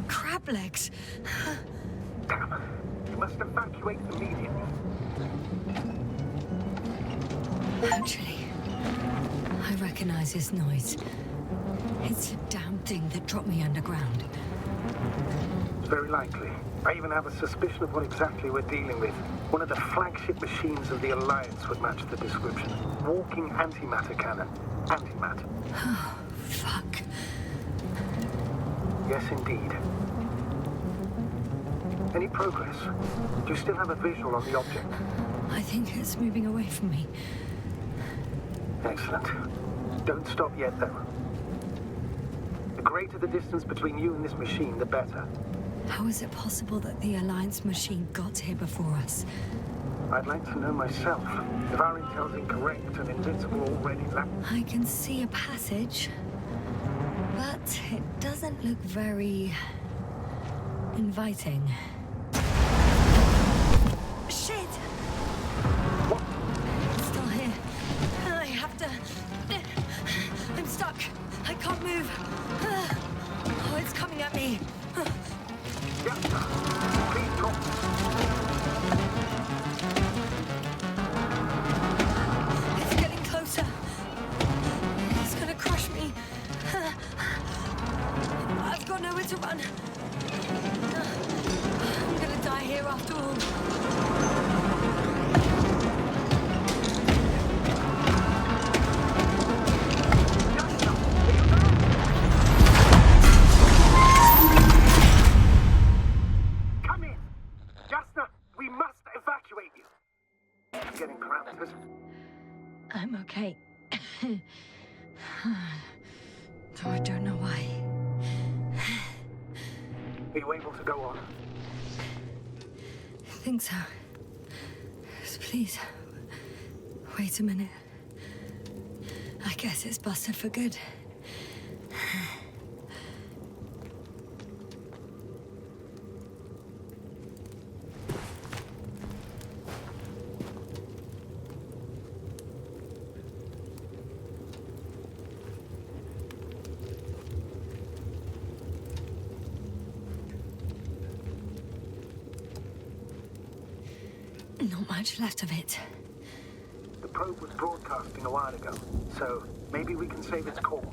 crab legs. Damn. You must evacuate immediately. Actually, I recognize this noise. It's the damn thing that dropped me underground. It's very likely. I even have a suspicion of what exactly we're dealing with. One of the flagship machines of the Alliance would match the description. Walking antimatter cannon. Antimatter. Oh, fuck. Yes, indeed. Any progress? Do you still have a visual on the object? I think it's moving away from me. Excellent. Don't stop yet, though. The greater the distance between you and this machine, the better. How is it possible that the Alliance machine got here before us? I'd like to know myself. If our intel's incorrect and Invincible already I can see a passage, but it doesn't look very inviting. Shit! What? It's still here. I have to... I'm stuck. I can't move. Oh, it's coming at me. Yasna, please drop. It's getting closer. It's gonna crush me. I've got nowhere to run. I'm gonna die here after all. Come in! Yasna, we must evacuate you. I'm getting paralysis. I'm okay. Though I don't know why. Are you able to go on? I think so. Just please, wait a minute. I guess it's busted for good. Not much left of it. The probe was broadcasting a while ago, so maybe we can save its call.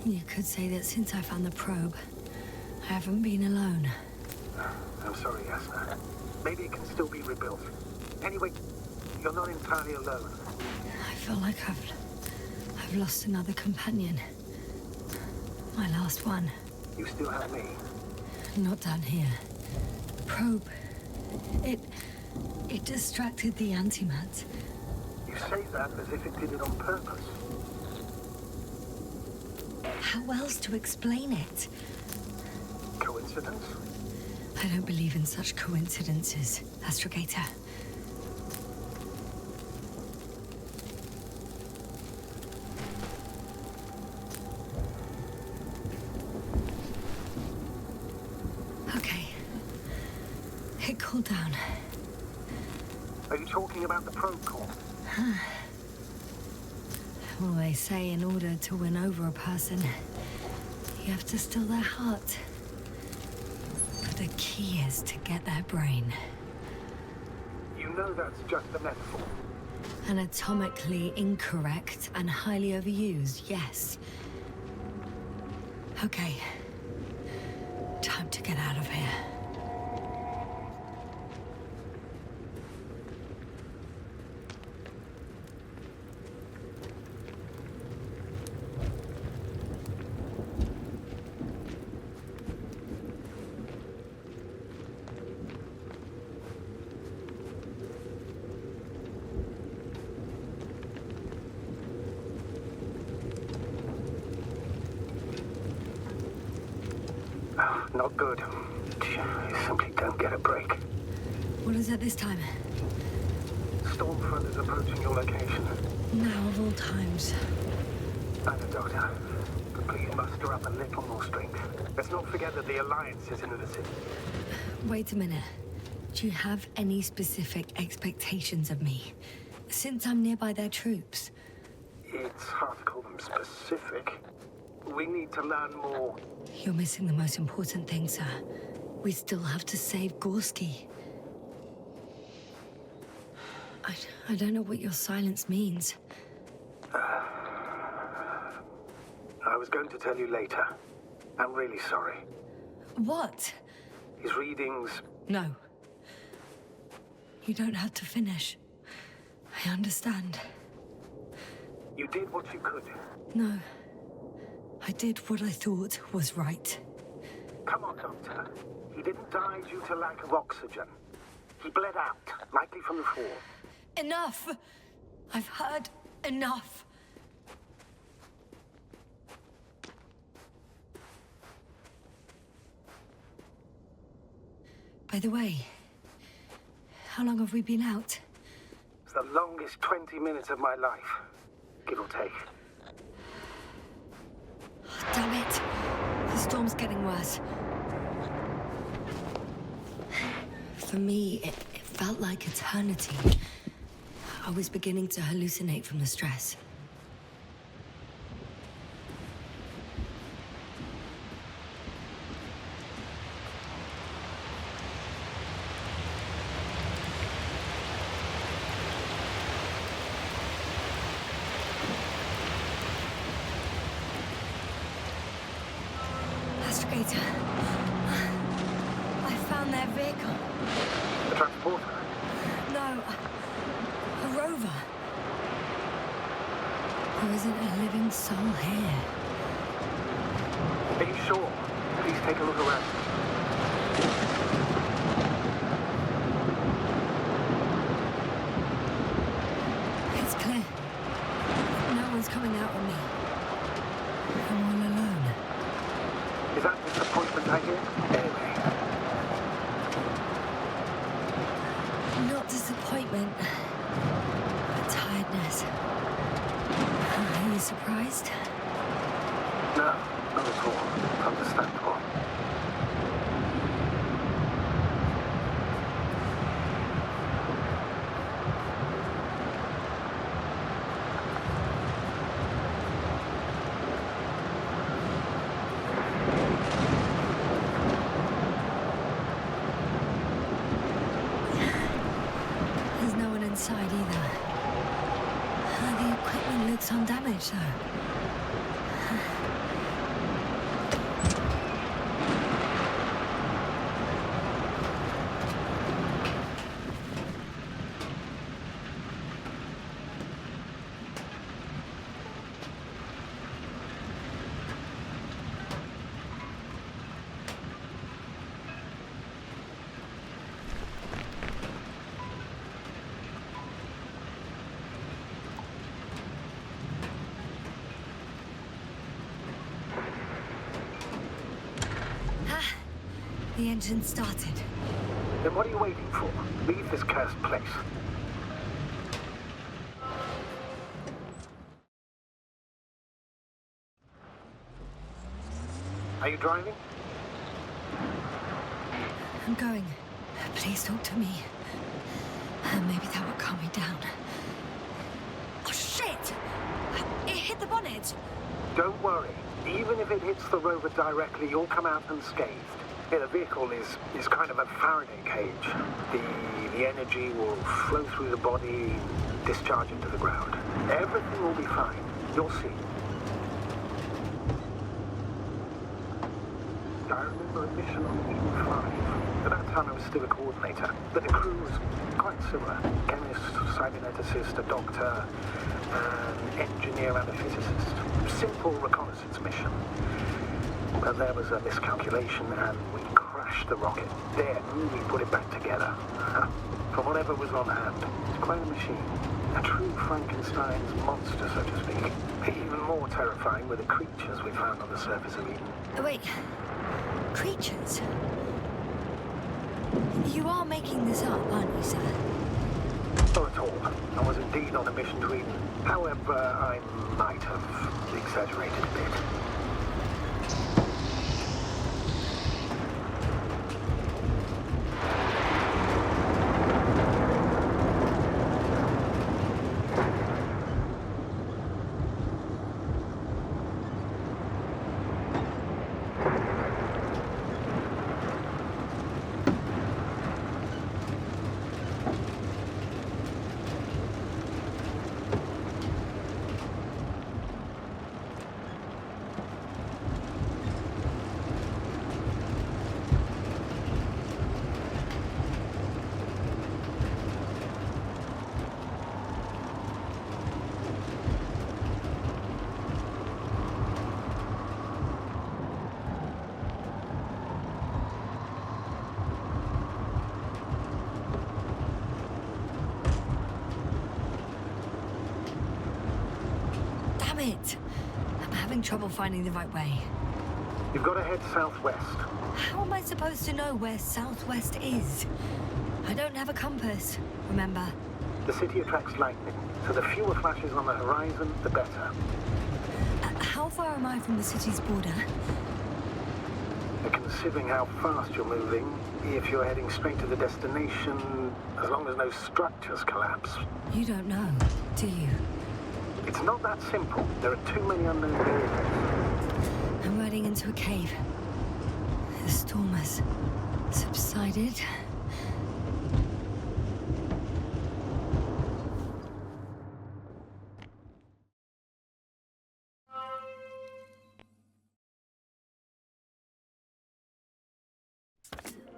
You could say that since I found the probe, I haven't been alone. I'm sorry, Yasna. Maybe it can still be rebuilt. Anyway, you're not entirely alone. I feel like I've lost another companion. My last one. You still have me. Not down here. Probe. It distracted the antimat. You say that as if it did it on purpose. How else to explain it? Coincidence? I don't believe in such coincidences, Astrogator. Okay. It cooled down. Are you talking about the probe core? Well, they say in order to win over a person, you have to steal their heart. The key is to get their brain. You know that's just a metaphor. Anatomically incorrect and highly overused, yes. Okay. Time to get out of here. Not good. You simply don't get a break. What is it this time? Storm front is approaching your location. Now of all times. I know, Doctor. But please muster up a little more strength. Let's not forget that the Alliance is in the vicinity. Wait a minute. Do you have any specific expectations of me? Since I'm nearby their troops. It's hard to call them specific. We need to learn more. You're missing the most important thing, sir. We still have to save Gorski. I don't know what your silence means. I was going to tell you later. I'm really sorry. What? His readings... No. You don't have to finish. I understand. You did what you could. No. I did what I thought was right. Come on, Doctor. He didn't die due to lack of oxygen. He bled out, likely from the fall. Enough! I've heard enough. By the way, how long have we been out? It's the longest 20 minutes of my life, give or take. Oh, damn it! The storm's getting worse. For me, it felt like eternity. I was beginning to hallucinate from the stress. Astrogator. I found their vehicle. The transporter? No. A rover. There isn't a living soul here. Are you sure? Please take a look around. It's clear. No one's coming out on me. I'm all alone. Is that disappointment I hear? Anyway. Not disappointment, but tiredness. Are you surprised? No, not at all. Understandable. There's no one inside either. The equipment looks undamaged, though. The engine started. Then what are you waiting for? Leave this cursed place. Are you driving? I'm going. Please talk to me. Maybe that will calm me down. Oh, shit! It hit the bonnet! Don't worry. Even if it hits the rover directly, you'll come out unscathed. Yeah, the vehicle is kind of a Faraday cage. The energy will flow through the body, discharge into the ground. Everything will be fine. You'll see. I remember a mission on Eden 5. At that time I was still a coordinator, but the crew was quite similar. Chemist, cyberneticist, a doctor, an engineer and a physicist. Simple reconnaissance mission. But there was a miscalculation and we crashed the rocket. Then we put it back together. From whatever was on hand. It's quite a machine. A true Frankenstein's monster, so to speak. Even more terrifying were the creatures we found on the surface of Eden. Wait. Creatures? You are making this up, aren't you, sir? Not at all. I was indeed on a mission to Eden. However, I might have exaggerated a bit. It. I'm having trouble finding the right way. You've got to head southwest. How am I supposed to know where southwest is? I don't have a compass, remember? The city attracts lightning, so the fewer flashes on the horizon, the better. How far am I from the city's border? Considering how fast you're moving, if you're heading straight to the destination, as long as no structures collapse. You don't know, do you? It's not that simple. There are too many unknown variables. I'm riding into a cave. The storm has subsided.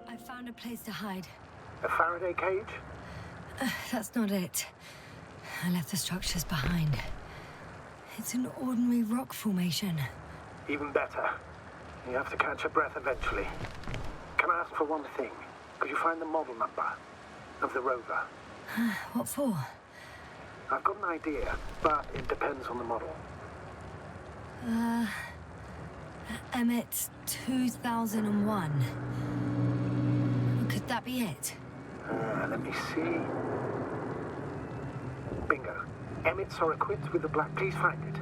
I found a place to hide. A Faraday cage? That's not it. I left the structures behind. It's an ordinary rock formation. Even better. You have to catch your breath eventually. Can I ask for one thing? Could you find the model number of the rover? What for? I've got an idea, but it depends on the model. Emmett 2001. Could that be it? Let me see. Bingo. Emmets are equipped with the black. Please find it.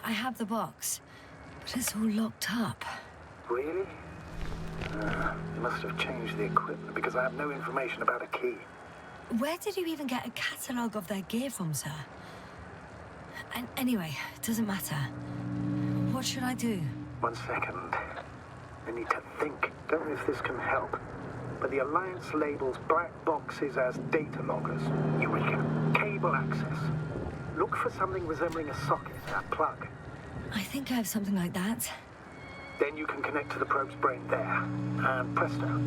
I have the box, but it's all locked up. Really? You must have changed the equipment because I have no information about a key. Where did you even get a catalogue of their gear from, sir? And anyway, it doesn't matter. What should I do? 1 second. I need to think. Don't know if this can help. But the Alliance labels black boxes as data loggers. Eureka. Cable access. Look for something resembling a socket, a plug. I think I have something like that. Then you can connect to the probe's brain there. And presto.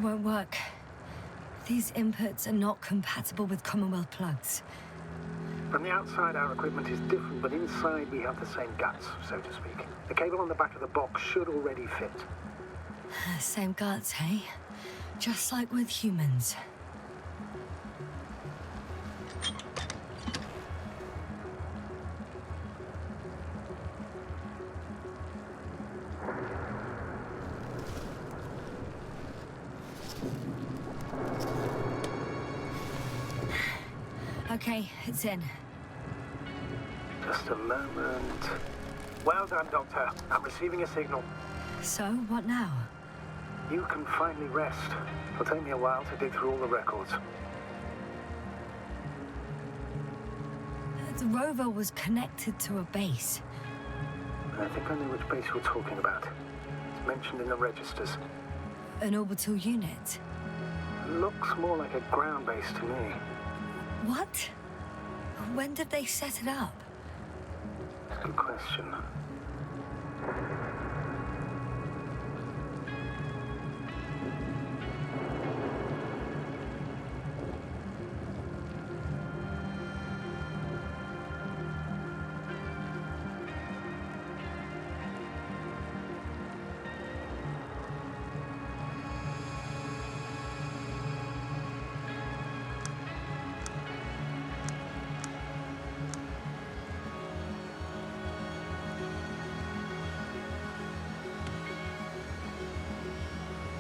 Won't work. These inputs are not compatible with Commonwealth plugs. From the outside, our equipment is different, but inside we have the same guts, so to speak. The cable on the back of the box should already fit. Same guts, hey? Just like with humans. Okay, it's in. Just a moment. Well done, Doctor. I'm receiving a signal. So, what now? You can finally rest. It'll take me a while to dig through all the records. The rover was connected to a base. I think I know which base you're talking about. It's mentioned in the registers. An orbital unit. Looks more like a ground base to me. What? When did they set it up? Good question.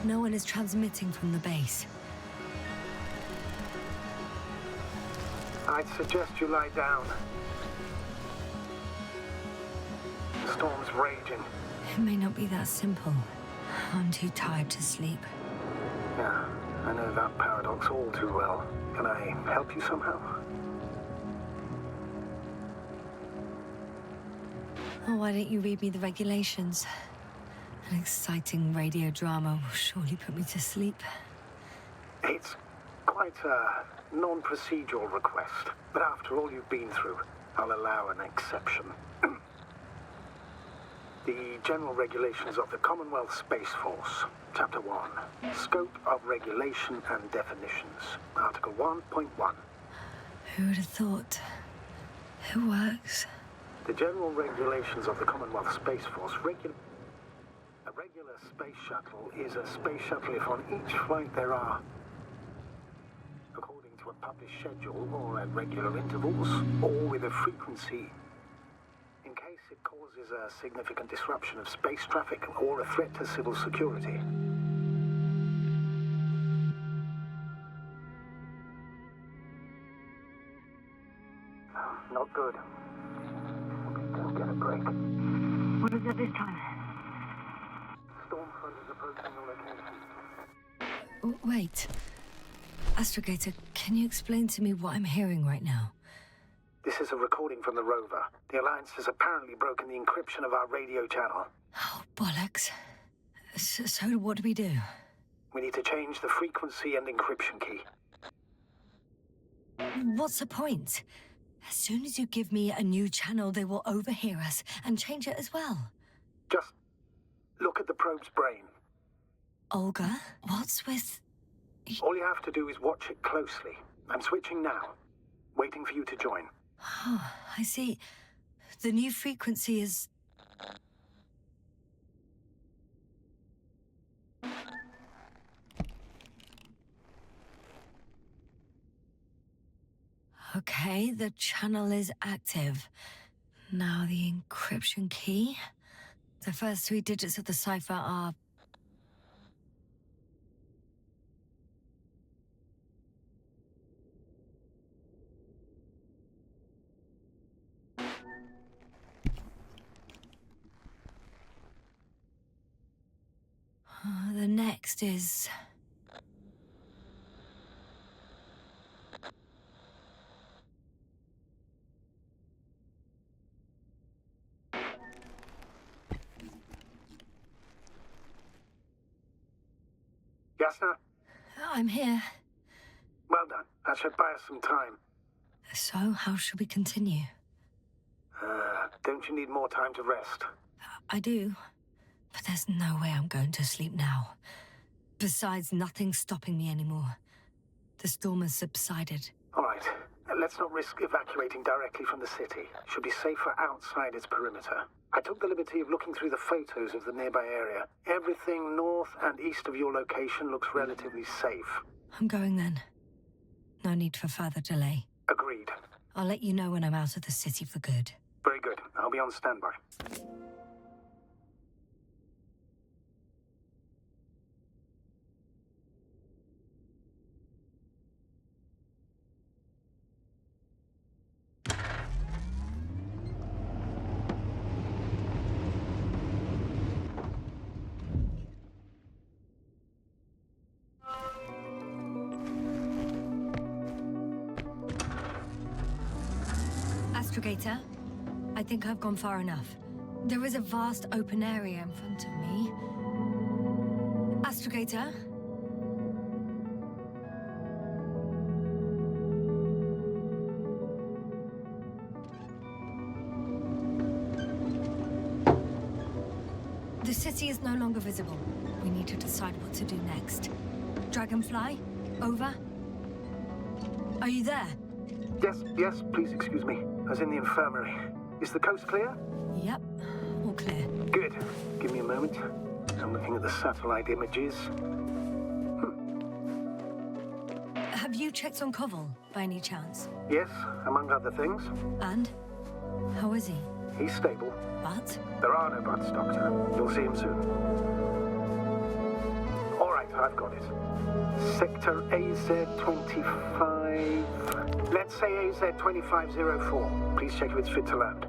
No one is transmitting from the base. I'd suggest you lie down. The storm's raging. It may not be that simple. I'm too tired to sleep. Yeah, I know that paradox all too well. Can I help you somehow? Oh, why don't you read me the regulations? An exciting radio drama will surely put me to sleep. It's quite a non-procedural request, but after all you've been through, I'll allow an exception. The General Regulations of the Commonwealth Space Force, Chapter 1, Scope of Regulation and Definitions, Article 1.1. Who would have thought? It works. The General Regulations of the Commonwealth Space Force A regular space shuttle is a space shuttle if on each flight there are, according to a published schedule or at regular intervals, or with a frequency, in case it causes a significant disruption of space traffic or a threat to civil security. Not good. Don't get a break. What is it this time? Stormfront is approaching your location. Wait. Astrogator, can you explain to me what I'm hearing right now? This is a recording from the rover. The Alliance has apparently broken the encryption of our radio channel. Oh, bollocks. So what do we do? We need to change the frequency and encryption key. What's the point? As soon as you give me a new channel, they will overhear us and change it as well. Just look at the probe's brain. Olga, what's with... All you have to do is watch it closely. I'm switching now. Waiting for you to join. Oh, I see. The new frequency is... Okay, the channel is active. Now the encryption key. The first 3 digits of the cipher are... The next is... Yasna? I'm here. Well done. That should buy us some time. So, how should we continue? Don't you need more time to rest? I do. But there's no way I'm going to sleep now. Besides, nothing's stopping me anymore. The storm has subsided. All right. Let's not risk evacuating directly from the city. Should be safer outside its perimeter. I took the liberty of looking through the photos of the nearby area. Everything north and east of your location looks relatively safe. I'm going then. No need for further delay. Agreed. I'll let you know when I'm out of the city for good. Very good. I'll be on standby. Astrogator, I think I've gone far enough. There is a vast open area in front of me. Astrogator? The city is no longer visible. We need to decide what to do next. Dragonfly? Over? Are you there? Yes, please excuse me. I was in the infirmary. Is the coast clear? Yep, all clear. Good. Give me a moment. I'm looking at the satellite images. Have you checked on Koval, by any chance? Yes, among other things. And? How is he? He's stable. But? There are no buts, Doctor. You'll see him soon. All right, I've got it. Sector AZ-25... Let's say AZ-2504. Please check if it's fit to land.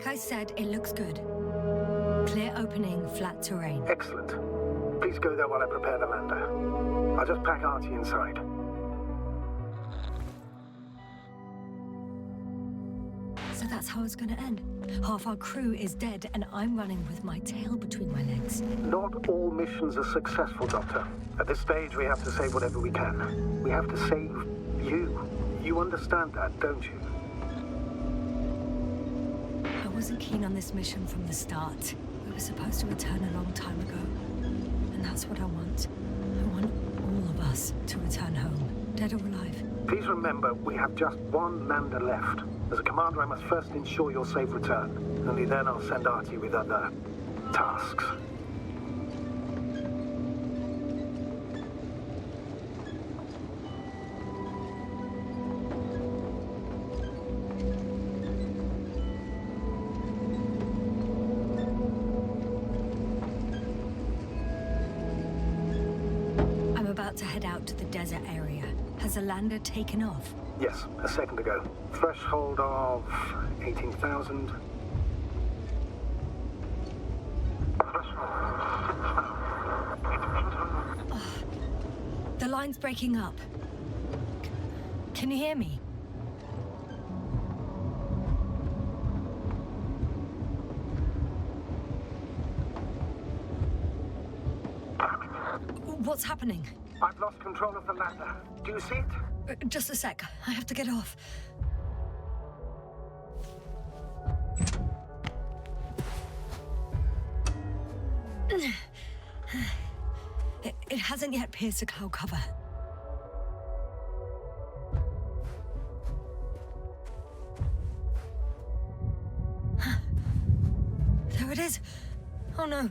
I said, it looks good. Clear opening, flat terrain. Excellent. Please go there while I prepare the lander. I'll just pack Archie inside. So that's how it's gonna end. Half our crew is dead, and I'm running with my tail between my legs. Not all missions are successful, Doctor. At this stage, we have to save whatever we can. We have to save you. You understand that, don't you? I wasn't keen on this mission from the start. We were supposed to return a long time ago. And that's what I want. I want all of us to return home, dead or alive. Please remember, we have just one lander left. As a commander, I must first ensure your safe return. Only then I'll send Archie with other tasks. I'm about to head out to the desert area. Has the lander taken off? Yes, a second ago. Threshold of 18,000. The line's breaking up. Can you hear me? What's happening? I've lost control of the lander. Do you see it? Just a sec. I have to get off. It hasn't yet pierced the cloud cover. it is. Oh no.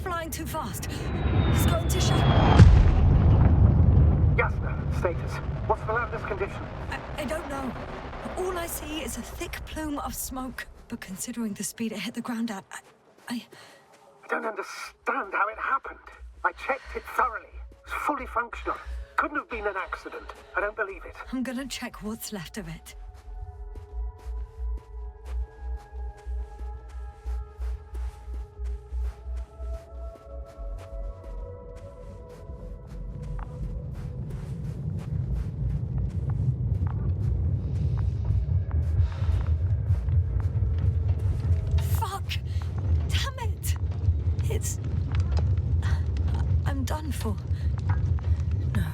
Flying too fast. It's going to shut. Yasna, status. What's the lander's condition? I don't know. All I see is a thick plume of smoke. But considering the speed it hit the ground at, I don't understand how it happened. I checked it thoroughly. It's fully functional. Couldn't have been an accident. I don't believe it. I'm gonna check what's left of it. I'm done for. No.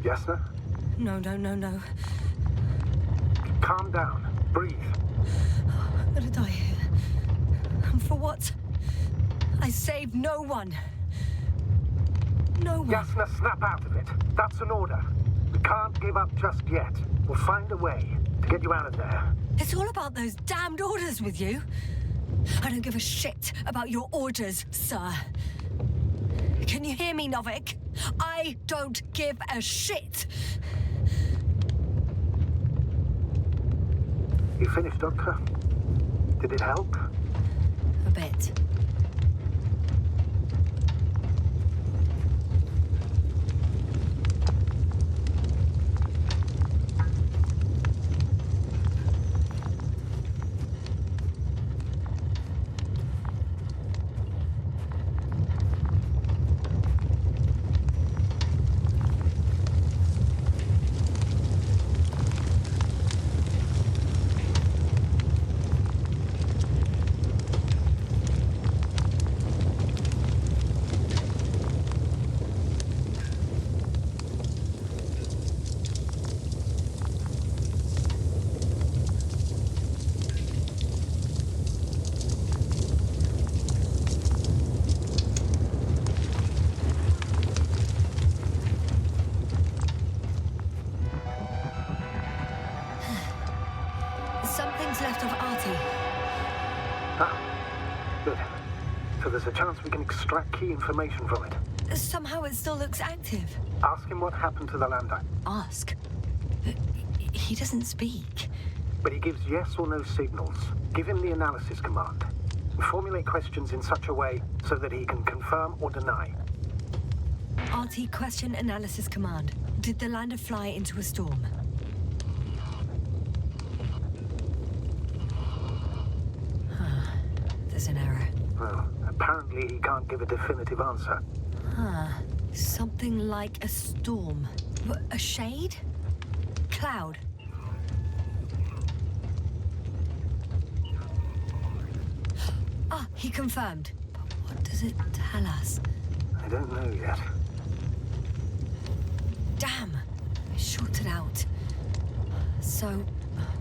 Yasna? No. Calm down. Breathe. I'm gonna die here. And for what? I saved no one. No one. Yasna, snap out of it. That's an order. We can't give up just yet. We'll find a way to get you out of there. It's all about those damned orders with you. I don't give a shit about your orders, sir. Can you hear me, Novik? I don't give a shit. You finished, Doctor? Did it help? A bit. Left of Artie. Good. So there's a chance we can extract key information from it. Somehow it still looks active. Ask him what happened to the lander. Ask? He doesn't speak. But he gives yes or no signals. Give him the analysis command. And formulate questions in such a way so that he can confirm or deny. Artie, question analysis command. Did the lander fly into a storm? There's an error. Well, apparently he can't give a definitive answer. Something like a storm. A shade? Cloud? He confirmed. But what does it tell us? I don't know yet. Damn! I shorted out. So,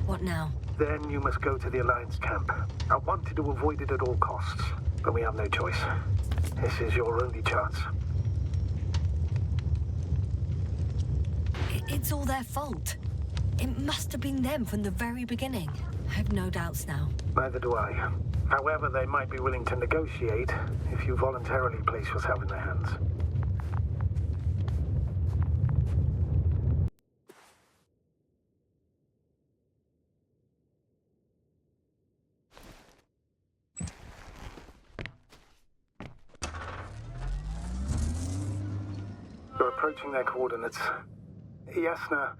what now? Then you must go to the Alliance camp. I wanted to avoid it at all costs, but we have no choice. This is your only chance. It's all their fault. It must have been them from the very beginning. I have no doubts now. Neither do I. However, they might be willing to negotiate if you voluntarily place yourself in their hands. You're approaching their coordinates. Yasna.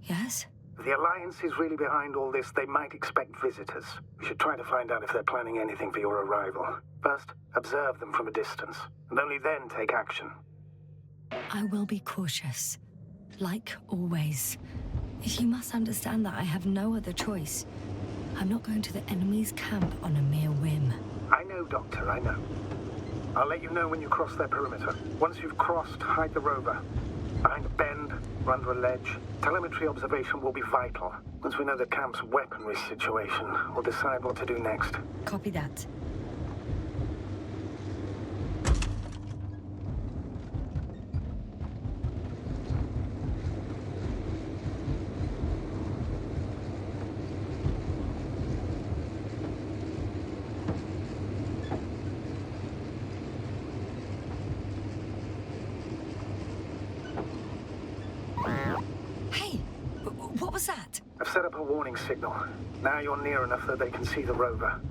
Yes? If the Alliance is really behind all this, they might expect visitors. We should try to find out if they're planning anything for your arrival. First, observe them from a distance, and only then take action. I will be cautious. Like always. You must understand that I have no other choice. I'm not going to the enemy's camp on a mere whim. I know, Doctor, I know. I'll let you know when you cross their perimeter. Once you've crossed, hide the rover. Behind a bend, or under a ledge. Telemetry observation will be vital. Once we know the camp's weaponry situation, we'll decide what to do next. Copy that. set up a warning signal. Now you're near enough that they can see the rover.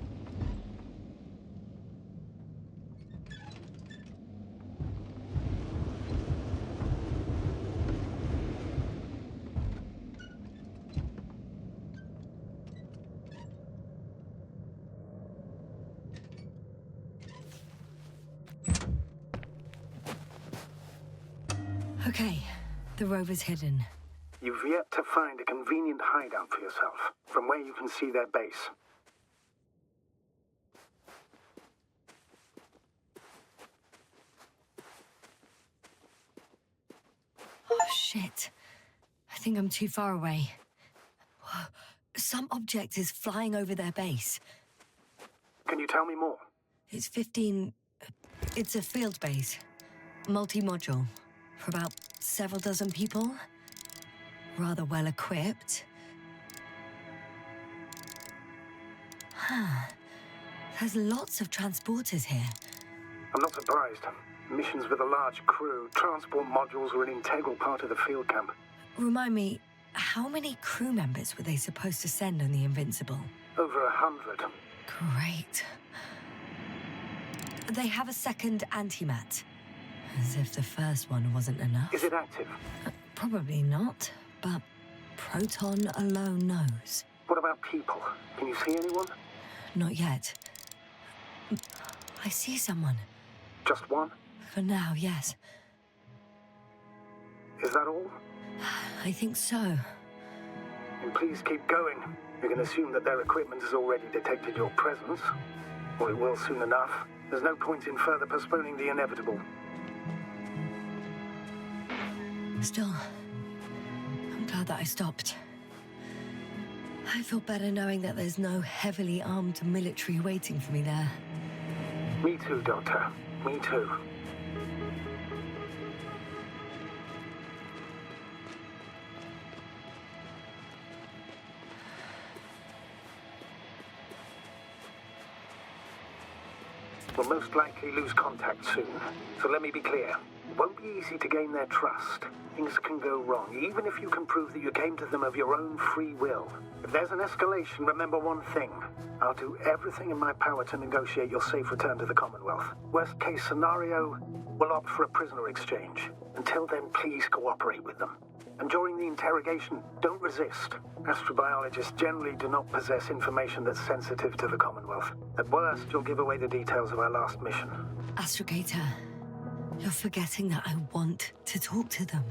Okay, the rover's hidden. You've yet to find a convenient hideout for yourself, from where you can see their base. Oh, shit. I think I'm too far away. Whoa. Some object is flying over their base. Can you tell me more? It's 15... It's a field base. Multi-module. For about several dozen people. Rather well equipped. Huh. There's lots of transporters here. I'm not surprised. Missions with a large crew, transport modules were an integral part of the field camp. Remind me, how many crew members were they supposed to send on the Invincible? Over 100. Great. They have a second antimat. As if the first one wasn't enough. Is it active? Probably not, but Proton alone knows. What about people? Can you see anyone? Not yet. I see someone. Just one? For now, yes. Is that all? I think so. And please keep going. You can assume that their equipment has already detected your presence. Or it will soon enough. There's no point in further postponing the inevitable. Still, I'm glad that I stopped. I feel better knowing that there's no heavily armed military waiting for me there. Me too, Doctor. Me too. We'll most likely lose contact soon, so let me be clear. It won't be easy to gain their trust. Things can go wrong, even if you can prove that you came to them of your own free will. If there's an escalation, remember one thing. I'll do everything in my power to negotiate your safe return to the Commonwealth. Worst case scenario, we'll opt for a prisoner exchange. Until then, please cooperate with them. And during the interrogation, don't resist. Astrobiologists generally do not possess information that's sensitive to the Commonwealth. At worst, you'll give away the details of our last mission. Astrogator, you're forgetting that I want to talk to them.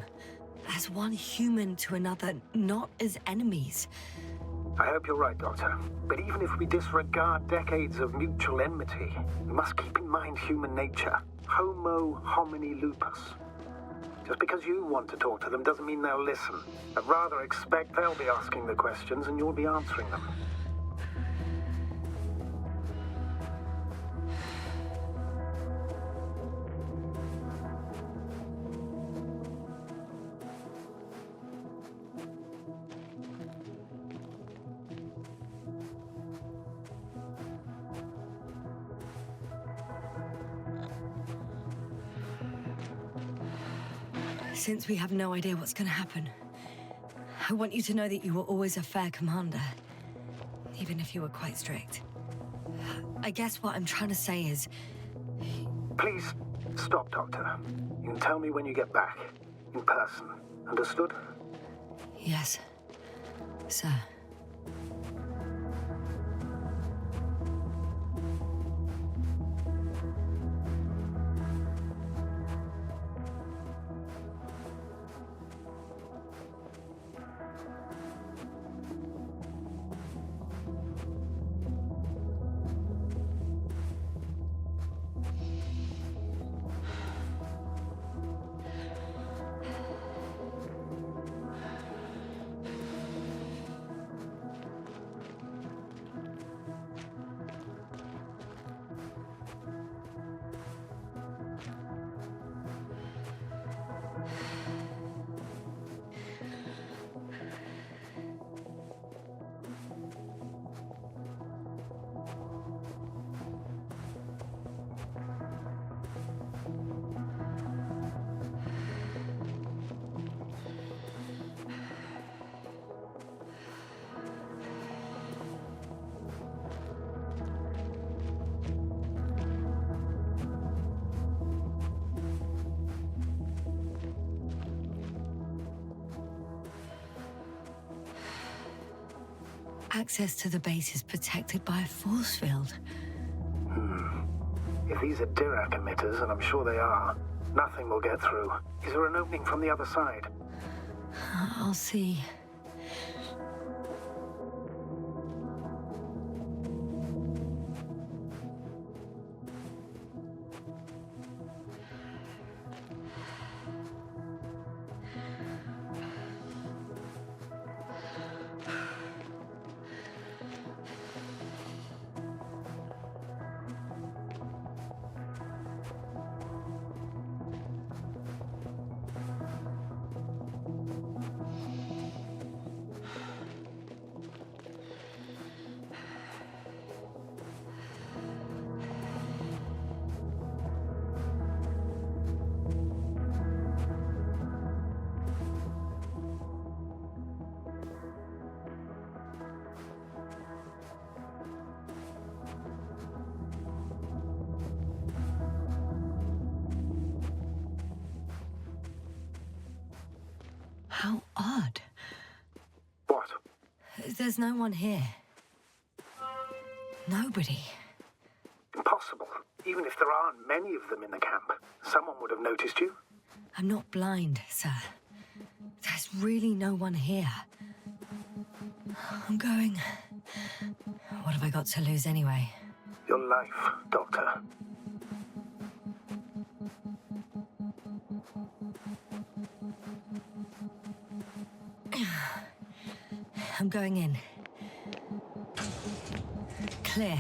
As one human to another, not as enemies. I hope you're right, Doctor. But even if we disregard decades of mutual enmity, we must keep in mind human nature. Homo homini lupus. Just because you want to talk to them doesn't mean they'll listen. I'd rather expect they'll be asking the questions and you'll be answering them. Since we have no idea what's going to happen, I want you to know that you were always a fair commander, even if you were quite strict. I guess what I'm trying to say is... Please, stop, Doctor. You can tell me when you get back. In person. Understood? Yes, sir. Access to the base is protected by a force field. If these are Dirac emitters, and I'm sure they are, nothing will get through. Is there an opening from the other side? I'll see. How odd. What? There's no one here. Nobody. Impossible. Even if there aren't many of them in the camp, someone would have noticed you. I'm not blind, sir. There's really no one here. I'm going. What have I got to lose anyway? Your life, Doctor. I'm going in. Clear.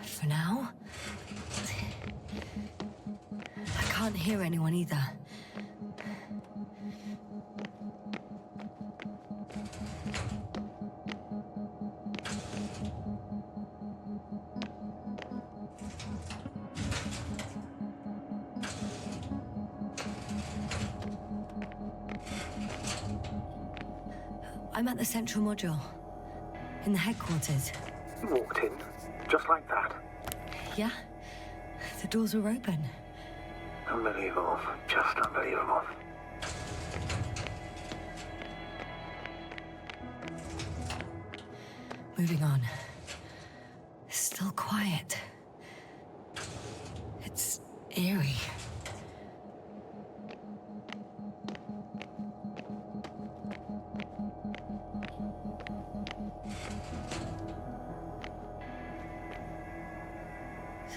For now. I can't hear anyone either. I'm at the central module. In the headquarters. You walked in, just like that. Yeah? The doors were open. Unbelievable. Just unbelievable. Moving on. Still quiet. It's eerie.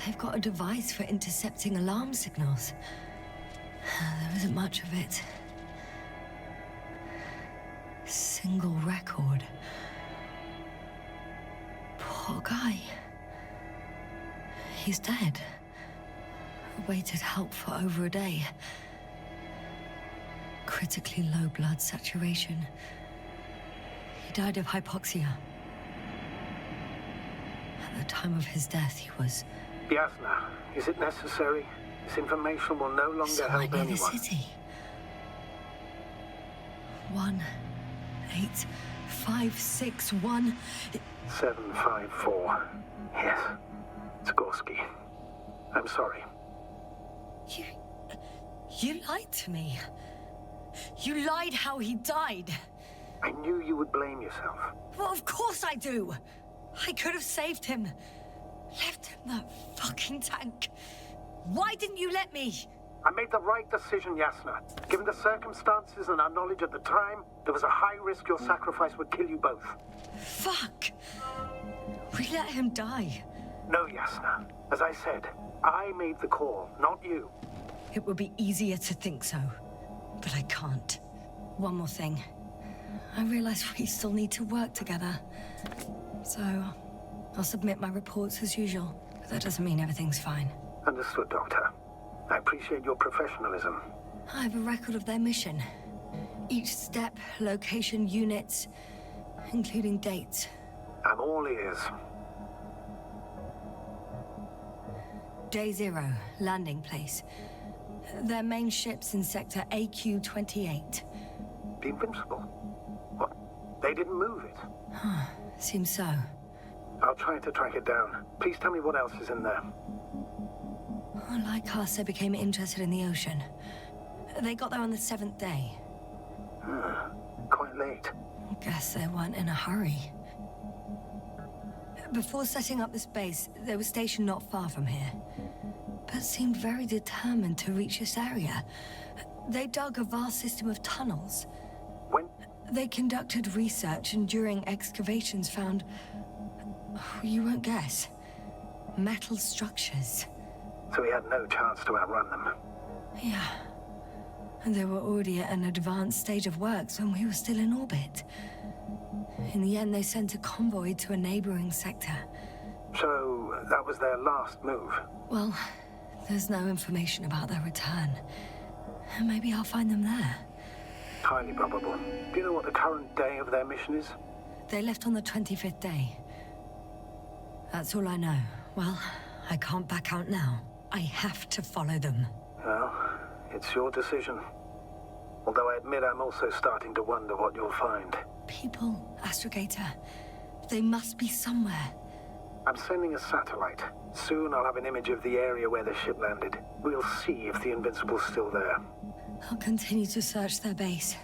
They've got a device for intercepting alarm signals. There isn't much of it. Single record. Poor guy. He's dead. Waited help for over a day. Critically low blood saturation. He died of hypoxia. At the time of his death, he was... Yasna, is it necessary? This information will no longer help near anyone. the city. 18561. 754. Yes. Skorsky. I'm sorry. You lied to me. You lied how he died. I knew you would blame yourself. Well, of course I do. I could have saved him. Left him that fucking tank. Why didn't you let me? I made the right decision, Yasna. Given the circumstances and our knowledge at the time, there was a high risk your sacrifice would kill you both. Fuck. We let him die. No, Yasna. As I said, I made the call, not you. It would be easier to think so, but I can't. One more thing. I realize we still need to work together. So, I'll submit my reports as usual. But that doesn't mean everything's fine. Understood, Doctor. I appreciate your professionalism. I have a record of their mission. Each step, location, units, including dates. I'm all ears. Day 0, landing place. Their main ship's in sector AQ-28. The Invincible? What? They didn't move it? Seems so. I'll try to track it down. Please tell me what else is in there. Like us, they became interested in the ocean. They got there on the 7th day. Quite late. Guess they weren't in a hurry. Before setting up this base, they were stationed not far from here, but seemed very determined to reach this area. They dug a vast system of tunnels. When? They conducted research and during excavations found... you won't guess. Metal structures. So we had no chance to outrun them. Yeah. And they were already at an advanced stage of works when we were still in orbit. In the end, they sent a convoy to a neighboring sector. So that was their last move? Well, there's no information about their return. Maybe I'll find them there. Highly probable. Do you know what the current day of their mission is? They left on the 25th day. That's all I know. Well, I can't back out now. I have to follow them. Well, it's your decision. Although I admit I'm also starting to wonder what you'll find. People, Astrogator. They must be somewhere. I'm sending a satellite. Soon I'll have an image of the area where the ship landed. We'll see if the Invincible's still there. I'll continue to search their base.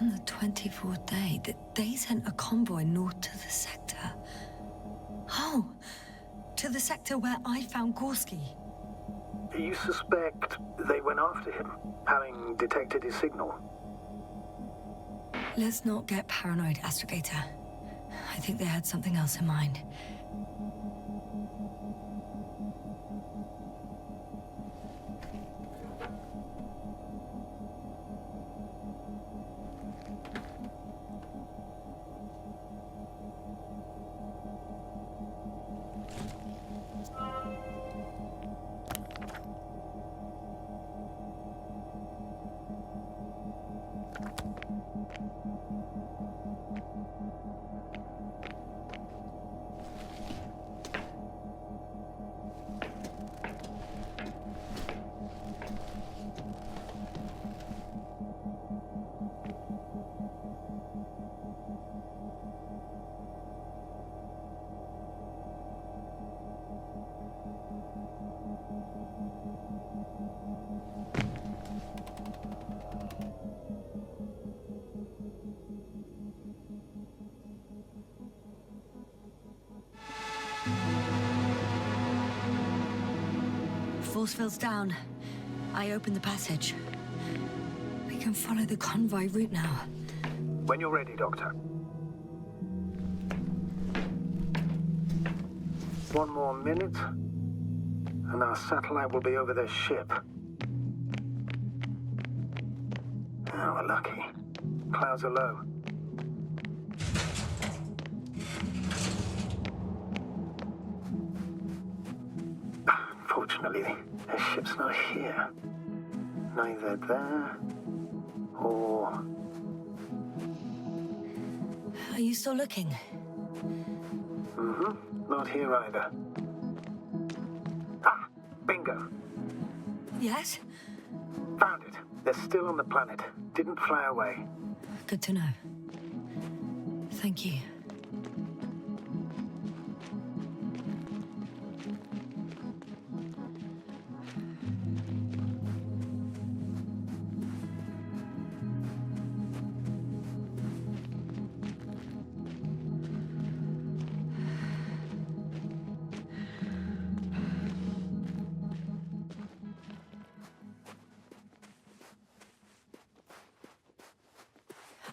On the 24th day, they sent a convoy north to the sector. Oh, to the sector where I found Gorski. You suspect they went after him, having detected his signal? Let's not get paranoid, Astrogator. I think they had something else in mind. Force field's down. I opened the passage. We can follow the convoy route now. When you're ready, Doctor. One more minute, and our satellite will be over their ship. Oh, we're lucky. Clouds are low. Unfortunately, their ship's not here. Neither there, or... Are you still looking? Mm-hmm. Not here either. Ah! Bingo! Yes? Found it. They're still on the planet. Didn't fly away. Good to know. Thank you.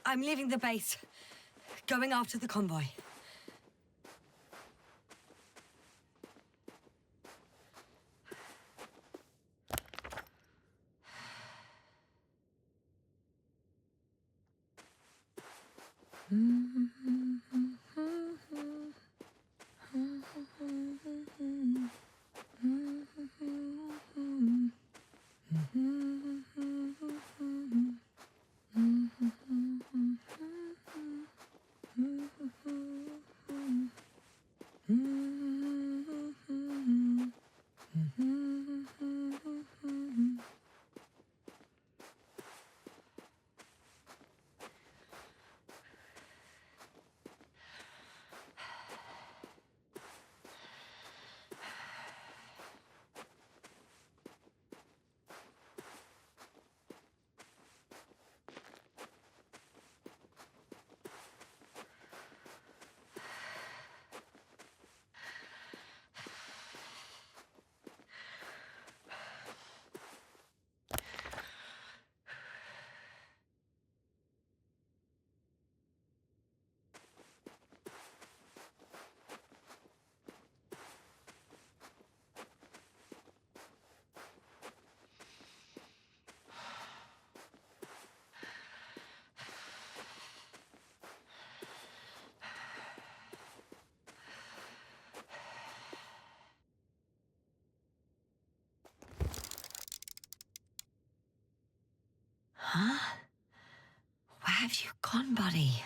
I'm leaving the base. Going after the convoy. have you gone, buddy?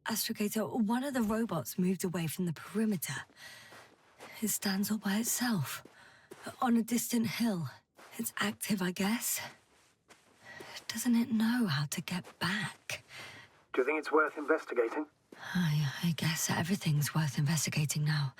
Astrogator, one of the robots moved away from the perimeter. It stands all by itself, on a distant hill. It's active, I guess. Doesn't it know how to get back? Do you think it's worth investigating? I guess everything's worth investigating now.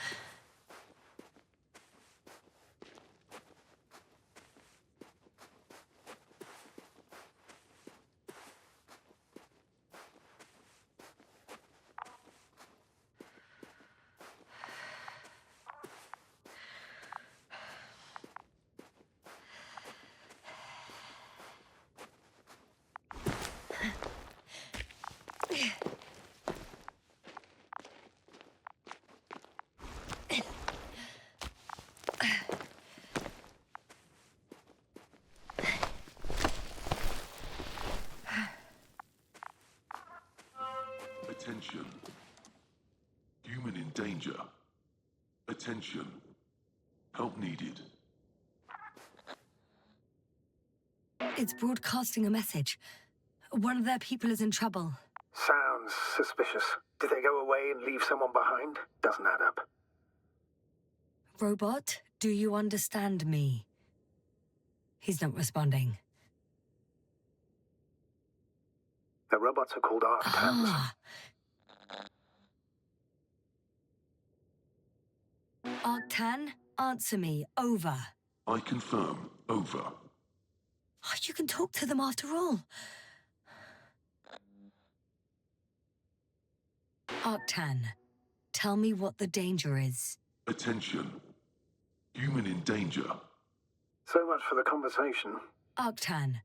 Attention. Human in danger. Attention. Help needed. It's broadcasting a message. One of their people is in trouble. Sounds suspicious. Did they go away and leave someone behind? Doesn't add up. Robot, do you understand me? He's not responding. The robots are called Arctans. Arctan, answer me. Over. I confirm. Over. Oh, you can talk to them after all. Arctan, tell me what the danger is. Attention. Human in danger. So much for the conversation. Arctan,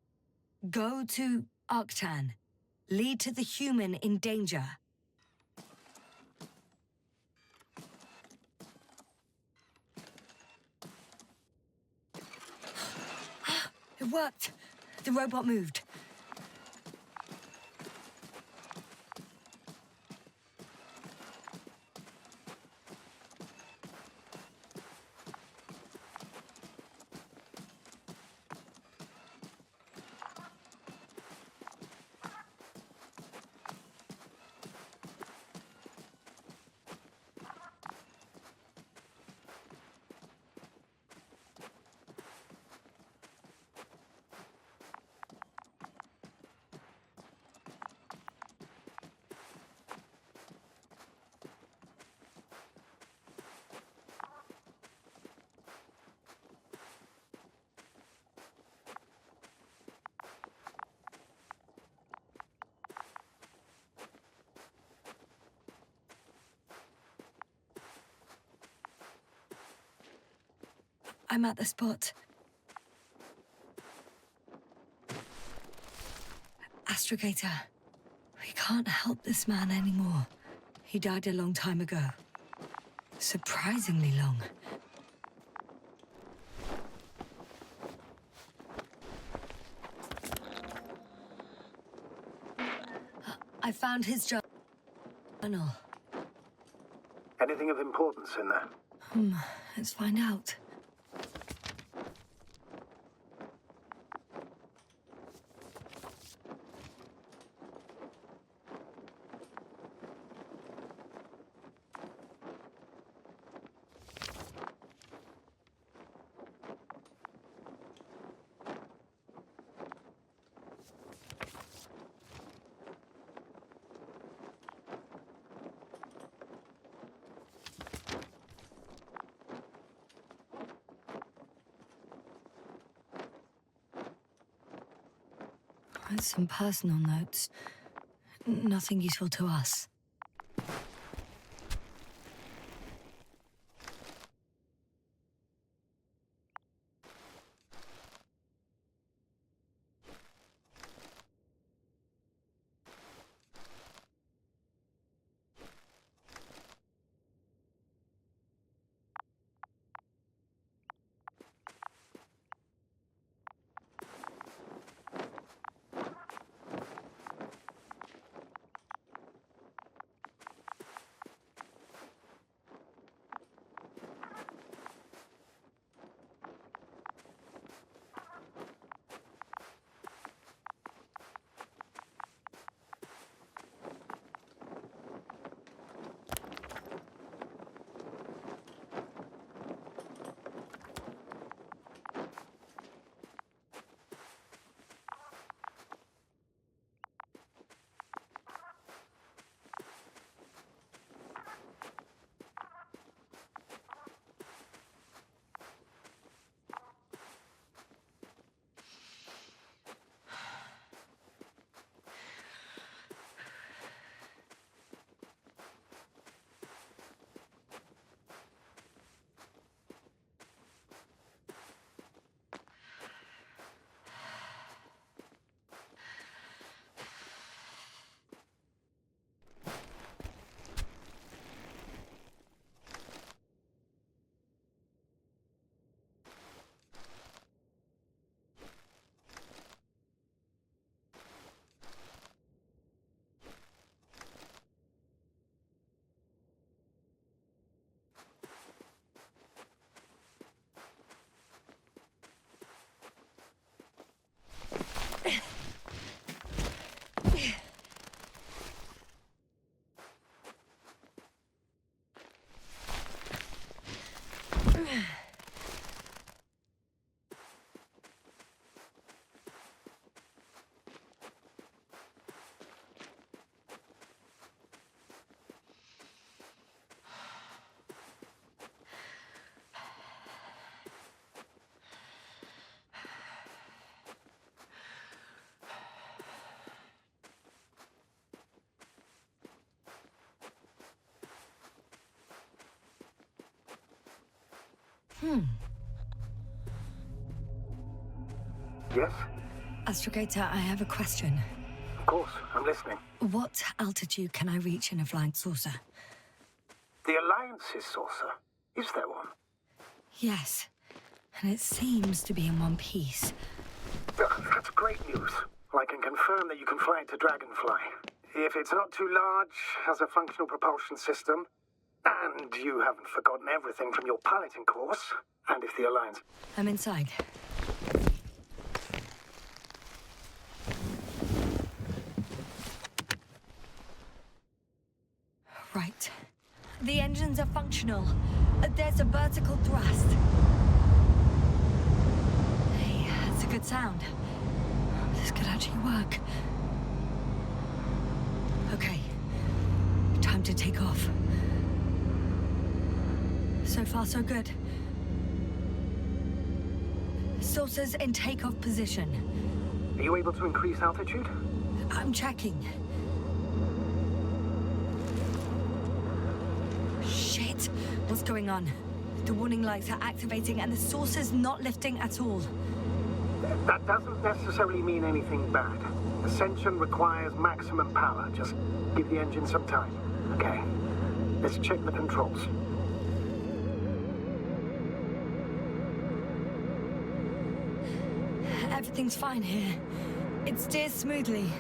go to Arctan. Lead to the human in danger. It worked. The robot moved. I'm at the spot. Astrogator, we can't help this man anymore. He died a long time ago. Surprisingly long. I found his journal. Anything of importance in there? Let's find out. Some personal notes. Nothing useful to us. Yes? Astrogator, I have a question. Of course, I'm listening. What altitude can I reach in a flying saucer? The Alliance's saucer? Is there one? Yes, and it seems to be in one piece. That's great news. I can confirm that you can fly it to Dragonfly. If it's not too large, has a functional propulsion system, and you haven't forgotten everything from your piloting course, and if the Alliance... I'm inside. Right. The engines are functional. There's a vertical thrust. Hey, that's a good sound. This could actually work. Okay. Time to take off. So far, so good. Saucer's in takeoff position. Are you able to increase altitude? I'm checking. Shit! What's going on? The warning lights are activating and the saucer's not lifting at all. That doesn't necessarily mean anything bad. Ascension requires maximum power. Just give the engine some time. Okay. Let's check the controls. Everything's fine here. It steers smoothly.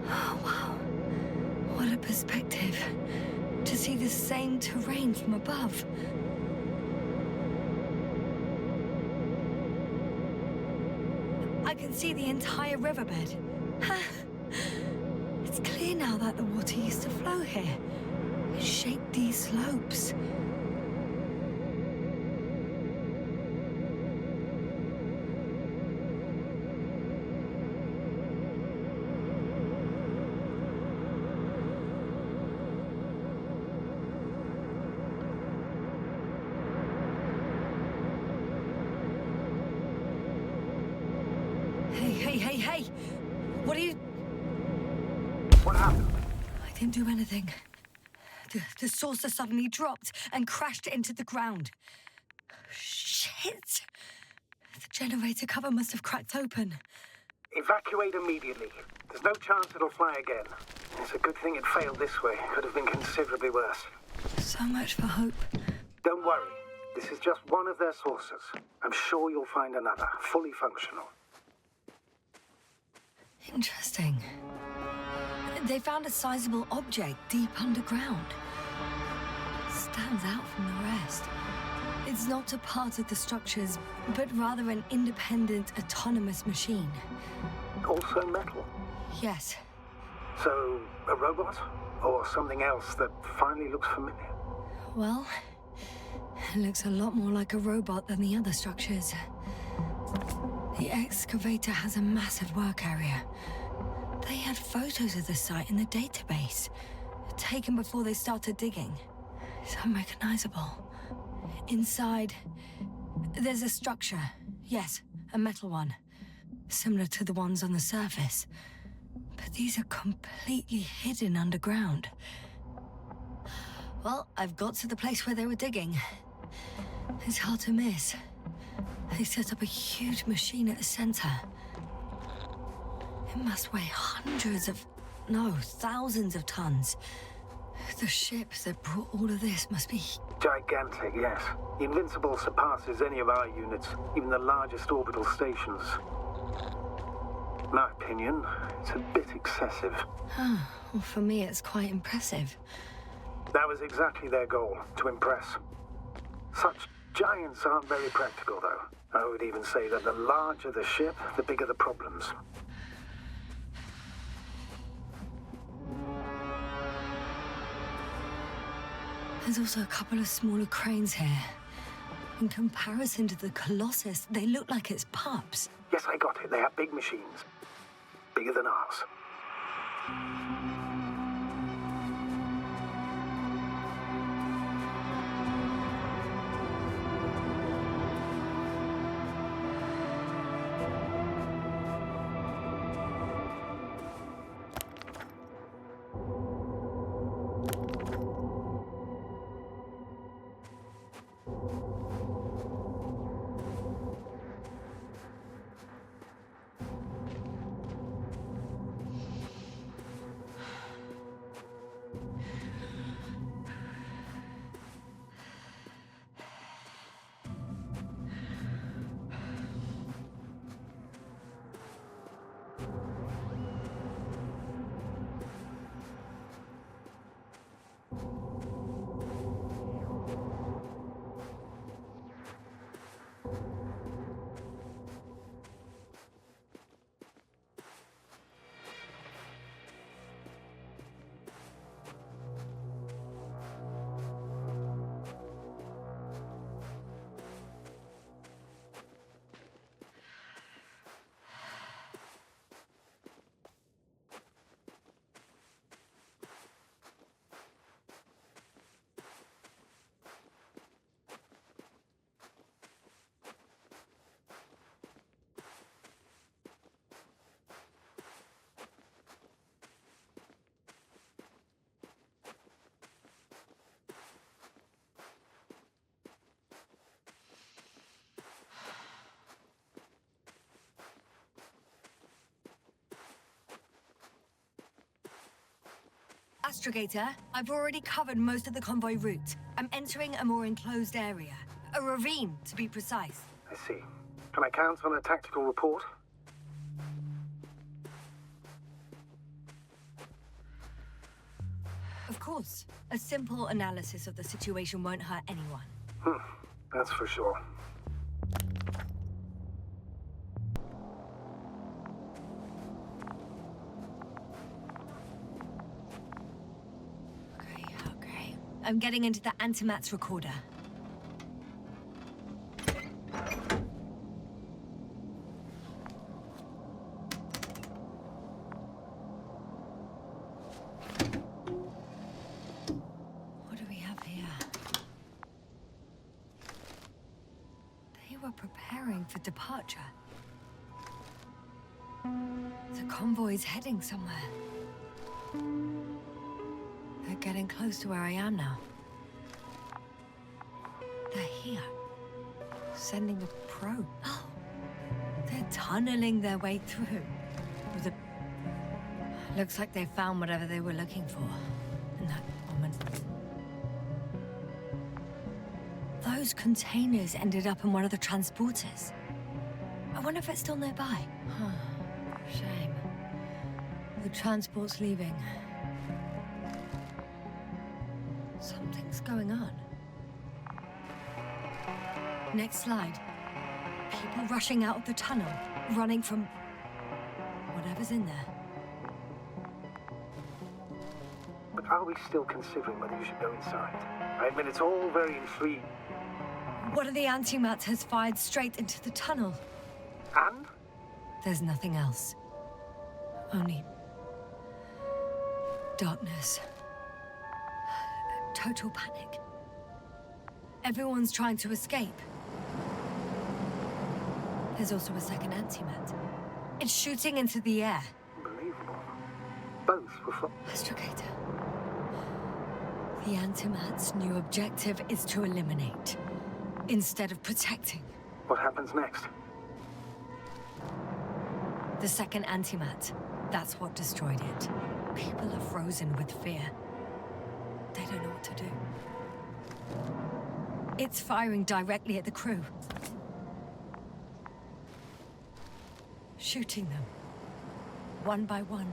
Oh, wow. What a perspective. To see the same terrain from above. I can see the entire riverbed. It's clear now that the water used to flow here. It shaped these slopes. Hey! What are you... What happened? I didn't do anything. The saucer suddenly dropped and crashed into the ground. Shit! The generator cover must have cracked open. Evacuate immediately. There's no chance it'll fly again. It's a good thing it failed this way. It could have been considerably worse. So much for hope. Don't worry. This is just one of their saucers. I'm sure you'll find another, fully functional. Interesting. They found a sizable object deep underground. Stands out from the rest. It's not a part of the structures, but rather an independent, autonomous machine. Also metal? Yes. So, a robot? Or something else that finally looks familiar? Well, it looks a lot more like a robot than the other structures. The excavator has a massive work area. They had photos of the site in the database, taken before they started digging. It's unrecognizable. Inside, there's a structure. Yes, a metal one. Similar to the ones on the surface. But these are completely hidden underground. Well, I've got to the place where they were digging. It's hard to miss. They set up a huge machine at the center. It must weigh thousands of tons. The ship that brought all of this must be... Gigantic, yes. The Invincible surpasses any of our units, even the largest orbital stations. In my opinion, it's a bit excessive. Well, for me, it's quite impressive. That was exactly their goal, to impress. Such giants aren't very practical, though. I would even say that the larger the ship, the bigger the problems. There's also a couple of smaller cranes here. In comparison to the Colossus, they look like it's pups. Yes, I got it. They have big machines. Bigger than ours. Astrogator, I've already covered most of the convoy route. I'm entering a more enclosed area. A ravine, to be precise. I see. Can I count on a tactical report? Of course. A simple analysis of the situation won't hurt anyone. That's for sure. Okay. I'm getting into the antimat's recorder. What do we have here? They were preparing for departure. The convoy's heading somewhere. They're getting close to where I am now. They're here. Sending a probe. Oh, they're tunneling their way through. With a... Looks like they found whatever they were looking for. In that moment. Those containers ended up in one of the transporters. I wonder if it's still nearby. Huh. Shame. The transport's leaving. Something's going on. Next slide. People rushing out of the tunnel, running from whatever's in there. But are we still considering whether you should go inside? I admit it's all very intriguing. One of the antimats has fired straight into the tunnel. And? There's nothing else. Only darkness. Total panic. Everyone's trying to escape. There's also a second antimat. It's shooting into the air. Unbelievable. Both were from... Astrogator. The antimat's new objective is to eliminate, instead of protecting. What happens next? The second antimat. That's what destroyed it. People are frozen with fear. They don't know what to do. It's firing directly at the crew. Shooting them. One by one.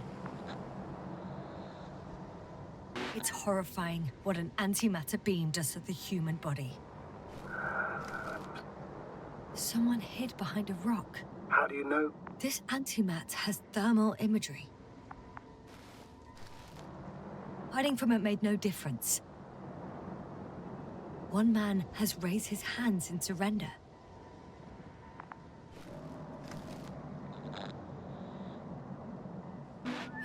It's horrifying what an antimatter beam does to the human body. Someone hid behind a rock. How do you know? This antimat has thermal imagery. Hiding from it made no difference. One man has raised his hands in surrender.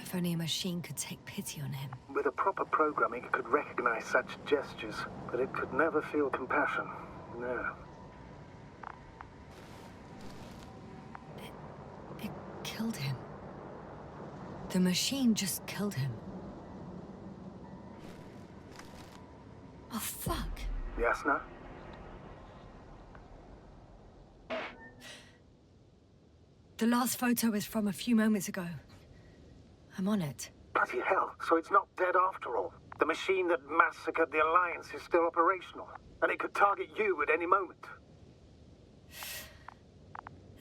If only a machine could take pity on him. With a proper programming, it could recognize such gestures, but it could never feel compassion. No. It killed him. The machine just killed him. Oh, fuck. Yasna? The last photo is from a few moments ago. I'm on it. Bloody hell, so it's not dead after all. The machine that massacred the Alliance is still operational, and it could target you at any moment.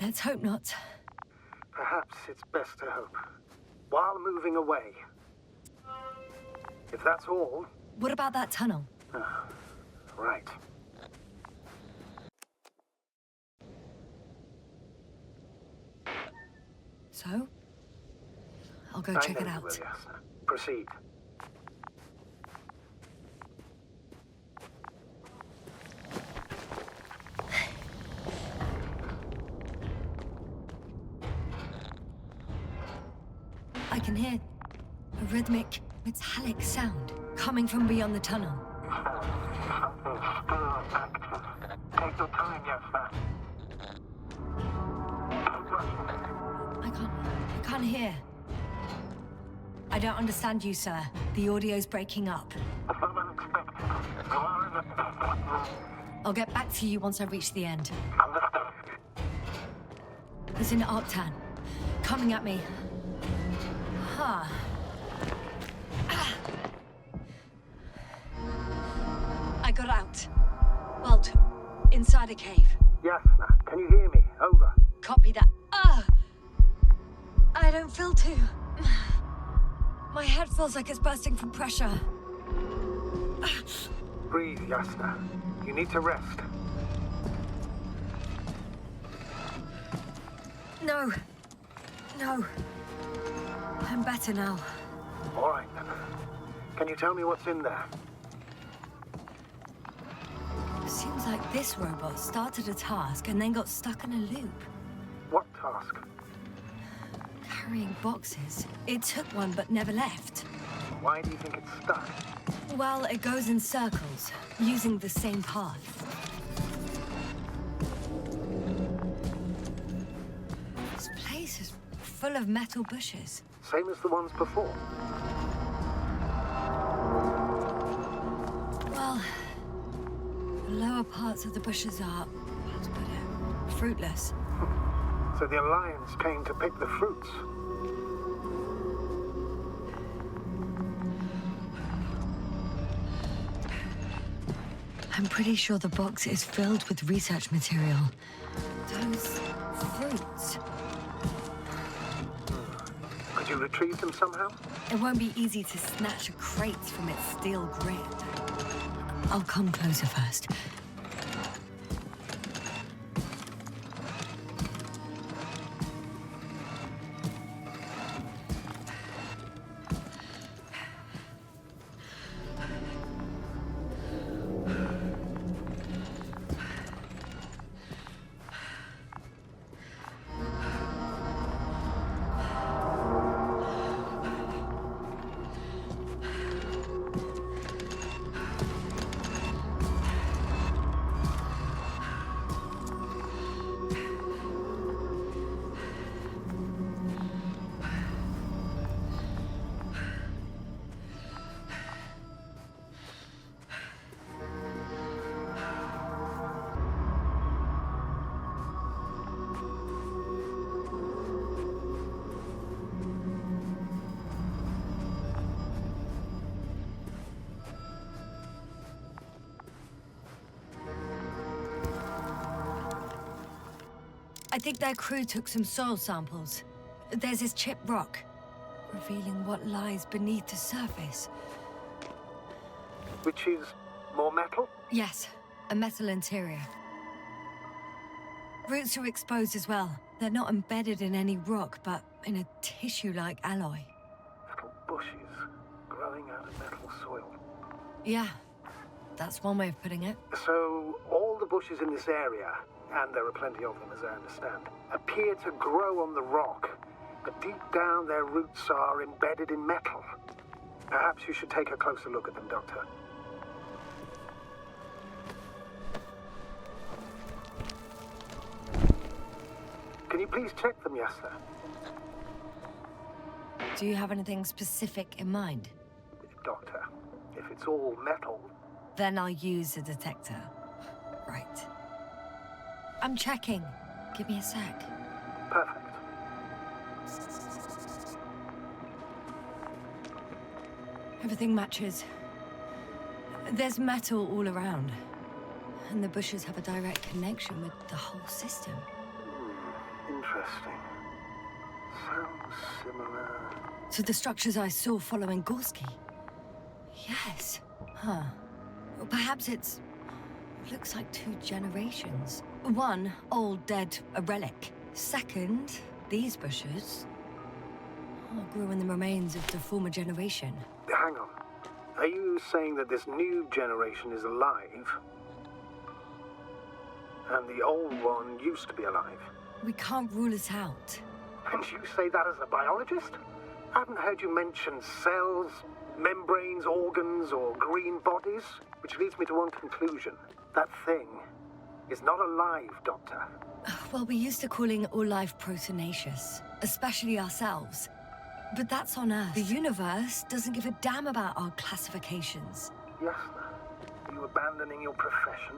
Let's hope not. Perhaps it's best to hope. While moving away. If that's all... What about that tunnel? Right. So? I'll go check it out. Will, Yasna. Proceed. I can hear a rhythmic, metallic sound coming from beyond the tunnel. Take your time, Yasna. I can't hear. I don't understand you, sir. The audio's breaking up. I'll get back to you once I reach the end. It's in Arctan. Coming at me. Huh. got out. Well, inside a cave. Yasna, can you hear me? Over. Copy that. I don't feel too... My head feels like it's bursting from pressure. Breathe, Yasna. You need to rest. No. No. I'm better now. All right, then. Can you tell me what's in there? Seems like this robot started a task and then got stuck in a loop. What task? Carrying boxes. It took one but never left. Why do you think it's stuck? Well, it goes in circles, using the same path. This place is full of metal bushes. Same as the ones before. Well, the lower parts of the bushes are, how to put it, fruitless. So the Alliance came to pick the fruits. I'm pretty sure the box is filled with research material. Those fruits. Could you retrieve them somehow? It won't be easy to snatch a crate from its steel grip. I'll come closer first. I think their crew took some soil samples. There's this chipped rock, revealing what lies beneath the surface. Which is more metal? Yes, a metal interior. Roots are exposed as well. They're not embedded in any rock, but in a tissue-like alloy. Little bushes growing out of metal soil. Yeah, that's one way of putting it. So all the bushes in this area, and there are plenty of them as I understand, appear to grow on the rock, but deep down their roots are embedded in metal. Perhaps you should take a closer look at them, Doctor. Can you please check them, Yasna? Do you have anything specific in mind? Doctor, if it's all metal... Then I'll use a detector. Right. I'm checking. Give me a sec. Perfect. Everything matches. There's metal all around. And the bushes have a direct connection with the whole system. Interesting. Sounds similar... To the structures I saw following Gorski. Yes. Huh. Well, perhaps it's... looks like 2 generations. One, old, dead, a relic. Second, these bushes grew in the remains of the former generation. Hang on. Are you saying that this new generation is alive? And the old one used to be alive? We can't rule it out. And you say that as a biologist? I haven't heard you mention cells, membranes, organs, or green bodies, which leads me to one conclusion. That thing is not alive, Doctor. Well, we're used to calling all life proteinaceous, especially ourselves. But that's on Earth. The universe doesn't give a damn about our classifications. Yasna, are you abandoning your profession?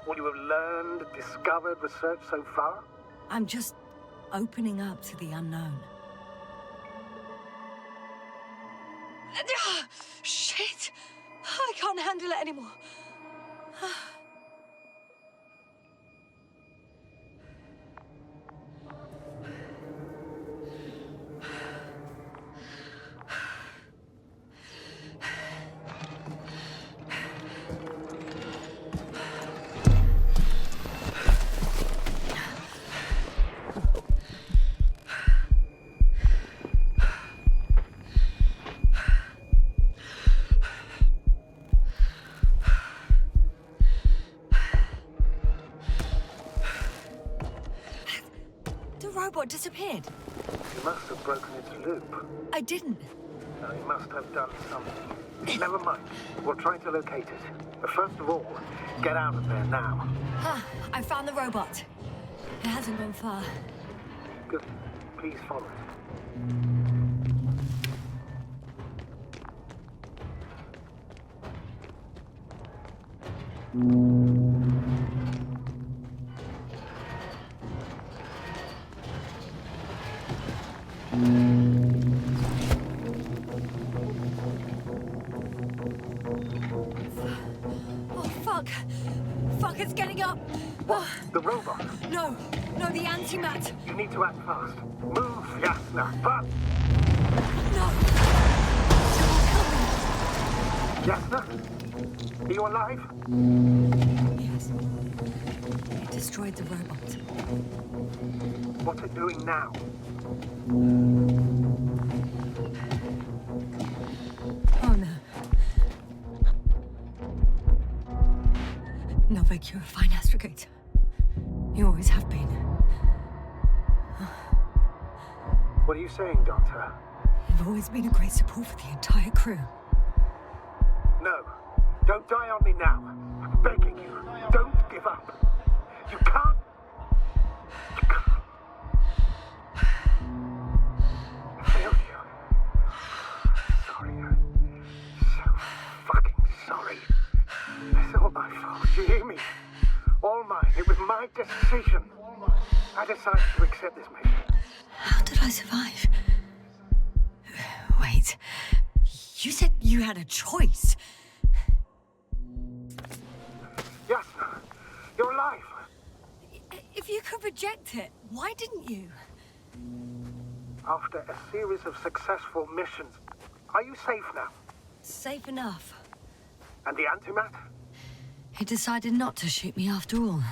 All you have learned, discovered, researched so far? I'm just opening up to the unknown. Shit! I can't handle it anymore. The robot disappeared. You must have broken its loop. I didn't. No, you must have done something. Never mind. We'll try to locate it. But first of all, get out of there now. I found the robot. It hasn't gone far. Good. Please follow it. Oh, fuck. Fuck, it's getting up. What? The robot? No, the antimat. You need to act fast. Move, Yasna, fast! No. Yasna? Are you alive? Yes. It destroyed the robot. What's it doing now? Oh, no. No, Vic, you're a fine astrogator. You always have been. What are you saying, Doctor? You've always been a great support for the entire crew. No. Don't die on me now. I'm begging you. Don't give up. You can't. You can't. I failed you. Sorry. I'm so fucking sorry. It's all my fault. You hear me? All mine. It was my decision. I decided to accept this mission. How did I survive? Wait. You said you had a choice. Yasna, you're alive. If you could reject it, why didn't you? After a series of successful missions, are you safe now? Safe enough. And the antimat? He decided not to shoot me after all.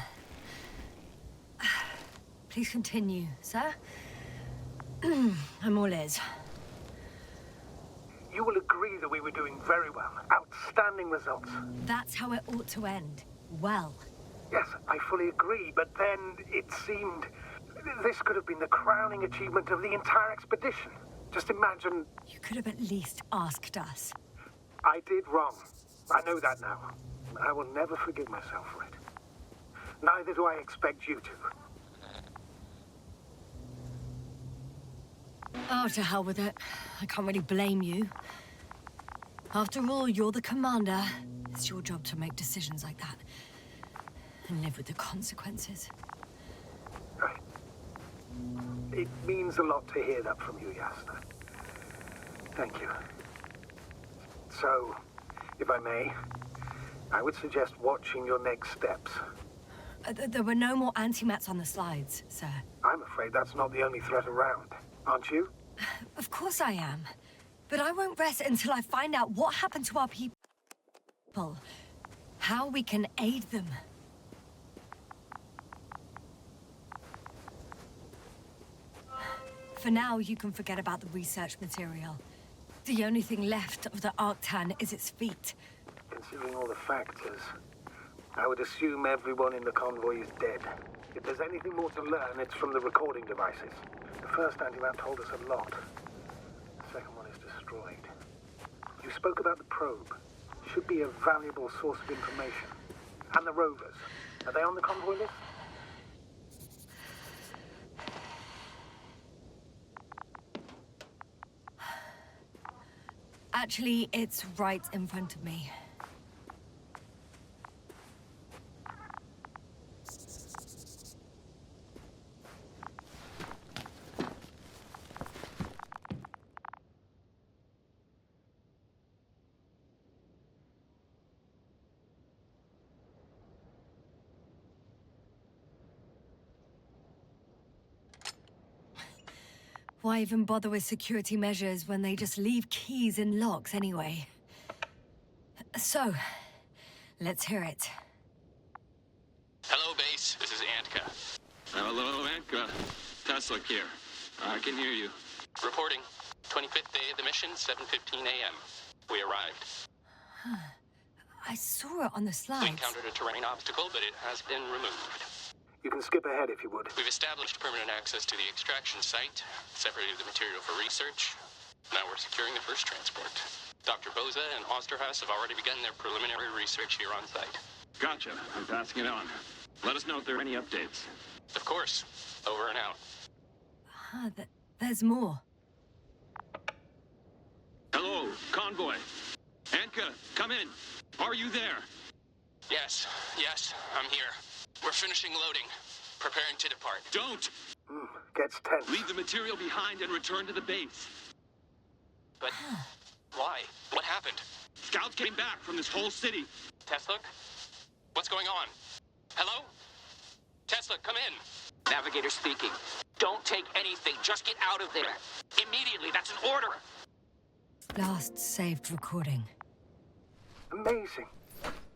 Please continue, sir. I'm all ears. You will agree that we were doing very well. Outstanding results. That's how it ought to end. Well. Yes, I fully agree, but then it seemed this could have been the crowning achievement of the entire expedition. Just imagine... You could have at least asked us. I did wrong. I know that now. I will never forgive myself for it. Neither do I expect you to. Oh, to hell with it. I can't really blame you. After all, you're the commander. It's your job to make decisions like that. And live with the consequences. Right. It means a lot to hear that from you, Yasna. Thank you. So, if I may, I would suggest watching your next steps. There were no more antimats on the slides, sir. I'm afraid that's not the only threat around, aren't you? Of course I am. But I won't rest until I find out what happened to our people. How we can aid them. For now, you can forget about the research material. The only thing left of the Arctan is its feet. Considering all the factors, I would assume everyone in the convoy is dead. If there's anything more to learn, it's from the recording devices. The first antimat told us a lot. The second one is destroyed. You spoke about the probe. Should be a valuable source of information. And the rovers. Are they on the convoy list? Actually, it's right in front of me. Why even bother with security measures when they just leave keys in locks anyway? So, let's hear it. Hello, base. This is Antka. Hello, Antka. Tesla here. I can hear you. Reporting. 25th day of the mission, 7:15 a.m. We arrived. I saw it on the We slides. encountered a terrain obstacle, but it has been removed. You can skip ahead if you would. We've established permanent access to the extraction site, separated the material for research. Now we're securing the first transport. Dr. Boza and Osterhaus have already begun their preliminary research here on site. Gotcha. I'm passing it on. Let us know if there are any updates. Of course. Over and out. There's more. Hello, Convoy. Antka, come in. Are you there? Yes, I'm here. We're finishing loading. Preparing to depart. Don't! Gets tense. Leave the material behind and return to the base. But why? What happened? Scouts came back from this whole city. Tesla? What's going on? Hello? Tesla, come in. Navigator speaking. Don't take anything. Just get out of there. Immediately. That's an order. Last saved recording. Amazing.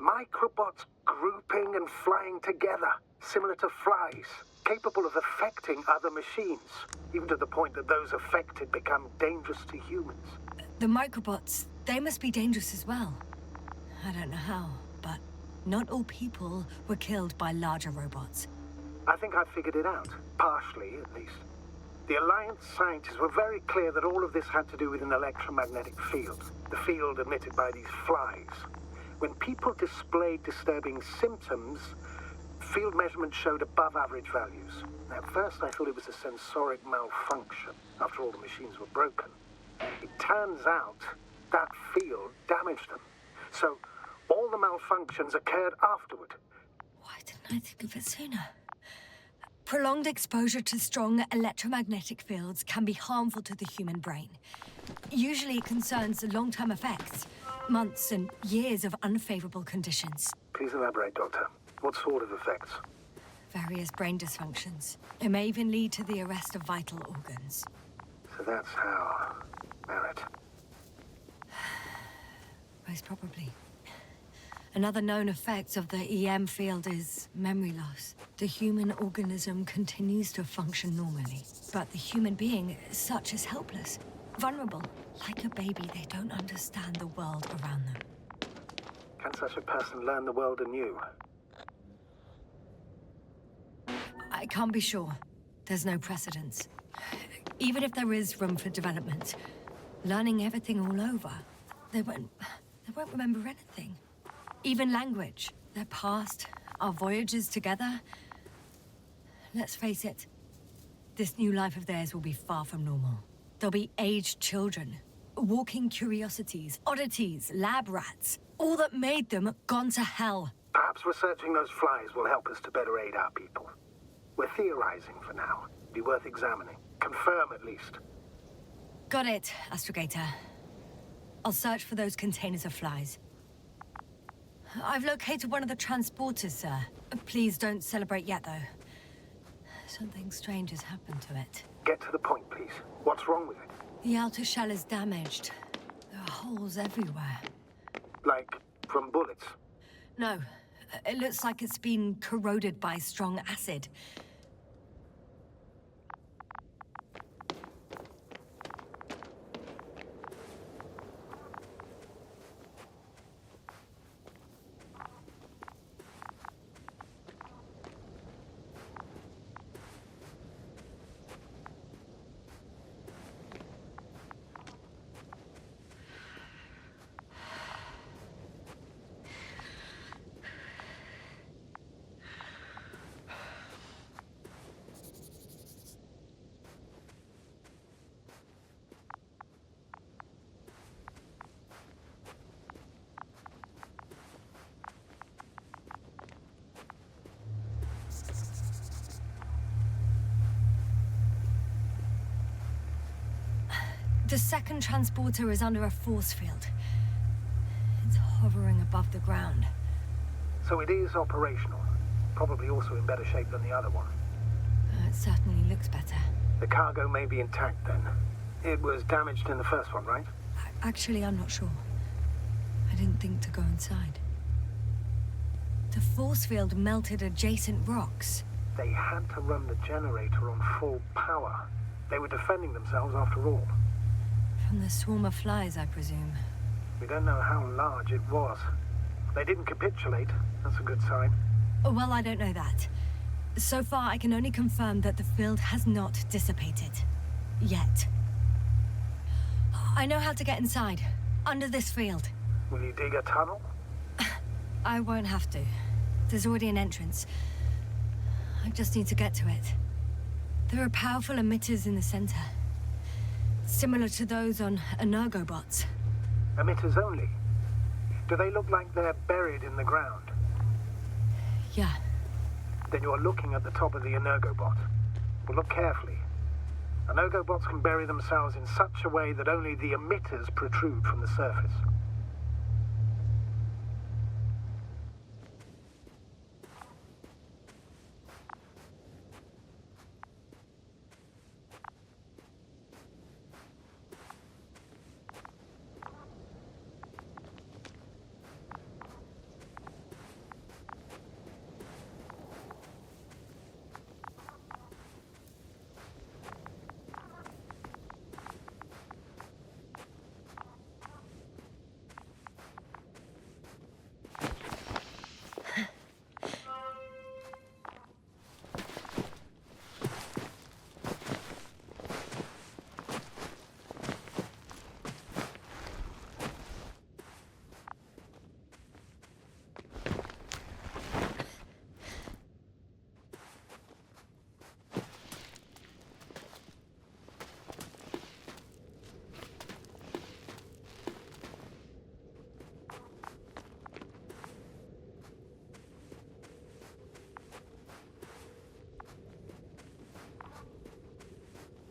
Microbots grouping and flying together, similar to flies, capable of affecting other machines, even to the point that those affected become dangerous to humans. The microbots, they must be dangerous as well. I don't know how, but not all people were killed by larger robots. I think I figured it out, partially at least. The Alliance scientists were very clear that all of this had to do with an electromagnetic field, the field emitted by these flies. When people displayed disturbing symptoms, field measurements showed above average values. At first I thought it was a sensoric malfunction, after all the machines were broken. It turns out that field damaged them. So all the malfunctions occurred afterward. Why didn't I think of it sooner? Prolonged exposure to strong electromagnetic fields can be harmful to the human brain. Usually it concerns long-term effects, months and years of unfavorable conditions. Please elaborate, Doctor. What sort of effects? Various brain dysfunctions. It may even lead to the arrest of vital organs. So that's how... Merit. Most probably. Another known effect of the EM field is memory loss. The human organism continues to function normally, but the human being as such is helpless, vulnerable. Like a baby, they don't understand the world around them. Can such a person learn the world anew? I can't be sure. There's no precedence. Even if there is room for development, learning everything all over, they won't remember anything. Even language, their past, our voyages together. Let's face it, this new life of theirs will be far from normal. They'll be aged children, walking curiosities, oddities, lab rats. All that made them gone to hell. Perhaps researching those flies will help us to better aid our people. We're theorizing for now. Be worth examining. Confirm at least. Got it, Astrogator. I'll search for those containers of flies. I've located one of the transporters, sir. Please don't celebrate yet, though. Something strange has happened to it. Get to the point, please. What's wrong with it? The outer shell is damaged. There are holes everywhere. Like from bullets? No. It looks like it's been corroded by strong acid. The second transporter is under a force field. It's hovering above the ground. So it is operational. Probably also in better shape than the other one. It's certainly looks better. The cargo may be intact then. It was damaged in the first one, right? Actually, I'm not sure. I didn't think to go inside. The force field melted adjacent rocks. They had to run the generator on full power. They were defending themselves after all. From the swarm of flies, I presume. We don't know how large it was. They didn't capitulate. That's a good sign. Well, I don't know that. So far, I can only confirm that the field has not dissipated. Yet. I know how to get inside. Under this field. Will you dig a tunnel? I won't have to. There's already an entrance. I just need to get to it. There are powerful emitters in the center. Similar to those on Energobots. Emitters only? Do they look like they're buried in the ground? Yeah. Then you're looking at the top of the Energobot. Well, look carefully. Energobots can bury themselves in such a way that only the emitters protrude from the surface.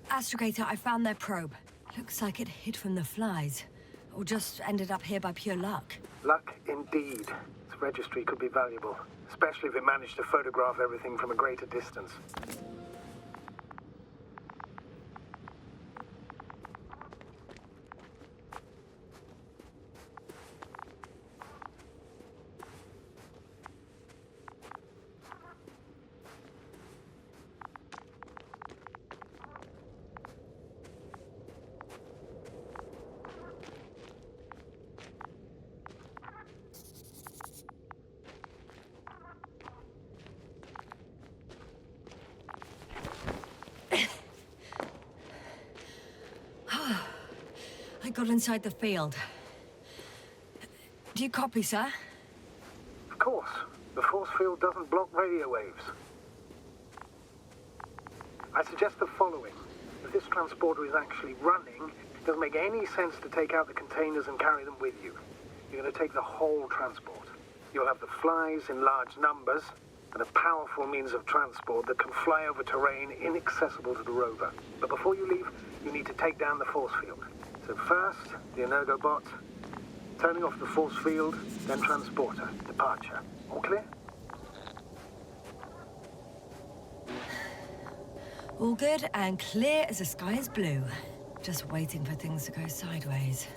Astrogator, I found their probe. Looks like it hid from the flies. Or just ended up here by pure luck. Luck indeed. Its registry could be valuable, especially if it managed to photograph everything from a greater distance. I got inside the field. Do you copy, sir? Of course. The force field doesn't block radio waves. I suggest the following. If this transporter is actually running, it doesn't make any sense to take out the containers and carry them with you. You're going to take the whole transport. You'll have the flies in large numbers, and a powerful means of transport that can fly over terrain inaccessible to the rover. But before you leave, you need to take down the force field. So first, the Energobot, turning off the force field, then transporter, departure. All clear? All good and clear as the sky is blue. Just waiting for things to go sideways.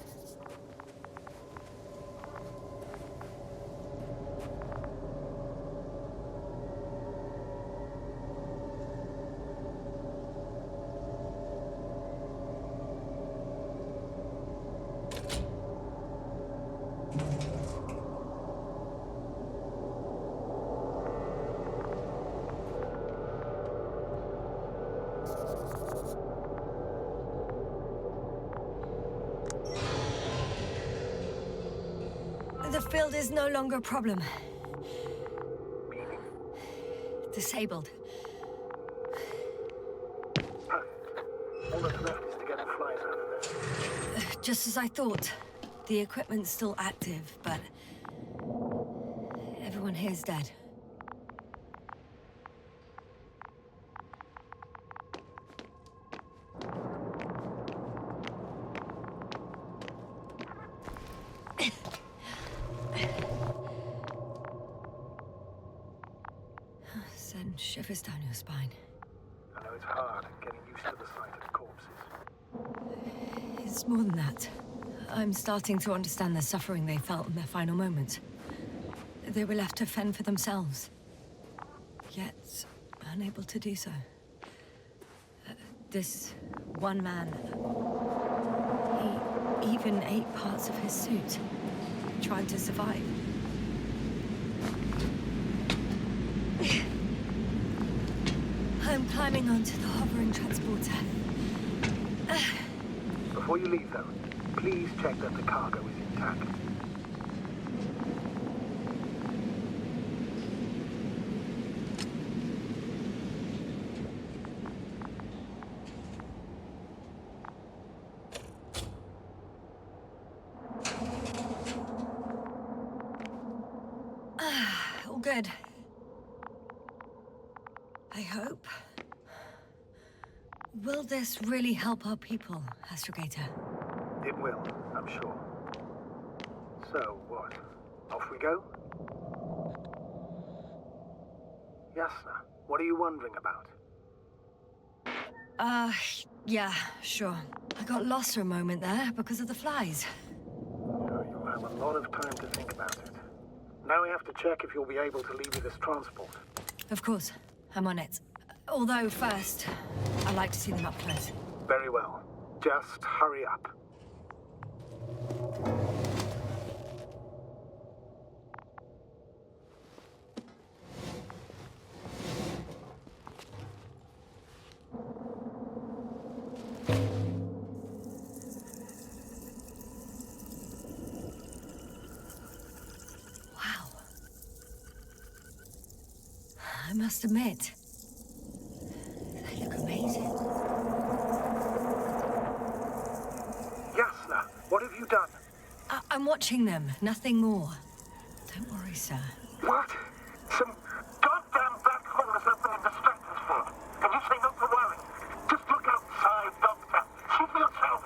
The field is no longer a problem. Disabled. All that's left is to get the flies out of there. Just as I thought. The equipment's still active, but everyone here's dead. Send shivers down your spine. I know it's hard getting used to the sight of corpses. It's more than that. I'm starting to understand the suffering they felt in their final moments. They were left to fend for themselves, yet unable to do so. This one man, he even ate parts of his suit, trying to survive. I'm climbing onto the hovering transporter. Before you leave, though, please check that the cargo is intact. All good. I hope. Will this really help our people, Astrogator? It will, I'm sure. So, what? Off we go? Yasna, what are you wondering about? Yeah, sure. I got lost for a moment there because of the flies. You'll have a lot of time to think about it. Now we have to check if you'll be able to leave with this transport. Of course, I'm on it. Although first, I'd like to see them up close. Very well. Just hurry up. Wow. I must admit, they look amazing. Yasna, what have you done? I'm watching them, nothing more. Don't worry, sir. What? Some goddamn black hole has opened in the stratosphere. And you say not to worry. Just look outside, Doctor. See for yourself.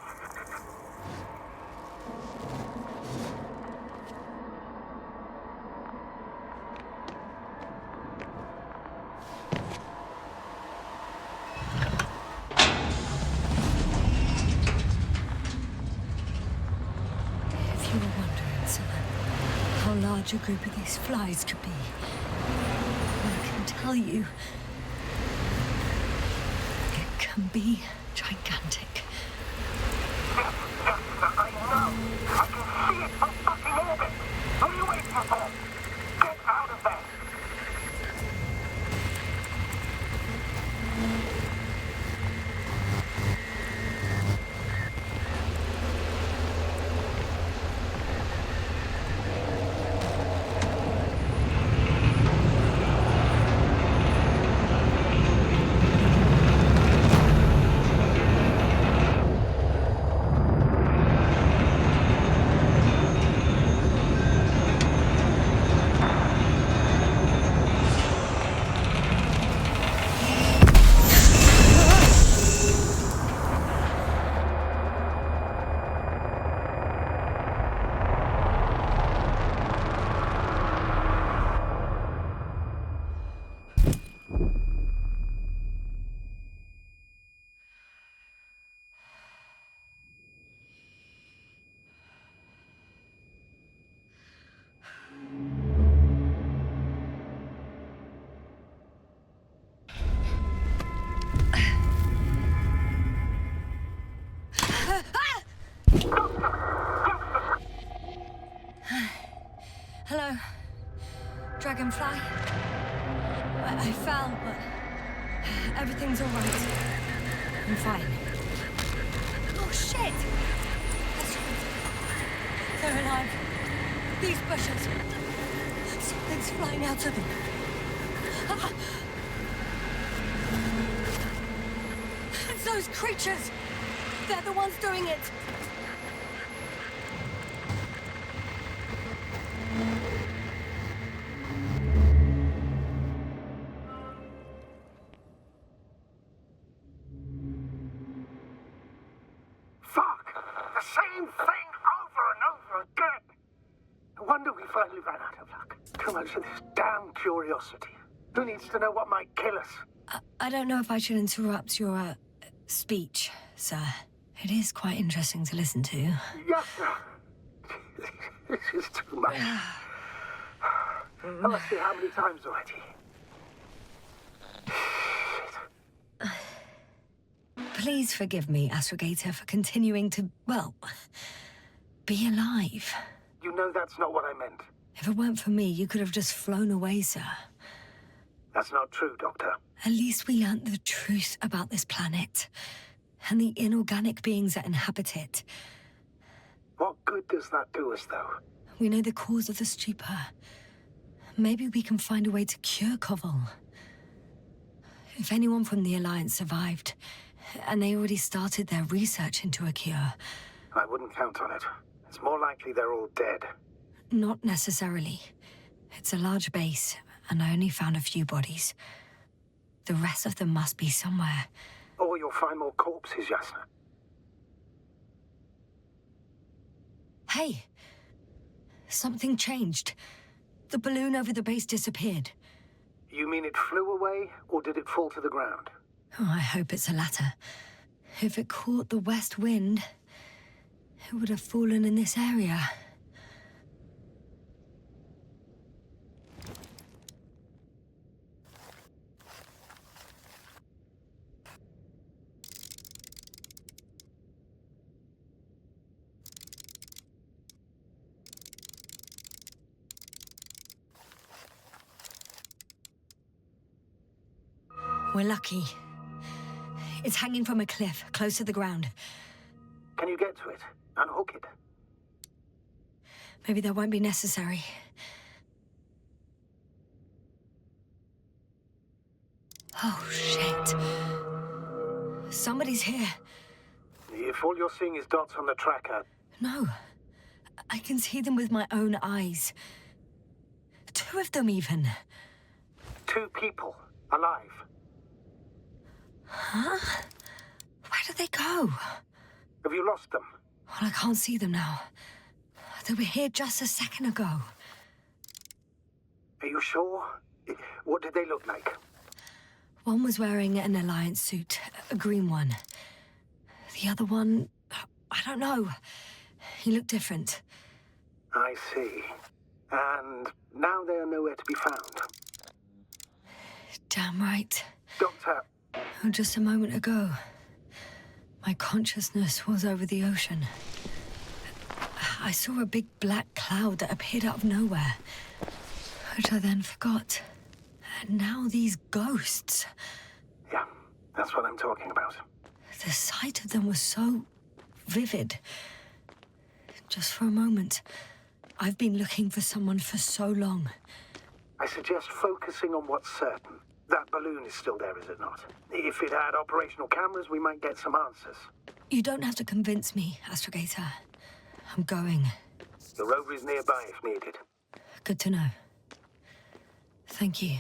If you were wondering, sir, how large a group of these flies could be, I can tell you, it can be gigantic. Yasna, I know. I can see it from fucking orbit. What are you waiting for? Get out of there. Hello, Dragonfly. I fell, but everything's all right. I'm fine. Oh, shit! That's right. They're alive. These bushes. Something's flying out of them. Ah! It's those creatures. They're the ones doing it. Fuck! The same thing over and over again! No wonder we finally ran out of luck. Too much of this damn curiosity. Who needs to know what might kill us? I don't know if I should interrupt your speech, sir. It is quite interesting to listen to. Yasna! This is too much. Let's see how many times already. Please forgive me, Astrogator, for continuing to, well, be alive. You know that's not what I meant. If it weren't for me, you could have just flown away, sir. That's not true, Doctor. At least we learned the truth about this planet and the inorganic beings that inhabit it. What good does that do us, though? We know the cause of the stupor. Maybe we can find a way to cure Convoy. If anyone from the Alliance survived, and they already started their research into a cure... I wouldn't count on it. It's more likely they're all dead. Not necessarily. It's a large base, and I only found a few bodies. The rest of them must be somewhere. Or you'll find more corpses, Yasna. Hey! Something changed. The balloon over the base disappeared. You mean it flew away, or did it fall to the ground? Oh, I hope it's the latter. If it caught the west wind, it would have fallen in this area. We're lucky. It's hanging from a cliff, close to the ground. Can you get to it? Unhook it? Maybe that won't be necessary. Oh, shit. Somebody's here. If all you're seeing is dots on the tracker... No. I can see them with my own eyes. 2 of them, even. 2 people. Alive. Huh? Where did they go? Have you lost them? Well, I can't see them now. They were here just a second ago. Are you sure? What did they look like? One was wearing an Alliance suit, a green one. The other one, I don't know. He looked different. I see. And now they are nowhere to be found. Damn right. Doctor... Oh, just a moment ago, my consciousness was over the ocean. I saw a big black cloud that appeared out of nowhere, which I then forgot. And now these ghosts. Yeah, that's what I'm talking about. The sight of them was so vivid. Just for a moment. I've been looking for someone for so long. I suggest focusing on what's certain. That balloon is still there, is it not? If it had operational cameras, we might get some answers. You don't have to convince me, Astrogator. I'm going. The rover is nearby if needed. Good to know. Thank you.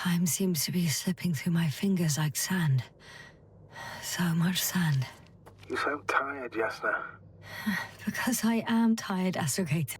Time seems to be slipping through my fingers like sand. So much sand. You sound tired, Yasna. Because I am tired, astrogator.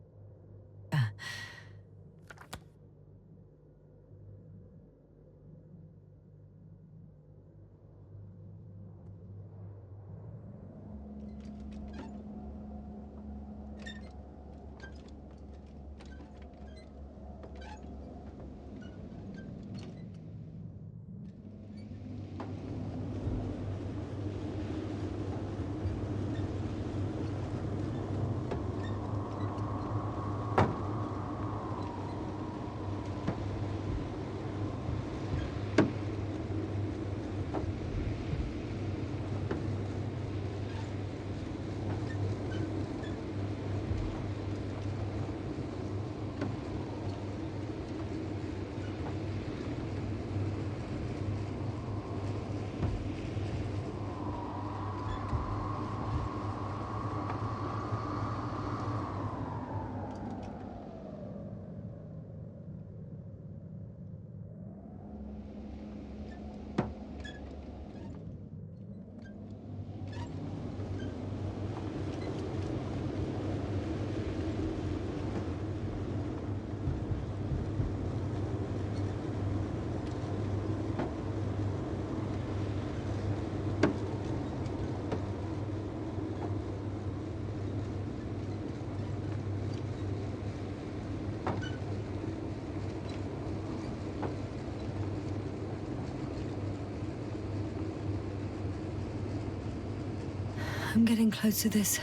I'm getting close to this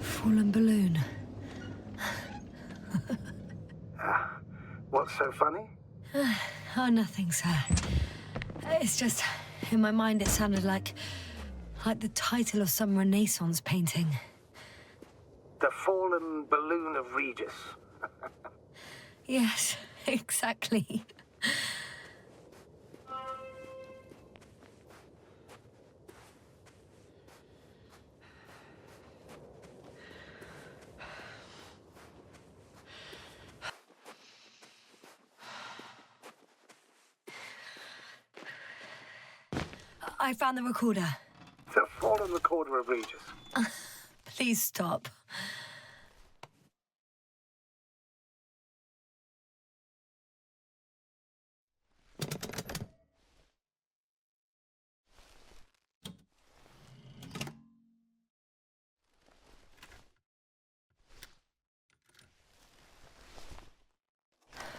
fallen balloon. What's so funny? Oh, nothing, sir. It's just, in my mind it sounded like the title of some Renaissance painting. The fallen balloon of Regis. Yes, exactly. I found the recorder. The fallen recorder of Regis. Please stop.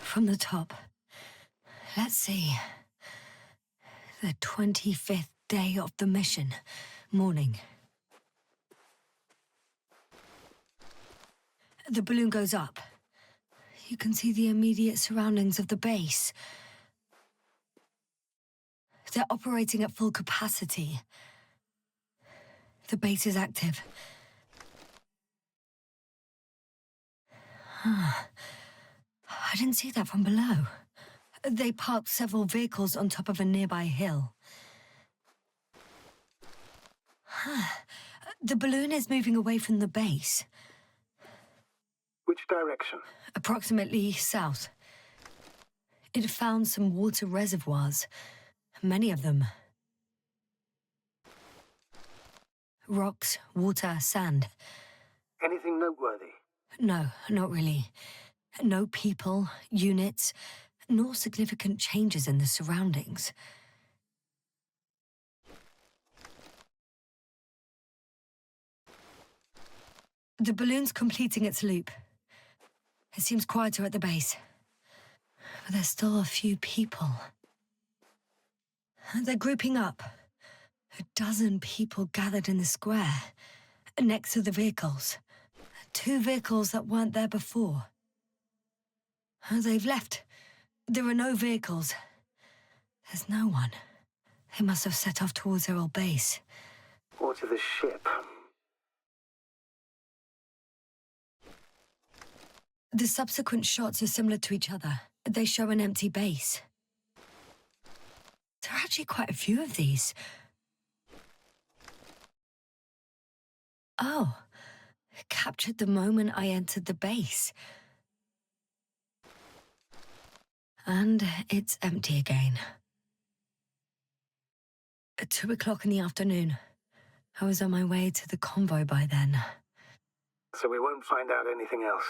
From the top. Let's see. The 25th day of the mission. Morning. The balloon goes up. You can see the immediate surroundings of the base. They're operating at full capacity. The base is active. I didn't see that from below. They parked several vehicles on top of a nearby hill. The balloon is moving away from the base. Which direction? Approximately south. It found some water reservoirs. Many of them. Rocks, water, sand. Anything noteworthy? No, not really. No people, units, nor significant changes in the surroundings. The balloon's completing its loop. It seems quieter at the base. But there's still a few people. They're grouping up. A dozen people gathered in the square, next to the vehicles. 2 vehicles that weren't there before. They've left. There are no vehicles. There's no one. They must have set off towards their old base. Or to the ship. The subsequent shots are similar to each other. They show an empty base. There are actually quite a few of these. Oh, captured the moment I entered the base. And it's empty again. At 2 o'clock in the afternoon. I was on my way to the convoy by then. So we won't find out anything else.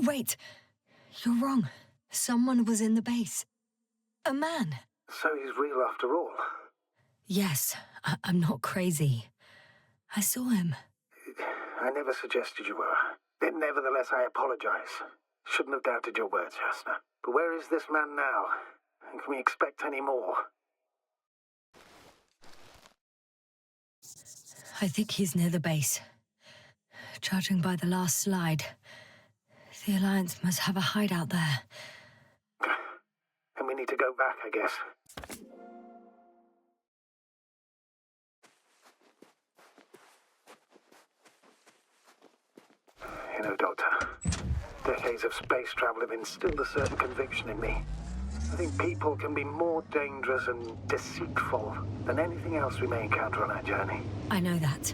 Wait, you're wrong. Someone was in the base. A man. So he's real after all. Yes, I'm not crazy. I saw him. I never suggested you were. Nevertheless, I apologize. Shouldn't have doubted your words, Yasna. But where is this man now? And can we expect any more? I think he's near the base. Judging by the last slide, the Alliance must have a hideout there. And we need to go back, I guess. You know, Doctor, decades of space travel have instilled a certain conviction in me. I think people can be more dangerous and deceitful than anything else we may encounter on our journey. I know that.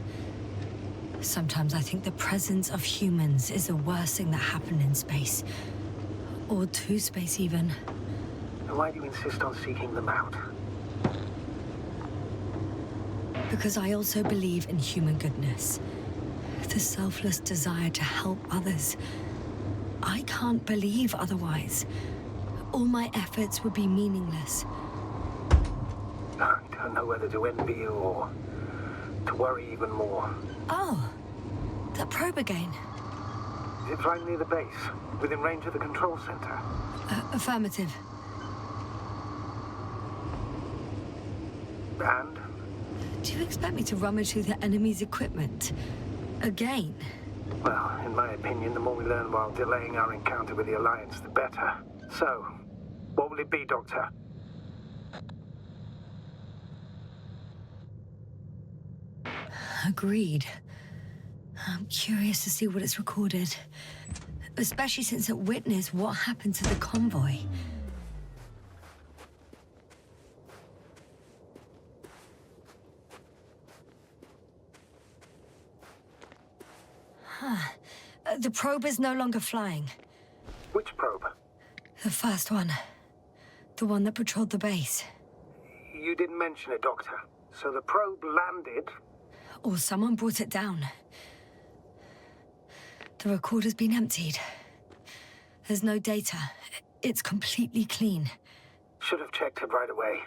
Sometimes I think the presence of humans is the worst thing that happened in space. Or to space, even. And why do you insist on seeking them out? Because I also believe in human goodness. The selfless desire to help others. I can't believe otherwise. All my efforts would be meaningless. I don't know whether to envy you or to worry even more. Oh, that probe again. Is it right near the base, within range of the control center? Affirmative. And? Do you expect me to rummage through the enemy's equipment? Again? Well, in my opinion, the more we learn while delaying our encounter with the Alliance, the better. So, what will it be, Doctor? Agreed. I'm curious to see what it's recorded. Especially since it witnessed what happened to the convoy. The probe is no longer flying. Which probe? The first one. The one that patrolled the base. You didn't mention it, Doctor. So the probe landed... Or someone brought it down. The recorder's been emptied. There's no data. It's completely clean. Should have checked it right away.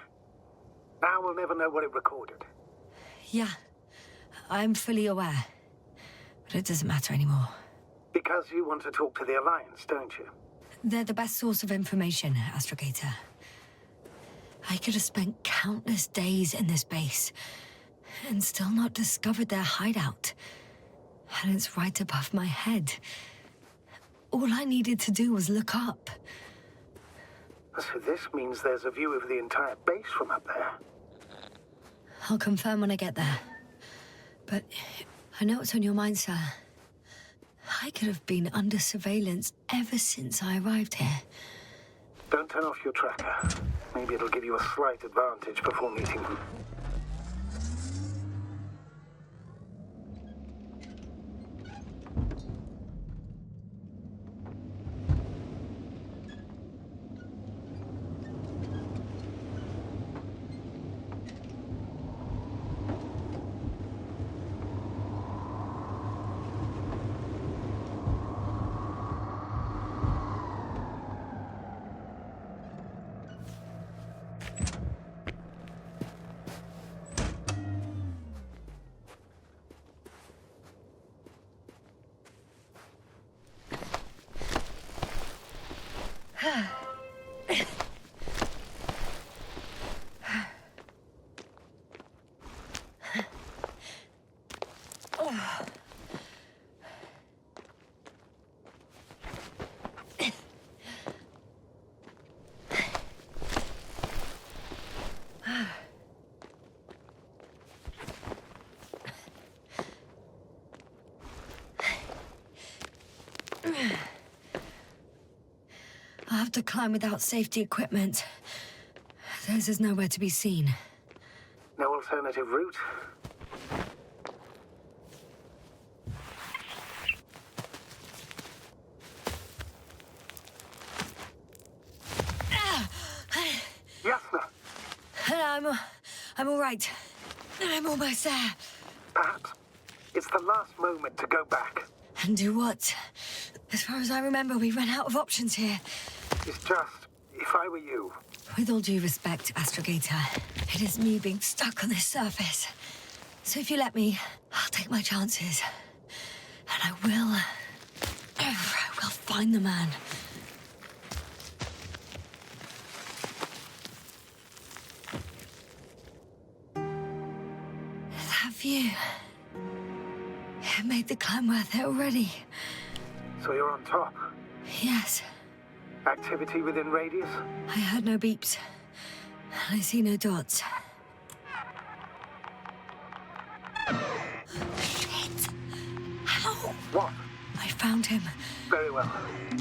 Now we'll never know what it recorded. Yeah, I'm fully aware. But it doesn't matter anymore. Because you want to talk to the Alliance, don't you? They're the best source of information, Astrogator. I could have spent countless days in this base and still not discovered their hideout. And it's right above my head. All I needed to do was look up. So this means there's a view of the entire base from up there. I'll confirm when I get there. But I know what's on your mind, sir. I could have been under surveillance ever since I arrived here. Don't turn off your tracker. Maybe it'll give you a slight advantage before meeting them. I'll have to climb without safety equipment. Theirs is nowhere to be seen. No alternative route? Yasna! I'm all right. I'm almost there. Perhaps it's the last moment to go back. And do what? As far as I remember, we ran out of options here. It's just, if I were you... With all due respect, Astrogator, it is me being stuck on this surface. So if you let me, I'll take my chances. And I will find the man. That view. It made the climb worth it already. So you're on top? Yes. Activity within radius? I heard no beeps. And I see no dots. Shit! How? What? I found him. Very well.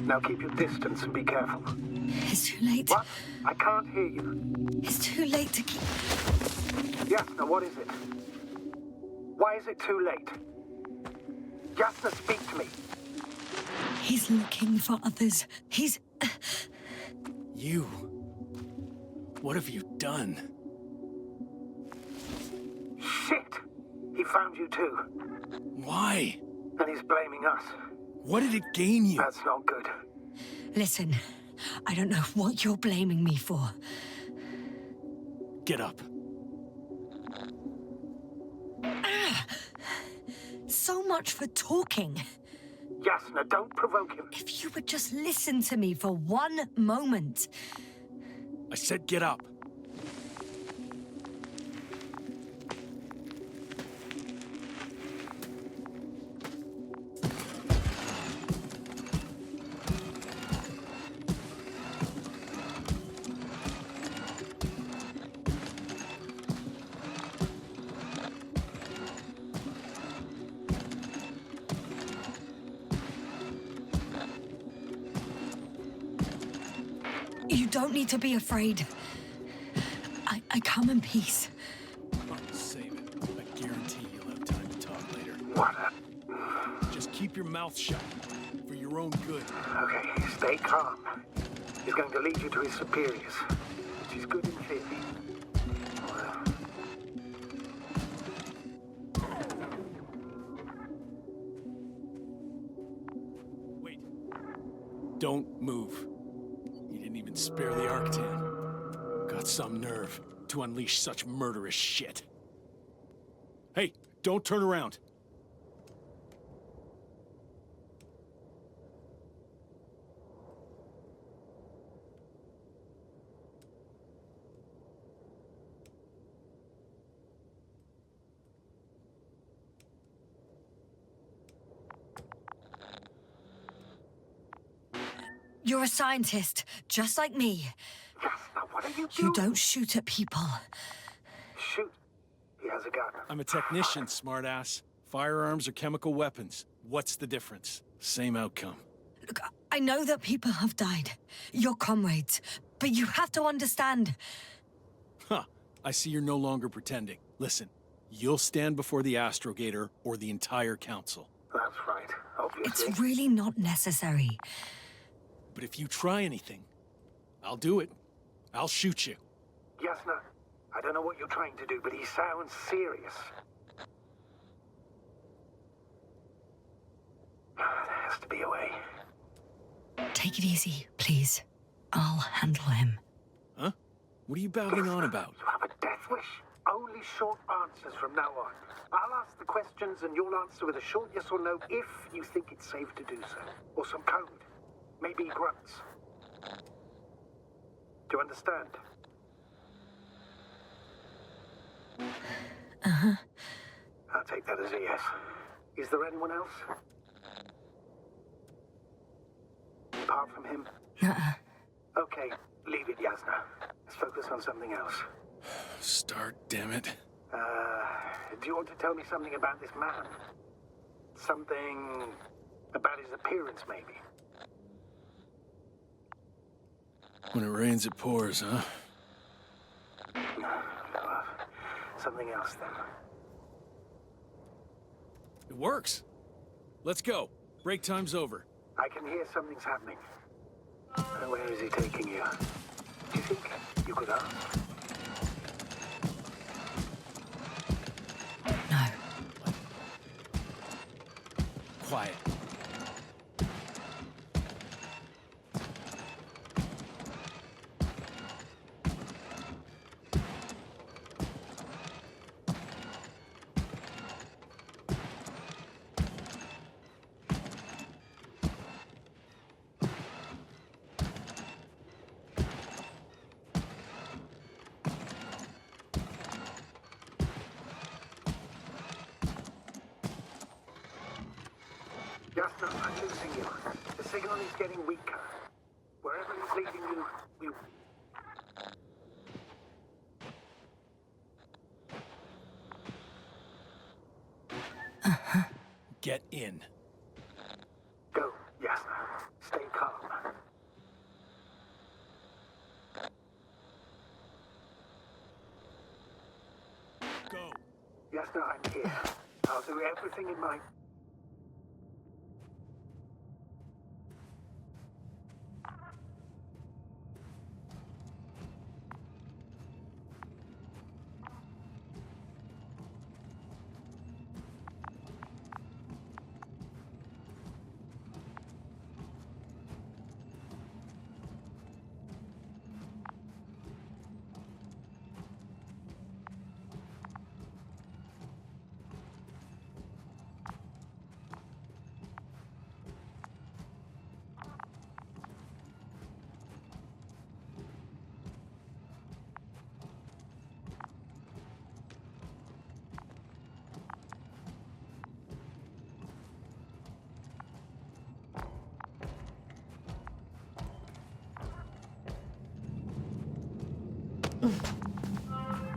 Now keep your distance and be careful. It's too late. What? I can't hear you. It's too late to keep... Yasna, what is it? Why is it too late? Yasna, speak to me. He's looking for others. He's... You... What have you done? Shit! He found you too. Why? And he's blaming us. What did it gain you? That's not good. Listen, I don't know what you're blaming me for. Get up. So much for talking. Yasna, don't provoke him. If you would just listen to me for one moment. I said get up. You don't need to be afraid. I come in peace. Oh, save it. I guarantee you'll have time to talk later. What? Just keep your mouth shut. For your own good. Okay, stay calm. He's going to lead you to his superiors, which is good in theory. Wait. Don't move. You didn't even spare the Arctan. Got some nerve to unleash such murderous shit. Hey, don't turn around. You're a scientist, just like me. Yasna, what are you doing? You don't shoot at people. Shoot. He has a gun. I'm a technician, smartass. Firearms or chemical weapons. What's the difference? Same outcome. Look, I know that people have died. Your comrades. But you have to understand. Huh. I see you're no longer pretending. Listen, you'll stand before the Astrogator or the entire council. That's right, obviously. It's really not necessary. But if you try anything, I'll do it. I'll shoot you. Yasna, I don't know what you're trying to do, but he sounds serious. There has to be a way. Take it easy, please. I'll handle him. Huh? What are you babbling on about? You have a death wish? Only short answers from now on. I'll ask the questions and you'll answer with a short yes or no if you think it's safe to do so. Or some code. Maybe grunts. Do you understand? Uh-huh. I'll take that as a yes. Is there anyone else? Apart from him? Uh-uh. Okay, leave it, Yasna. Let's focus on something else. Start, damn it. Do you want to tell me something about this man? Something about his appearance, maybe? When it rains, it pours, huh? Something else, then. It works. Let's go. Break time's over. I can hear something's happening. Where is he taking you? Do you think you could ask. No. Quiet. Yasna, I'm losing you. The signal is getting weaker. Wherever it's leading you, we... Get in. Go, Yasna. Stay calm. Go. Yasna, I'm here. I'll do everything in my...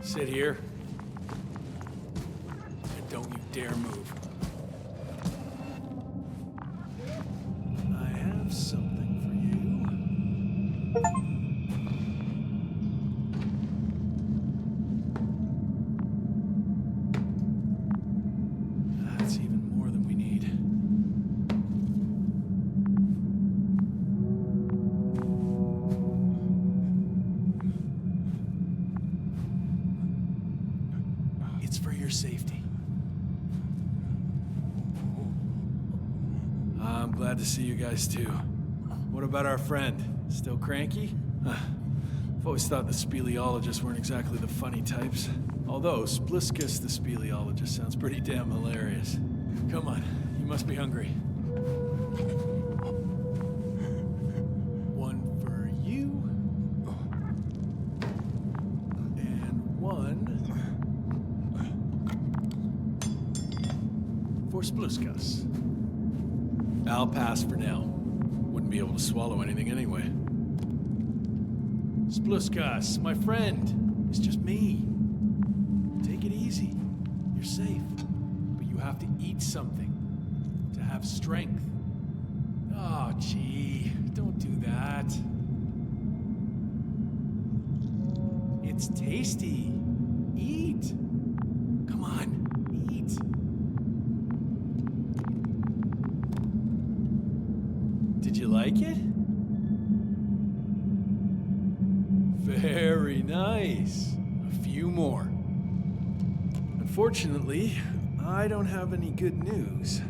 Sit here. And don't you dare move. I have something for you. That's even more than we need. It's for your safety. I'm glad to see you guys too. What about our friend? Still cranky? I've always thought the speleologists weren't exactly the funny types. Although Spliskus the speleologist sounds pretty damn hilarious. Come on, you must be hungry. One for you. And one for Spliskus. I'll pass for now. Wouldn't be able to swallow anything anyway. Spliskus, my friend. It's just me. Take it easy. You're safe. But you have to eat something to have strength. Oh, gee. Don't do that. It's tasty. Eat. Come on, eat. Did you like it? Very nice. A few more. Unfortunately, I don't have any good news.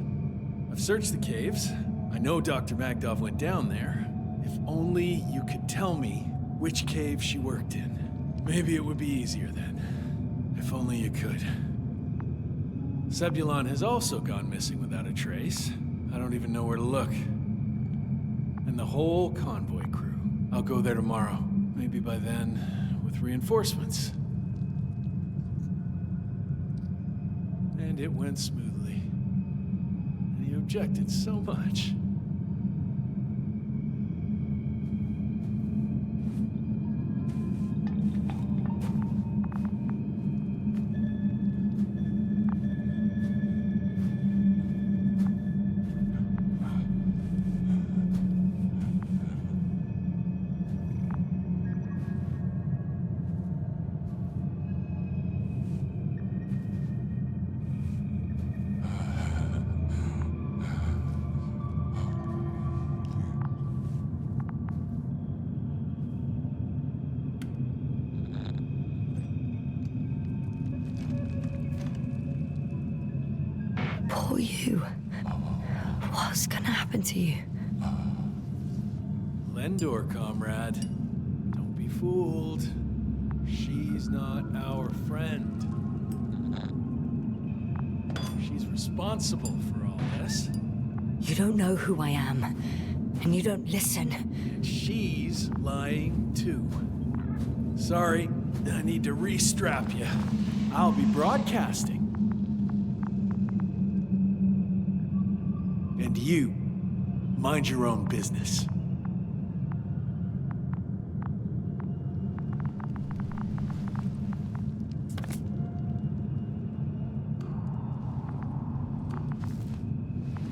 I've searched the caves. I know Dr. Magdov went down there. If only you could tell me which cave she worked in. Maybe it would be easier then. If only you could. Zebulon has also gone missing without a trace. I don't even know where to look. And the whole Convoy crew. I'll go there tomorrow. Maybe by then, with reinforcements. And it went smoothly. And he objected so much. Poor you. What's gonna happen to you? Lendor, comrade. Don't be fooled. She's not our friend. She's responsible for all this. You don't know who I am, and you don't listen. And she's lying too. Sorry, I need to restrap you. I'll be broadcasting. And you, mind your own business.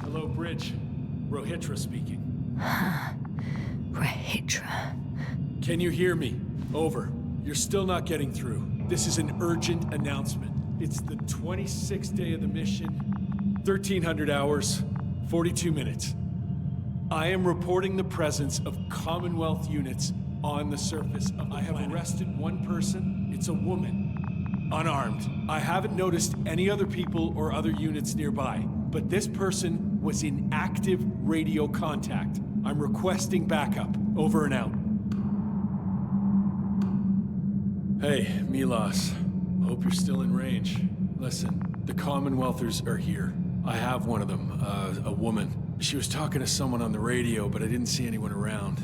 Hello, Bridge. Rohitra speaking. Rohitra. Can you hear me? Over. You're still not getting through. This is an urgent announcement. It's the 26th day of the mission. 1300 hours, 42 minutes. I am reporting the presence of Commonwealth units on the surface of the planet. I have arrested one person. It's a woman. Unarmed. I haven't noticed any other people or other units nearby, but this person was in active radio contact. I'm requesting backup. Over and out. Hey, Milos. Hope you're still in range. Listen, the Commonwealthers are here. I have one of them, a woman. She was talking to someone on the radio, but I didn't see anyone around.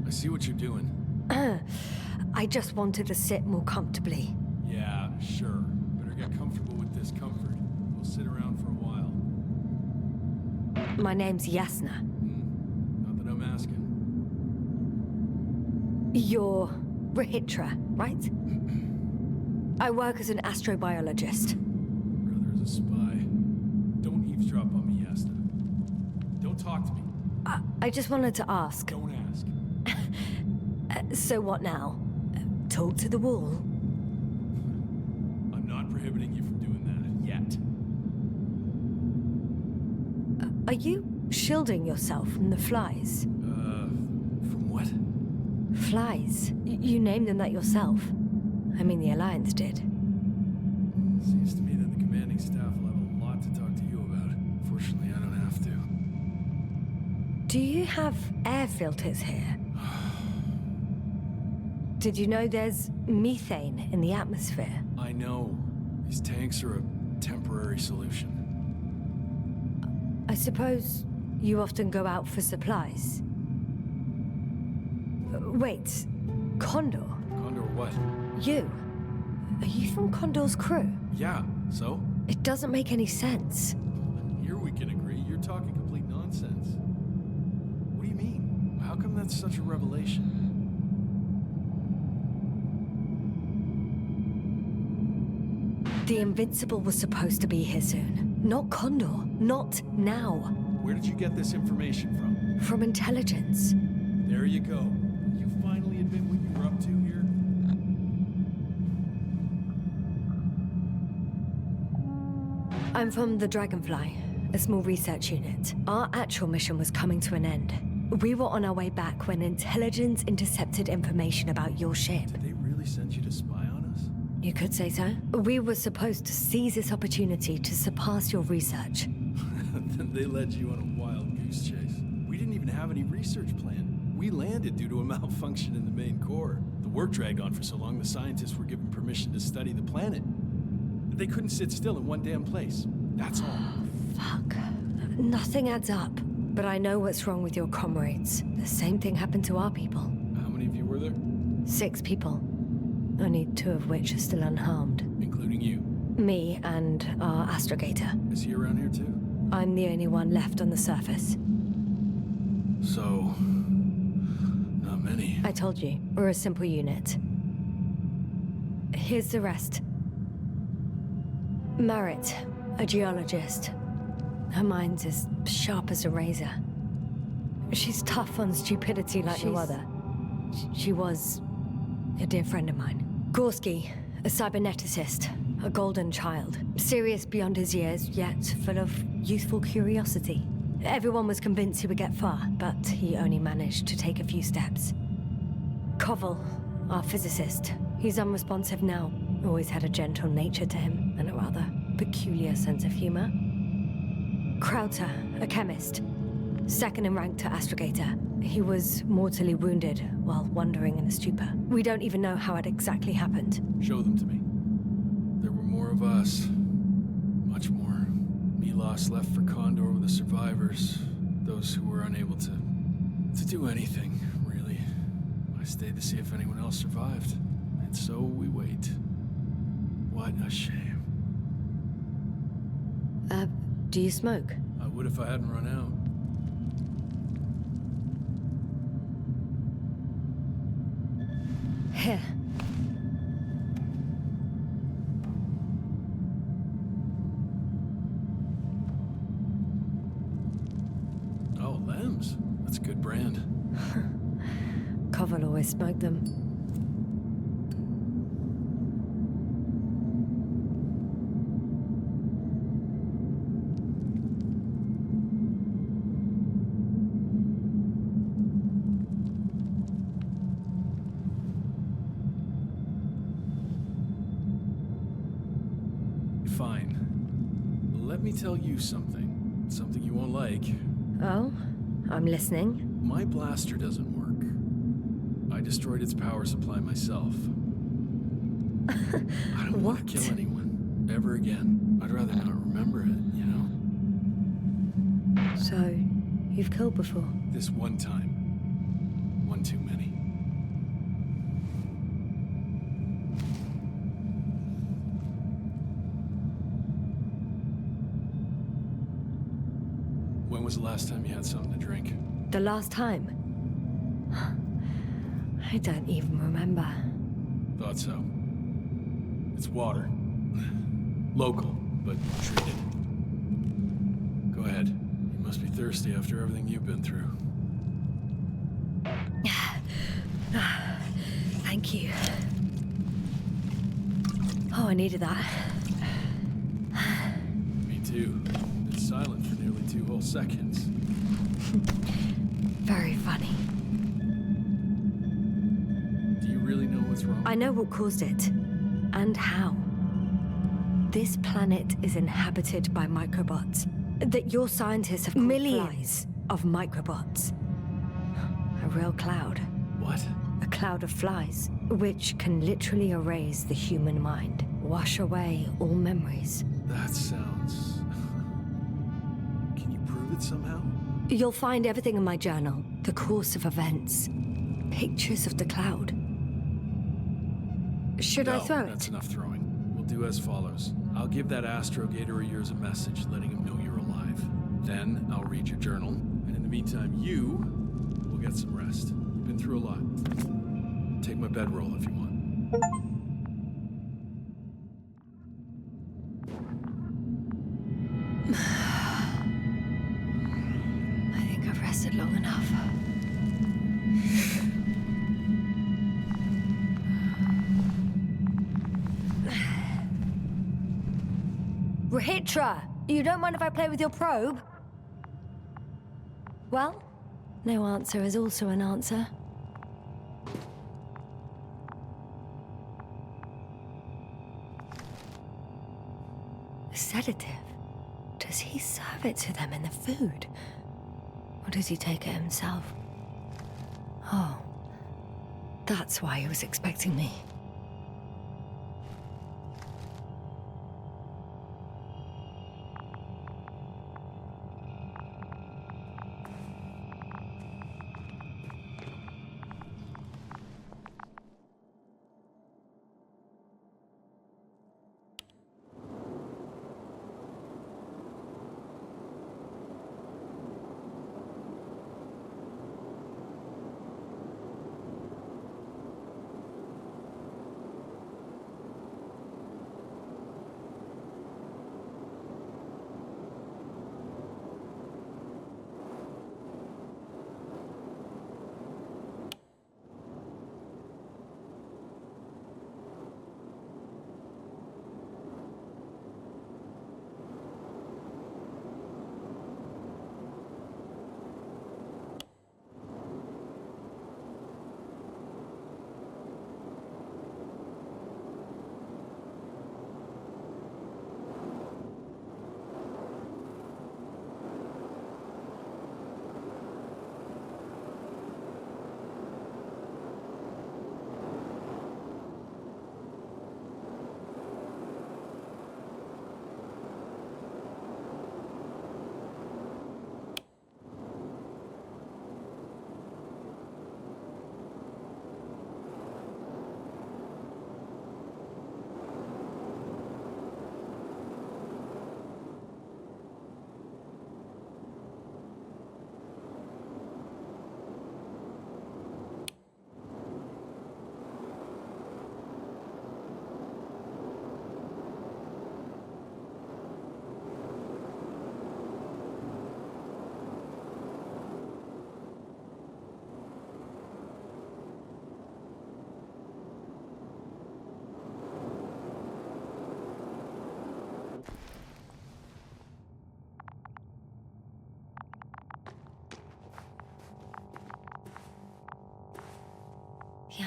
I see what you're doing. I just wanted to sit more comfortably. Yeah, sure. Better get comfortable with this comfort. We'll sit around for a while. My name's Yasna. Not that I'm asking. You're Rohitra, right? I work as an astrobiologist. Brother's a spy. Don't eavesdrop on me, Yasna. Don't talk to me. I just wanted to ask. Don't ask. So what now? Talk to the wall? I'm not prohibiting you from doing that yet. Are you shielding yourself from the flies? From what? Flies. You named them that yourself. I mean, the Alliance did. Seems to me that the commanding staff will have a lot to talk to you about. Fortunately, I don't have to. Do you have air filters here? Did you know there's methane in the atmosphere? I know. These tanks are a temporary solution. I suppose you often go out for supplies. Wait, Condor? Condor what? You? Are you from Condor's crew? Yeah, so? It doesn't make any sense. Here we can agree. You're talking complete nonsense. What do you mean? How come that's such a revelation? The Invincible was supposed to be here soon. Not Condor. Not now. Where did you get this information from? From intelligence. There you go. You finally admit what you were up to here? I'm from the Dragonfly, a small research unit. Our actual mission was coming to an end. We were on our way back when intelligence intercepted information about your ship. Did they really send you to spy on us? You could say so. We were supposed to seize this opportunity to surpass your research. Then they led you on a wild goose chase. We didn't even have any research plan. We landed due to a malfunction in the main core. The work dragged on for so long, the scientists were given permission to study the planet. They couldn't sit still in one damn place. That's all. Fuck. Nothing adds up. But I know what's wrong with your comrades. The same thing happened to our people. How many of you were there? 6 people. Only 2 of which are still unharmed. Including you? Me and our astrogator. Is he around here too? I'm the only one left on the surface. So... not many. I told you, we're a simple unit. Here's the rest. Merritt, a geologist. Her mind's as sharp as a razor. She's tough on stupidity like no other. She was a dear friend of mine. Gorski, a cyberneticist. A golden child. Serious beyond his years, yet full of youthful curiosity. Everyone was convinced he would get far, but he only managed to take a few steps. Koval, our physicist. He's unresponsive now. Always had a gentle nature to him, and a rather peculiar sense of humor. Krauter, a chemist. Second in rank to astrogator. He was mortally wounded while wandering in a stupor. We don't even know how it exactly happened. Show them to me. There were more of us. Much more. Milos left for Condor with the survivors. Those who were unable to do anything, really. I stayed to see if anyone else survived. And so we wait. What a shame. Do you smoke? I would if I hadn't run out. Here. Oh, Lems. That's a good brand. Koval always smoked them. Fine. Let me tell you something. Something you won't like. Oh? I'm listening. My blaster doesn't work. I destroyed its power supply myself. I don't want to kill anyone. Ever again. I'd rather not remember it, you know? So, you've killed before? This one time. One too many. When was the last time you had something to drink? The last time? I don't even remember. Thought so. It's water. Local, but treated. Go ahead. You must be thirsty after everything you've been through. Thank you. Oh, I needed that. Me too. Been silent for nearly 2 whole seconds. Very funny. Do you really know what's wrong? I know what caused it. And how. This planet is inhabited by microbots. That your scientists have millions of microbots. A real cloud. What? A cloud of flies, which can literally erase the human mind. Wash away all memories. That sounds... Can you prove it somehow? You'll find everything in my journal. The course of events. Pictures of the cloud. Should I throw it? That's enough throwing. We'll do as follows. I'll give that astrogator of yours a message letting him know you're alive. Then I'll read your journal, and in the meantime, you will get some rest. You've been through a lot. Take my bedroll if you want. I think I've rested long enough. Rahitra, you don't mind if I play with your probe? Well, no answer is also an answer. A sedative? Does he serve it to them in the food? Or does he take it himself? Oh, that's why he was expecting me.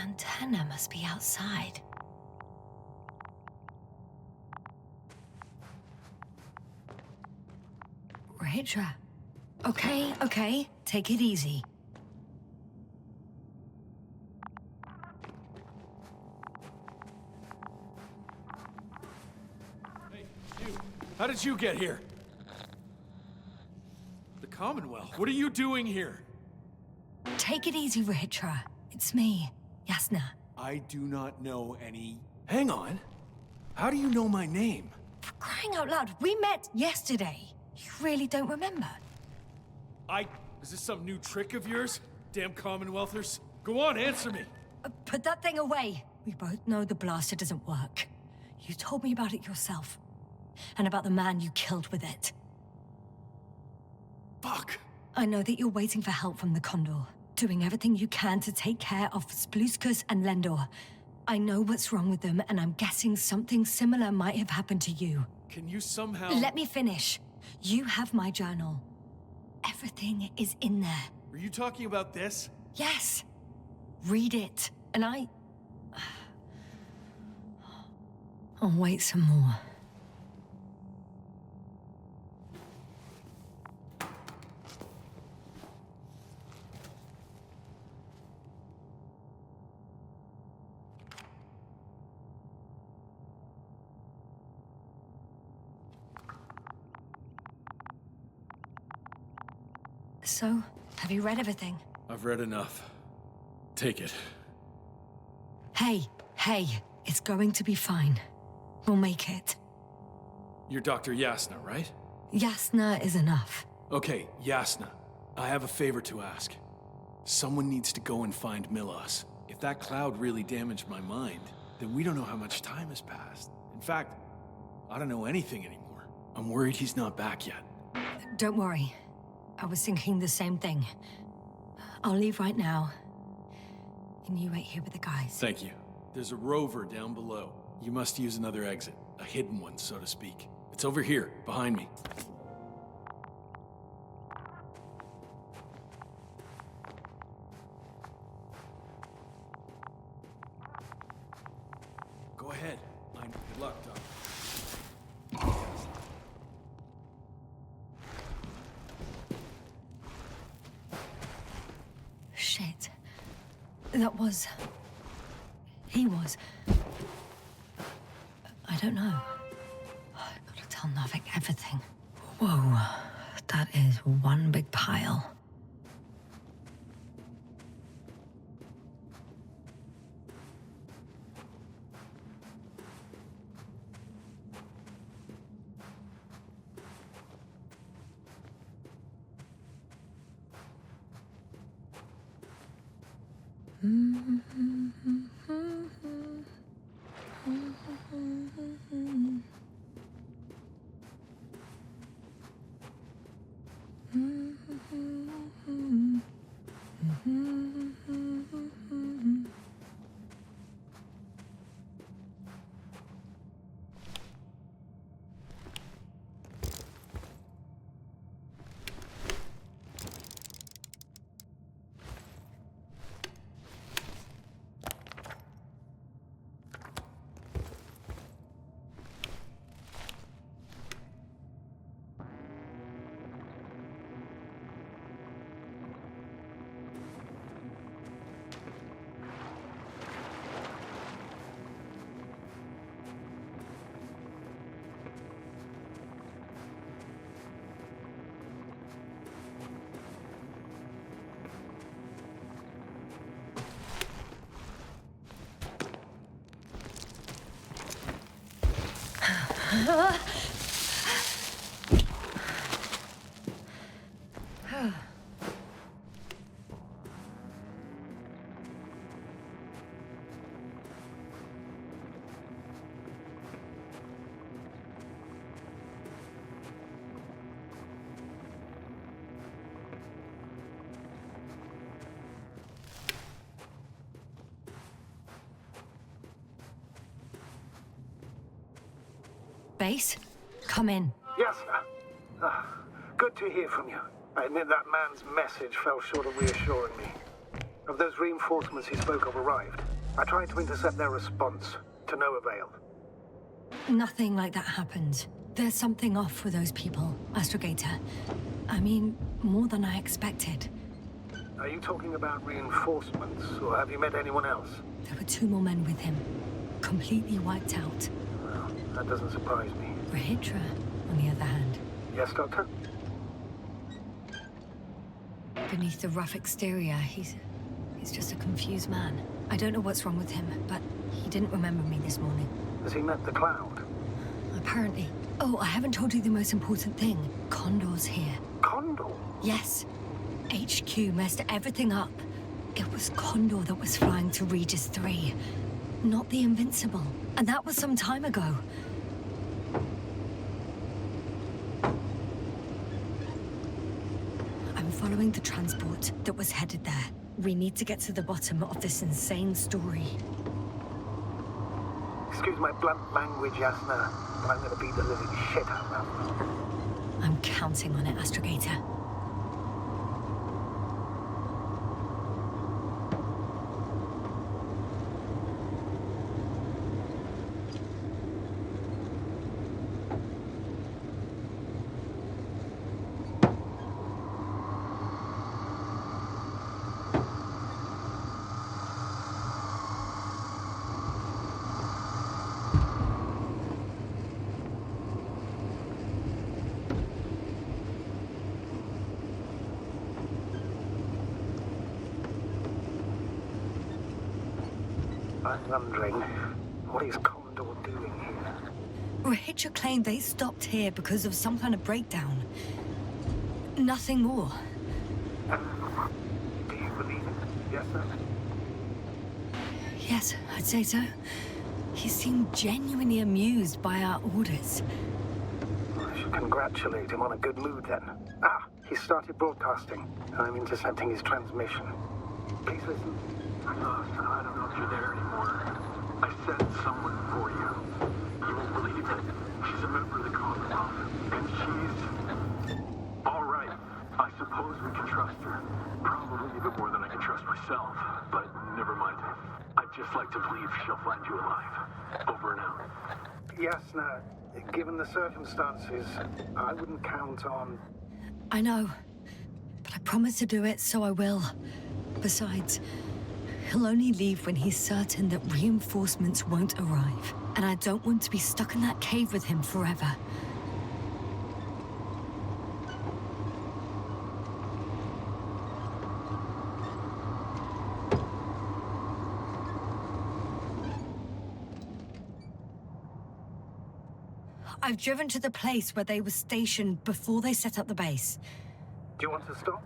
antenna must be outside. Rachel. Okay. Take it easy. Hey, you. How did you get here? The Commonwealth. What are you doing here? Take it easy, Rachel. It's me, Yasna. I do not know any... Hang on. How do you know my name? For crying out loud, we met yesterday. You really don't remember? Is this some new trick of yours? Damn Commonwealthers. Go on, answer me. Put that thing away. We both know the blaster doesn't work. You told me about it yourself. And about the man you killed with it. Fuck. I know that you're waiting for help from the Condor. Doing everything you can to take care of Spluskus and Lendor. I know what's wrong with them, and I'm guessing something similar might have happened to you. Can you somehow... Let me finish. You have my journal. Everything is in there. Are you talking about this? Yes. Read it, and I'll wait some more. So, have you read everything? I've read enough. Take it. Hey, it's going to be fine. We'll make it. You're Dr. Yasna, right? Yasna is enough. Okay, Yasna. I have a favor to ask. Someone needs to go and find Milos. If that cloud really damaged my mind, then we don't know how much time has passed. In fact, I don't know anything anymore. I'm worried he's not back yet. Don't worry. I was thinking the same thing. I'll leave right now. And you wait here with the guys. Thank you. There's a rover down below. You must use another exit. A hidden one, so to speak. It's over here, behind me. Go ahead. Good luck, Doc. Shit. That was... He was... I don't know. I gotta tell Novik everything. Whoa. That is one big pile. Base, come in. Yasna. Good to hear from you. I admit that man's message fell short of reassuring me. Have those reinforcements he spoke of arrived? I tried to intercept their response, to no avail. Nothing like that happened. There's something off with those people, Astrogator. I mean, more than I expected. Are you talking about reinforcements, or have you met anyone else? There were 2 more men with him, completely wiped out. Well, that doesn't surprise me. Regis, on the other hand. Yes, Doctor? Beneath the rough exterior, he's just a confused man. I don't know what's wrong with him, but he didn't remember me this morning. Has he met the Cloud? Apparently. Oh, I haven't told you the most important thing. Condor's here. Condor? Yes. HQ messed everything up. It was Condor that was flying to Regis III, not the Invincible. And that was some time ago. I'm following the transport that was headed there. We need to get to the bottom of this insane story. Excuse my blunt language, Yasna, but I'm gonna beat the living shit out of them. I'm counting on it, Astrogator. I'm wondering, what is Condor doing here? Regis claimed they stopped here because of some kind of breakdown. Nothing more. Do you believe it? Yes, sir? Yes, I'd say so. He seemed genuinely amused by our orders. I should congratulate him on a good mood then. Ah, he started broadcasting. I'm intercepting his transmission. Please listen. I don't know if you're there anymore. I sent someone for you. You won't believe it. She's a member of the Convoy. And she's... all right. I suppose we can trust her. Probably even more than I can trust myself. But never mind. I'd just like to believe she'll find you alive. Over and out. Yasna, given the circumstances, I wouldn't count on... I know. But I promised to do it, so I will. Besides, he'll only leave when he's certain that reinforcements won't arrive. And I don't want to be stuck in that cave with him forever. I've driven to the place where they were stationed before they set up the base. Do you want to stop?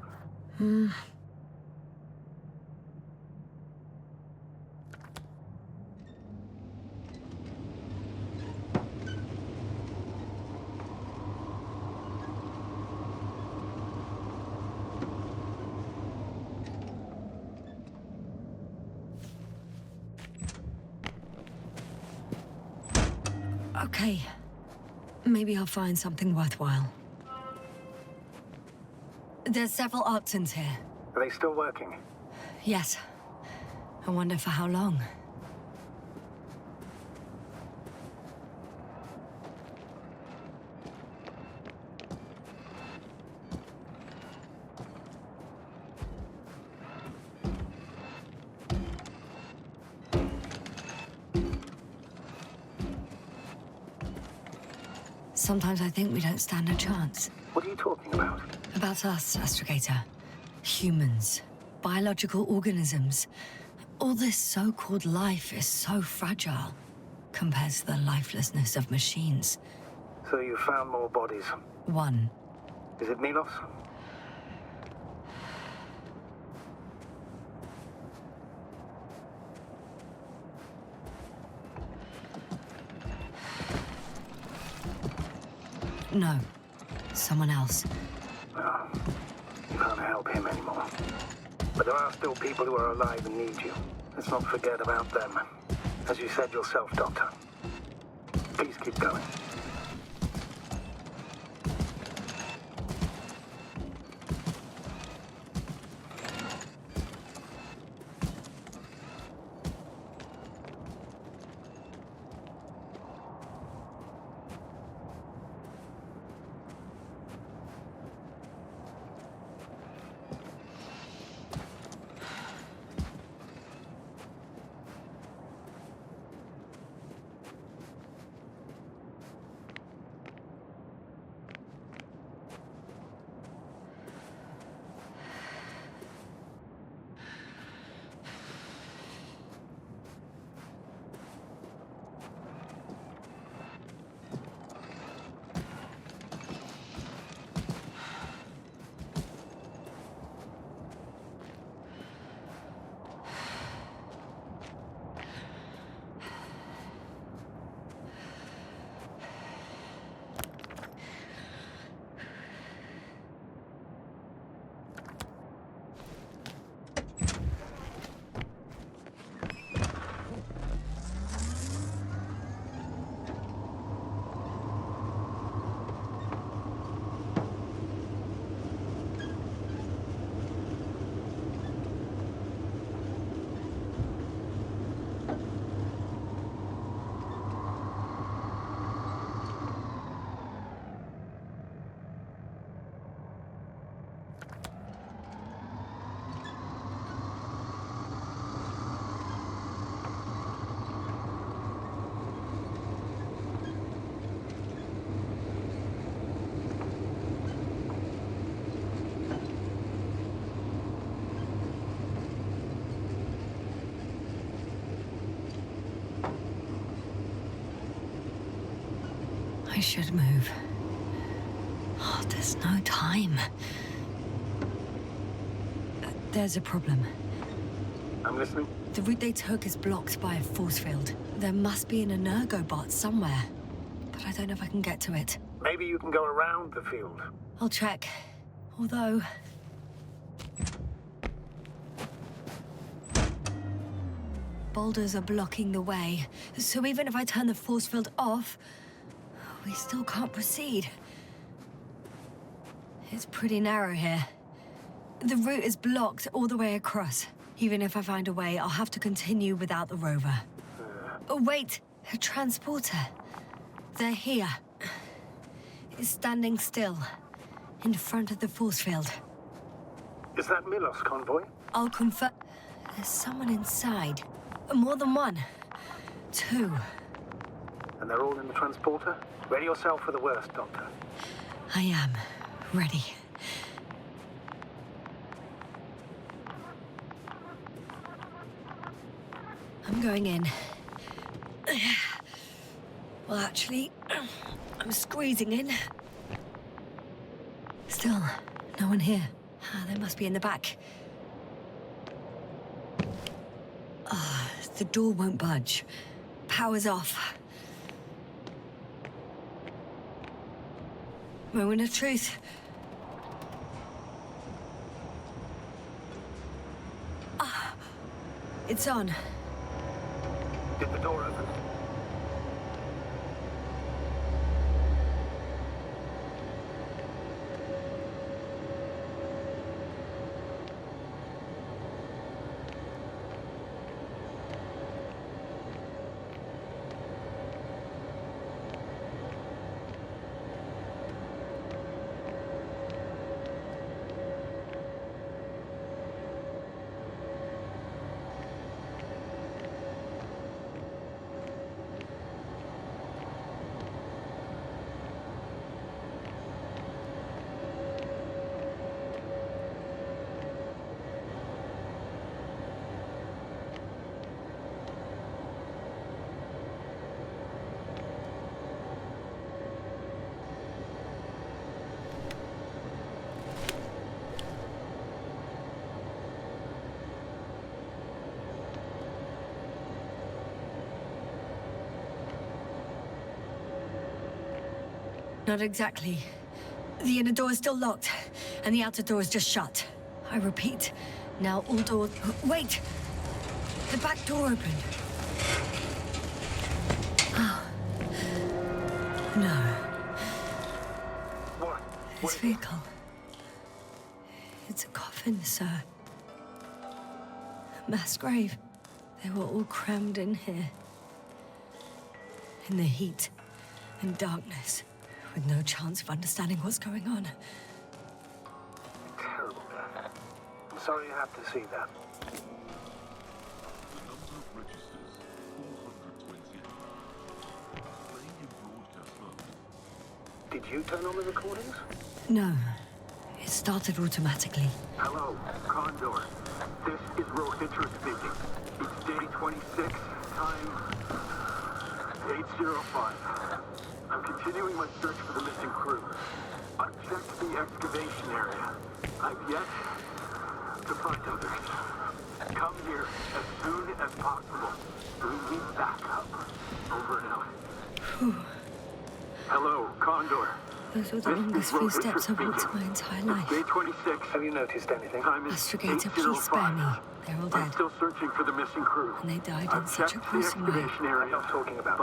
Okay. Maybe I'll find something worthwhile. There's several Arctons here. Are they still working? Yes. I wonder for how long. Sometimes I think we don't stand a chance. What are you talking about? About us, Astrogator. Humans. Biological organisms. All this so-called life is so fragile compared to the lifelessness of machines. So you found more bodies. One. Is it Milos? No. Someone else. No. You can't help him anymore. But there are still people who are alive and need you. Let's not forget about them. As you said yourself, Doctor. Please keep going. I should move. Oh, there's no time. There's a problem. I'm listening. The route they took is blocked by a force field. There must be an energobot somewhere, but I don't know if I can get to it. Maybe you can go around the field. I'll check. Although... boulders are blocking the way, so even if I turn the force field off, we still can't proceed. It's pretty narrow here. The route is blocked all the way across. Even if I find a way, I'll have to continue without the rover. Oh, wait! A transporter. They're here. It's standing still, in front of the force field. Is that Milos, Convoy? I'll confirm. There's someone inside. More than one. Two. And they're all in the transporter? Ready yourself for the worst, Doctor. I am. Ready. I'm going in. Well, actually, I'm squeezing in. Still, no one here. They must be in the back. The door won't budge. Power's off. Moment of truth. It's on. Did the door open? Not exactly. The inner door is still locked, and the outer door is just shut. I repeat, now all doors... Wait! The back door opened. Oh. No. What? This vehicle. It's a coffin, sir. A mass grave. They were all crammed in here. In the heat and darkness, with no chance of understanding what's going on. Terrible. I'm sorry you have to see that. The number of registers, 428. Playing in broadcast mode. Did you turn on the recordings? No. It started automatically. Hello, Condor. This is Regis speaking. It's day 26, time 8:05. I'm continuing my search for the missing crew. I've checked the excavation area. I've yet to find others. Come here as soon as possible. Bring me back up. Over and out. Hello, Condor. Those were the longest few steps I've walked in my entire life. Day 26. Have you noticed anything? Time is Astrogator, please spare me. They're all I'm dead. still searching for the missing crew. And they died in I've such a checked the gruesome way. excavation area. I'm not talking about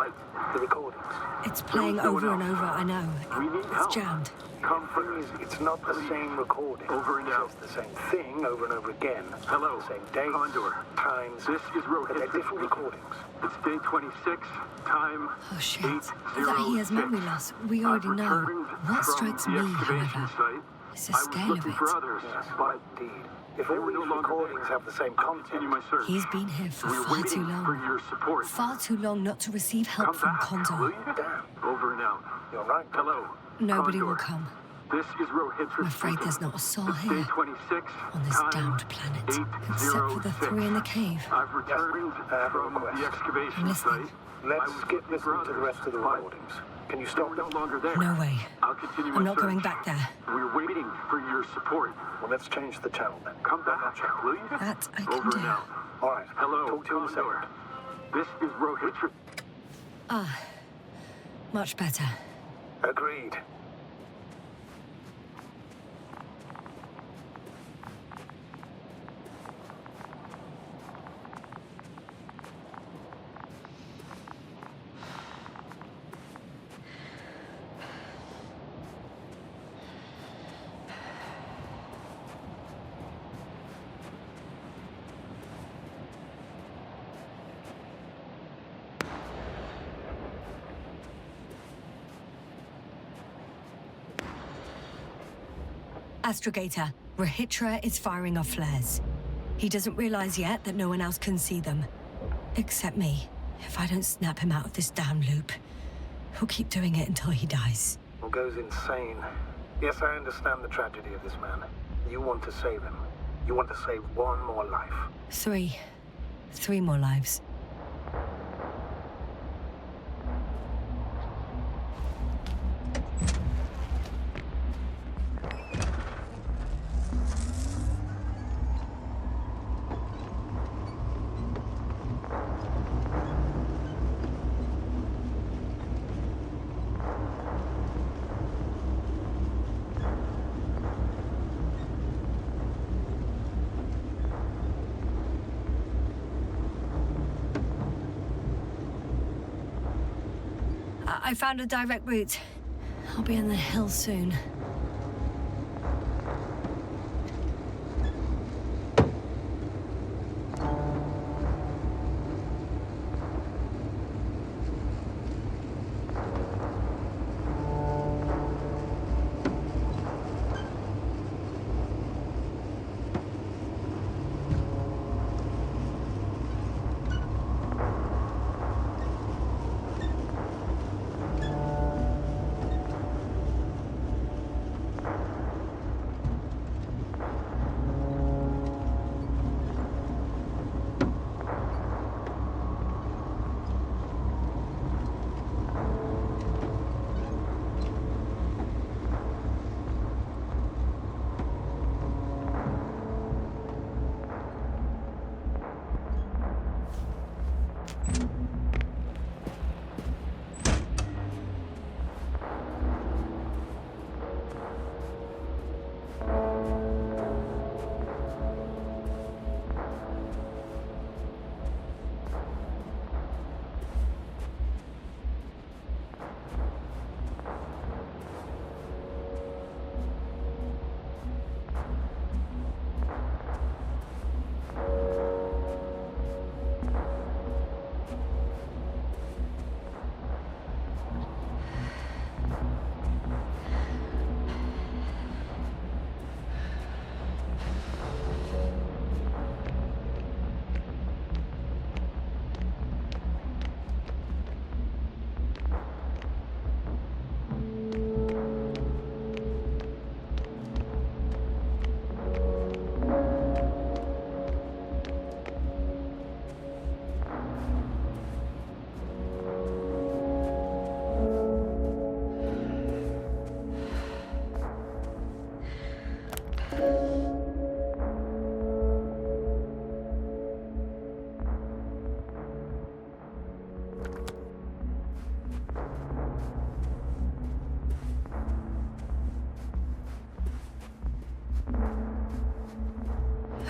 the recordings. It's playing over and over, I know. We need It's help. jammed. Come The thing is, it's not the same recording. Over and out. It's the same thing over and over again. Hello, The same dates, Condor. times. This is But they're Regis different III. recordings. It's day 26, time Oh shit. 8:06. That he has memory loss, we already I've know. returned What from strikes the me, excavation however, site. is the I was scale of looking for it. others, Yes, but indeed. If they all were no these longer recordings there. have the same I'll continue content, my search. He's been here for We're far waiting too for long. your support. Far too long not to receive help Come from back, Condor. will you? damn, Over and out. you're right. Hello, Nobody Condor. will come. This is Regis I'm afraid speaking. there's not a soul It's day here 26, on this time damned planet, except for the 8:06. three in the cave. I've returned I have a from request. the excavation I'm listening. site. I Let's was skip looking for listening to the rest of the others, recordings. Can you stop We're them? no longer there. No way. I'll continue I'm my not going search. back there. We're waiting for your support. Well, let's change the channel then. Come back, will you? That I can Over do. and out. All right. Hello, Talk to you in a second. Condor. This is Regis. Ah, much better. Agreed. Astrogator, Rahitra is firing off flares. He doesn't realize yet that no one else can see them. Except me. If I don't snap him out of this damn loop, he'll keep doing it until he dies. Or goes insane. Yes, I understand the tragedy of this man. You want to save him. You want to save one more life. 3. 3 more lives. I found a direct route. I'll be in the hills soon.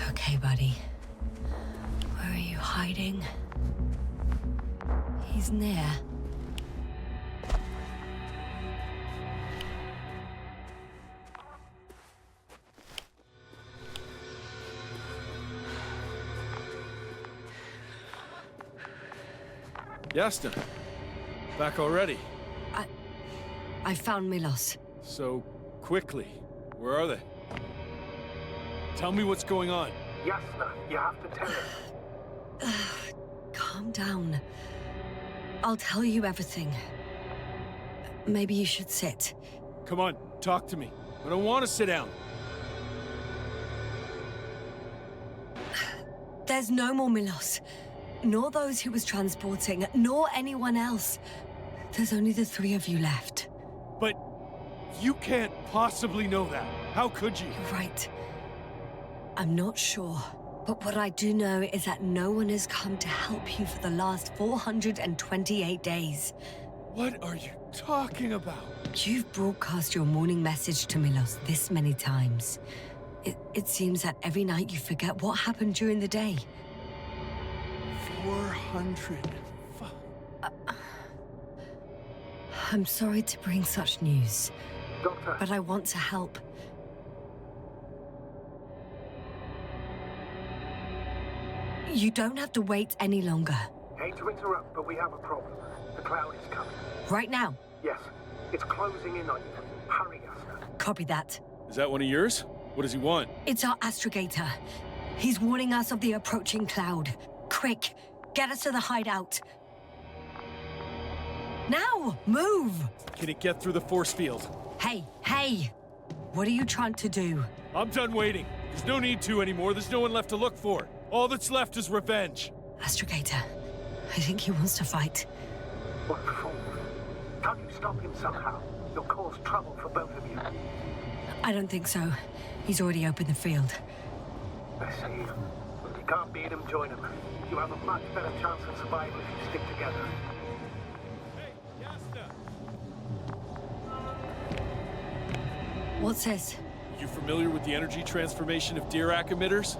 Okay, buddy. Where are you hiding? He's near. Yasna, back already. I found Milos. So quickly. Where are they? Tell me what's going on. Yasna, you have to tell us. Calm down. I'll tell you everything. Maybe you should sit. Come on, talk to me. I don't want to sit down. There's no more Milos. Nor those he was transporting, nor anyone else. There's only the three of you left. But you can't possibly know that. How could you? You're right. I'm not sure. But what I do know is that no one has come to help you for the last 428 days. What are you talking about? You've broadcast your morning message to Milos this many times. It seems that every night you forget what happened during the day. 400. I'm sorry to bring such news, Doctor. but I want to help. You don't have to wait any longer. Hate to interrupt, but we have a problem. The cloud is coming. Right now? Yes. It's closing in on you. Hurry, Yasna. Copy that. Is that one of yours? What does he want? It's our astrogator. He's warning us of the approaching cloud. Quick, get us to the hideout. Now, move! Can it get through the force field? Hey! What are you trying to do? I'm done waiting. There's no need to anymore. There's no one left to look for. All that's left is revenge. Astrogator, I think he wants to fight. What for? Can't you stop him somehow? You'll cause trouble for both of you. I don't think so. He's already opened the field. I see. If you can't beat him, join him. You have a much better chance of survival if you stick together. Hey, Yasna! What's this? You familiar with the energy transformation of Dirac emitters?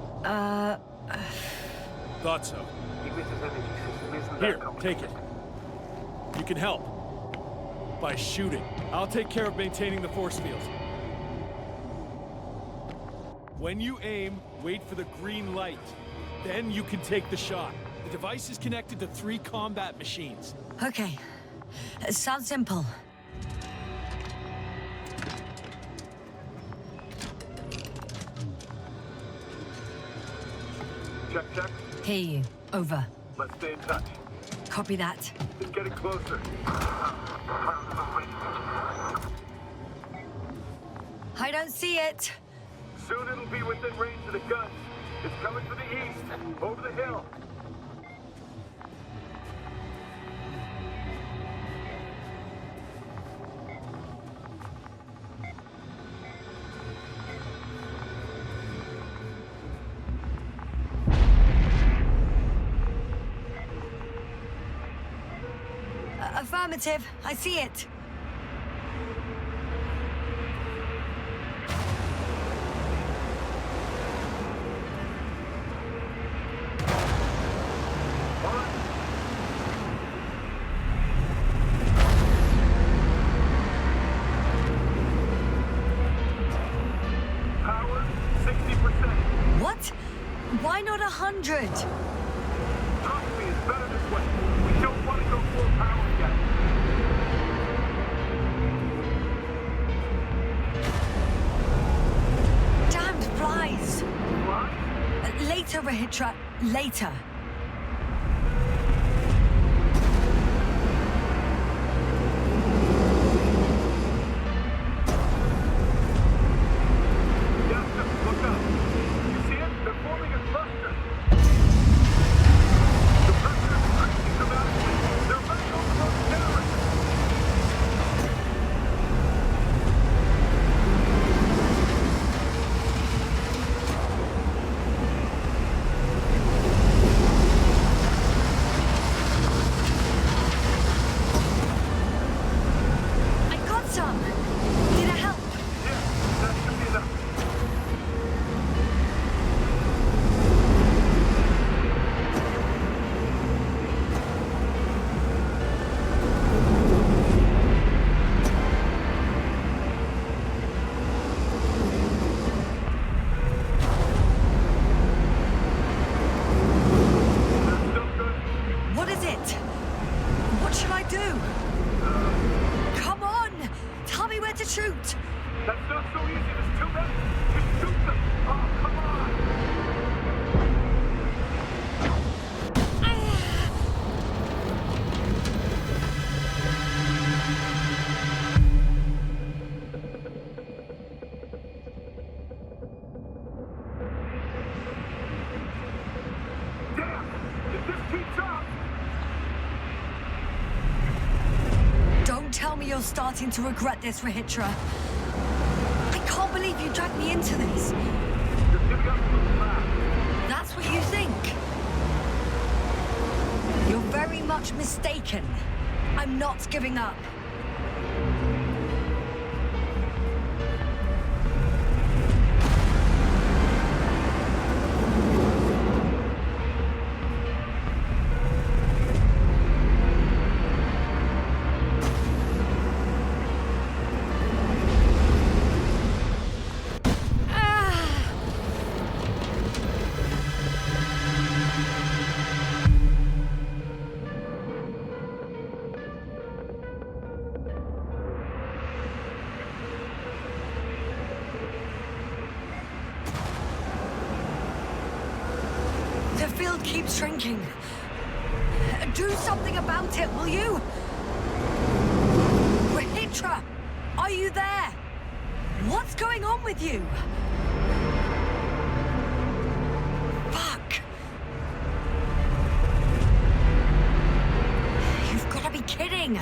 Thought so. Emitters' energy system isn't Here, that complicated. take it. You can help. By shooting. I'll take care of maintaining the force field. When you aim, wait for the green light. Then you can take the shot. The device is connected to 3 combat machines. Okay. Sounds simple. Check. Hear you. Over. Let's stay in touch. Copy that. It's getting closer. I don't see it. Soon it'll be within range of the guns. It's coming to the east, over the hill. Affirmative. I see it. Power, 60%. What? Why not 100? Trust me, it's better this way. We don't want to go full power yet. Damned flies. What? Later, Rahitra. Later. Yasna, look up. You see it? They're forming a cluster. The pressure is increasing dramatically. They're running over those generators. I got some. Did it help? Yeah, that should be enough. That's still good. What is it? What should I do? Come on! Tell me where to shoot! That's not so easy. There's too many. Just shoot them. Oh, come on. Damn! If this keeps up... me you're starting to regret this, Regis. I can't believe you dragged me into this. You're giving up so fast. That's what you think? You're very much mistaken. I'm not giving up. The field keeps shrinking. Do something about it, will you? Regis, are you there? What's going on with you? Fuck. You've got to be kidding.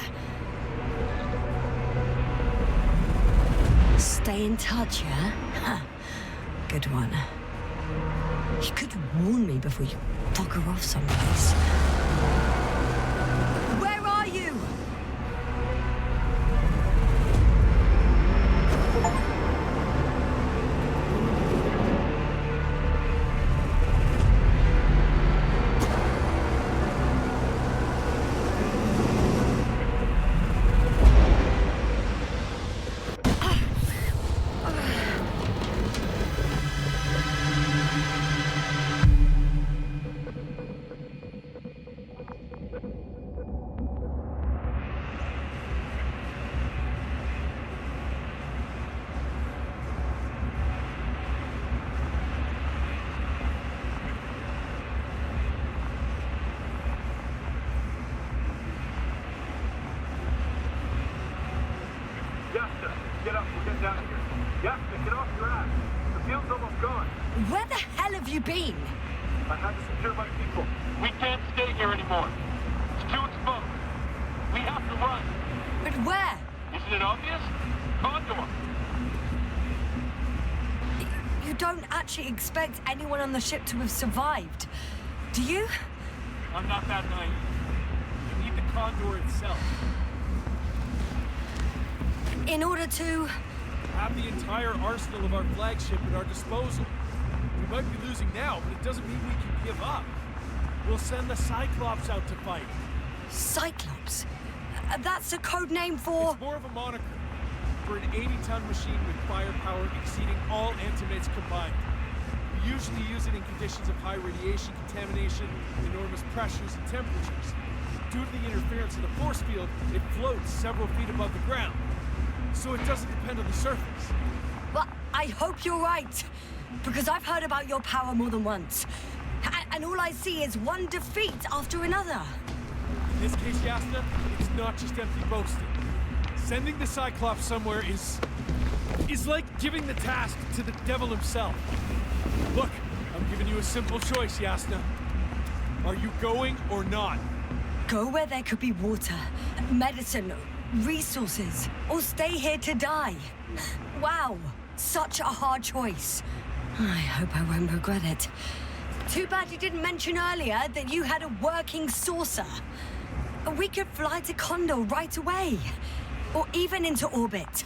Stay in touch, yeah? Huh. Good one. You could warn me before you bugger off someplace. Where are you? Yasna, get up. We're getting down here. Yasna, get off your ass. The field's almost gone. Where the hell have you been? I had to secure my people. We can't stay here anymore. It's too exposed. We have to run. But where? Isn't it obvious? Condor. You don't actually expect anyone on the ship to have survived, do you? I'm not that naive. You need the Condor itself. In order to... Have the entire arsenal of our flagship at our disposal. We might be losing now, but it doesn't mean we can give up. We'll send the Cyclops out to fight. Cyclops? That's a code name for... It's more of a moniker. For an 80-ton machine with firepower exceeding all antimates combined. We usually use it in conditions of high radiation contamination, enormous pressures and temperatures. Due to the interference of the force field, it floats several feet above the ground. So it doesn't depend on the surface. But I hope you're right, because I've heard about your power more than once. And all I see is one defeat after another. In this case, Yasna, it's not just empty boasting. Sending the Cyclops somewhere is like giving the task to the devil himself. Look, I'm giving you a simple choice, Yasna. Are you going or not? Go where there could be water, medicine, resources, or stay here to die. Wow, such a hard choice. I hope I won't regret it. Too bad you didn't mention earlier that you had a working saucer. We could fly to Condor right away, or even into orbit.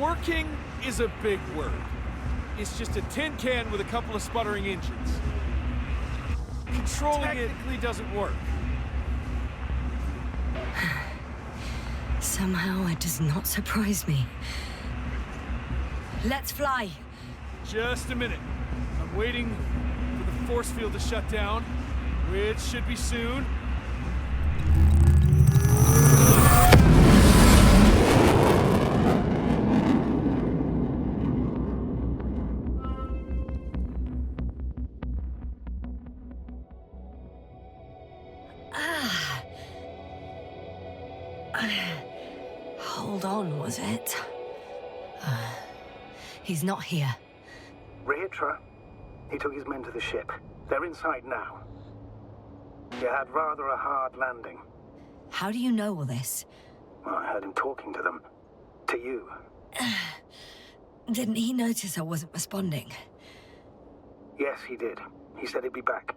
Working is a big word. It's just a tin can with a couple of sputtering engines. Controlling it technically doesn't work. Somehow it does not surprise me. Let's fly. Just a minute. I'm waiting for the force field to shut down, which should be soon. Hold on, was it? He's not here. Regis, he took his men to the ship. They're inside now. You had rather a hard landing. How do you know all this? Well, I heard him talking to them. To you. Didn't he notice I wasn't responding? Yes, he did. He said he'd be back.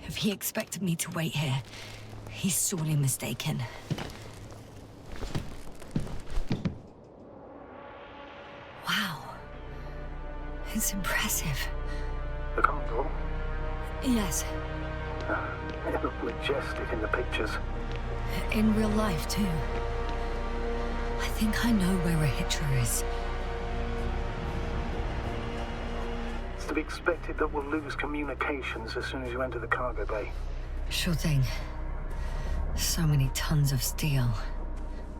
If he expected me to wait here, he's sorely mistaken. Wow. It's impressive. The Condor? Yes. It looked majestic in the pictures. In real life, too. I think I know where Regis is. It's to be expected that we'll lose communications as soon as you enter the cargo bay. Sure thing. So many tons of steel.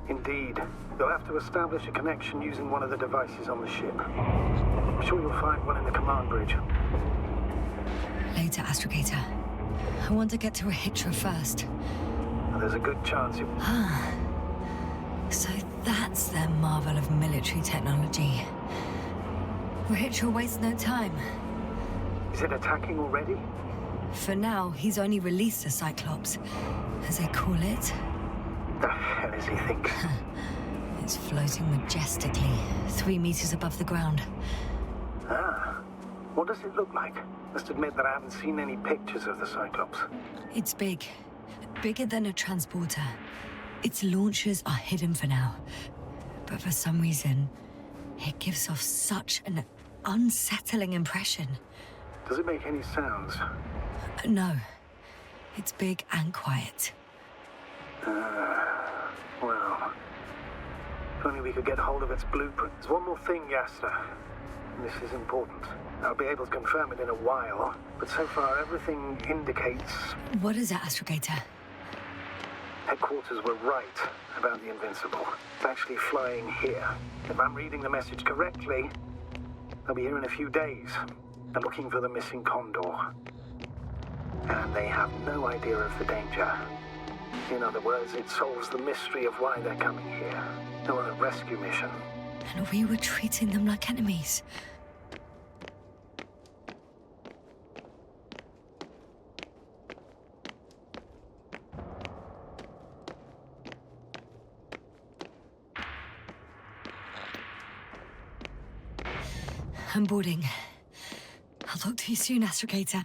Indeed. You'll have to establish a connection using one of the devices on the ship. I'm sure you'll find one in the command bridge. Later, Astrogator. I want to get to Regis first. Well, there's a good chance it... Ah. So that's their marvel of military technology. Regis wastes no time. Is it attacking already? For now, he's only released the Cyclops, as they call it. The hell is he think? It's floating majestically, 3 meters above the ground. Ah. What does it look like? Must admit that I haven't seen any pictures of the Cyclops. It's big. Bigger than a transporter. Its launchers are hidden for now. But for some reason, it gives off such an unsettling impression. Does it make any sounds? No. It's big and quiet. Well... If only we could get hold of its blueprint. There's one more thing, Yasna. This is important. I'll be able to confirm it in a while, but so far everything indicates... What is it, Astrogator? Headquarters were right about the Invincible. It's actually flying here. If I'm reading the message correctly, they'll be here in a few days. They're looking for the missing Condor. And they have no idea of the danger. In other words, it solves the mystery of why they're coming here. They're on a rescue mission. And we were treating them like enemies. I'm boarding. I'll talk to you soon, Astrogator.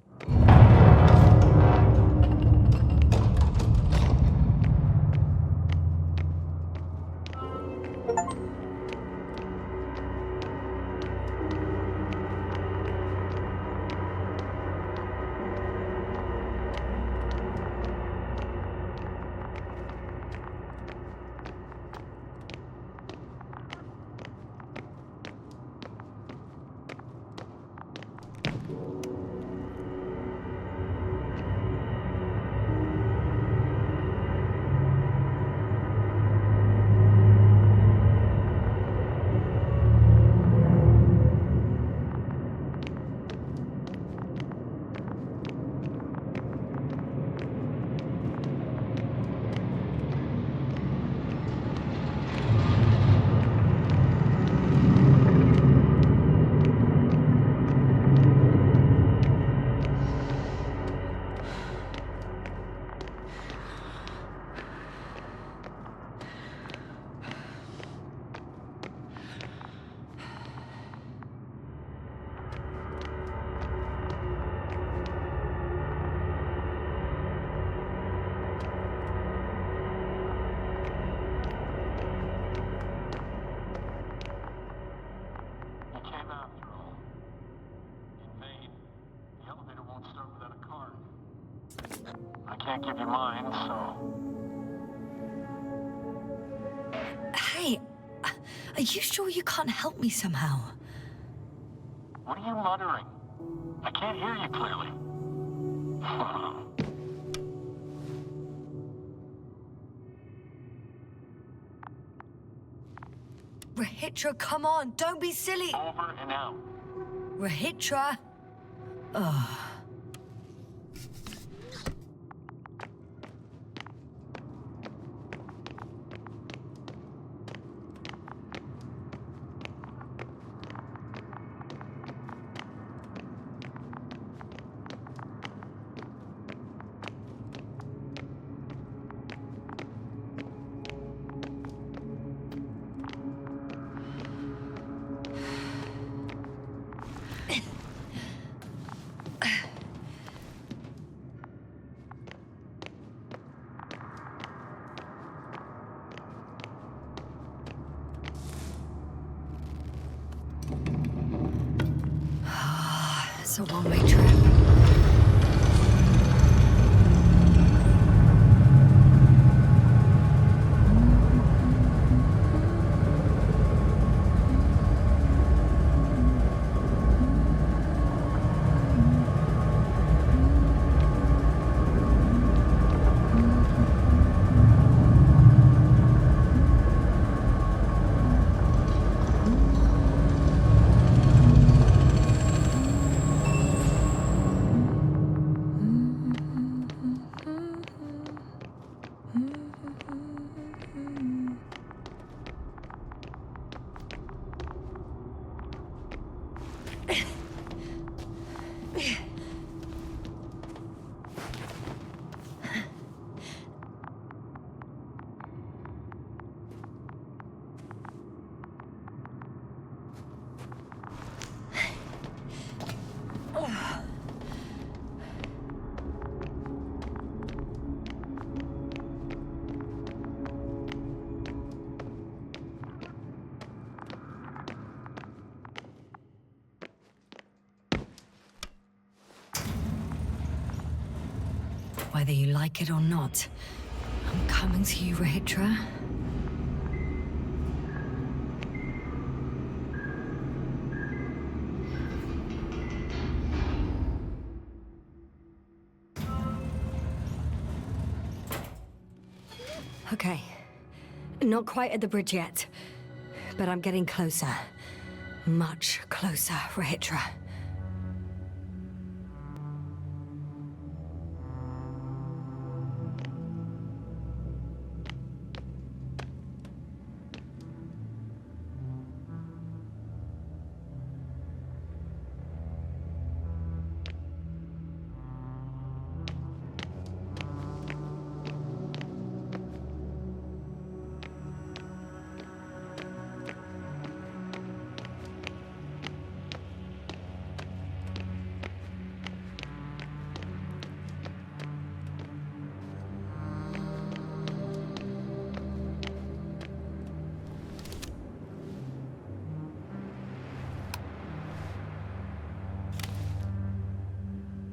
Can't give you mine, so... Hey, are you sure you can't help me somehow? What are you muttering? I can't hear you clearly. Regis, come on, don't be silly. Over and out. Regis. Ugh. It's a one-way trip. Whether you like it or not, I'm coming to you, Rahitra. Okay. Not quite at the bridge yet, but I'm getting closer. Much closer, Rahitra.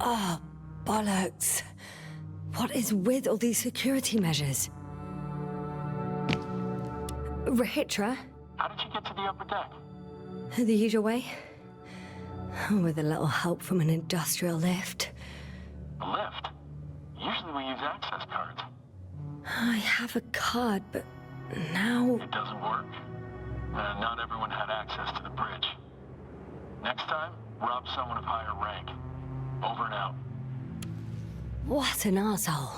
Oh, bollocks. What is with all these security measures? Rahitra? How did you get to the upper deck? The usual way. With a little help from an industrial lift. A lift? Usually we use access cards. I have a card, but now... It doesn't work. Not everyone had access to the bridge. Next time, rob someone of higher rank. Over and out. What an asshole.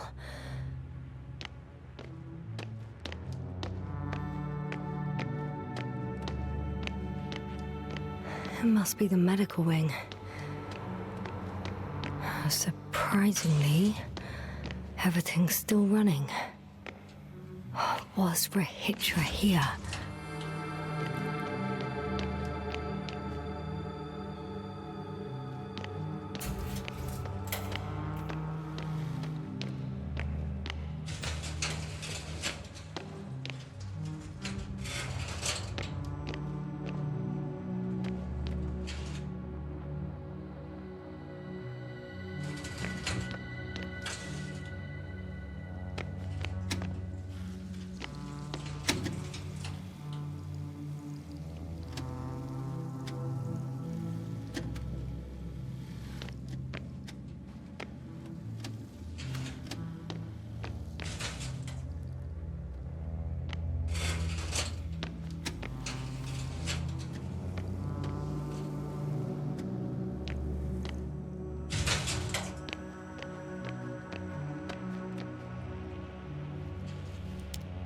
It must be the medical wing. Surprisingly, everything's still running. Was Rahitra here?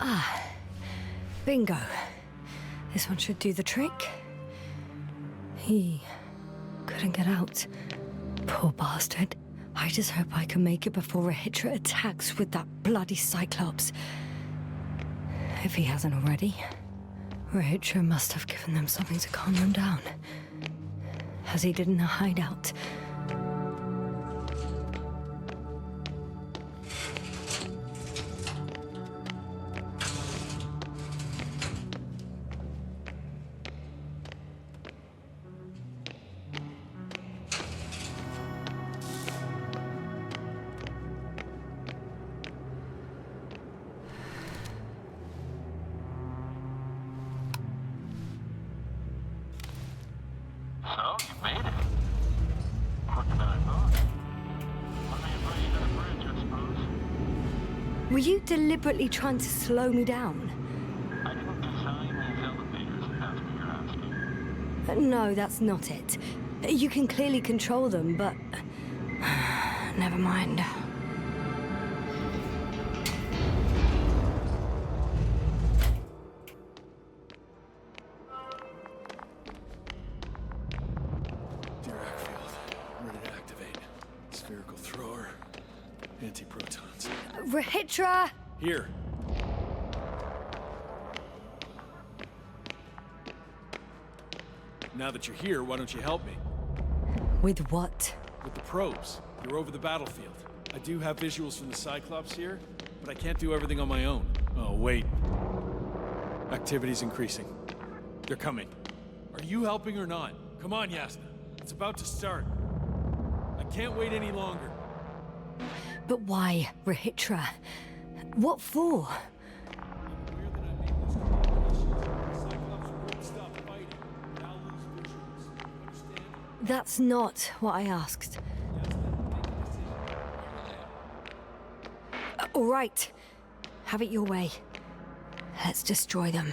Ah, bingo. This one should do the trick. He couldn't get out. Poor bastard. I just hope I can make it before Rahitra attacks with that bloody Cyclops. If he hasn't already. Regis must have given them something to calm them down. Has he didn't hide out? Were you deliberately trying to slow me down? I didn't design these elevators, if that's what you're asking. No, that's not it. You can clearly control them, but... never mind. Anti-protons. Rahitra! Here. Now that you're here, why don't you help me? With what? With the probes. You're over the battlefield. I do have visuals from the Cyclops here, but I can't do everything on my own. Oh, wait. Activity's increasing. They're coming. Are you helping or not? Come on, Yasna. It's about to start. I can't wait any longer. But why, Rahitra? What for? That's not what I asked. All right. Have it your way. Let's destroy them.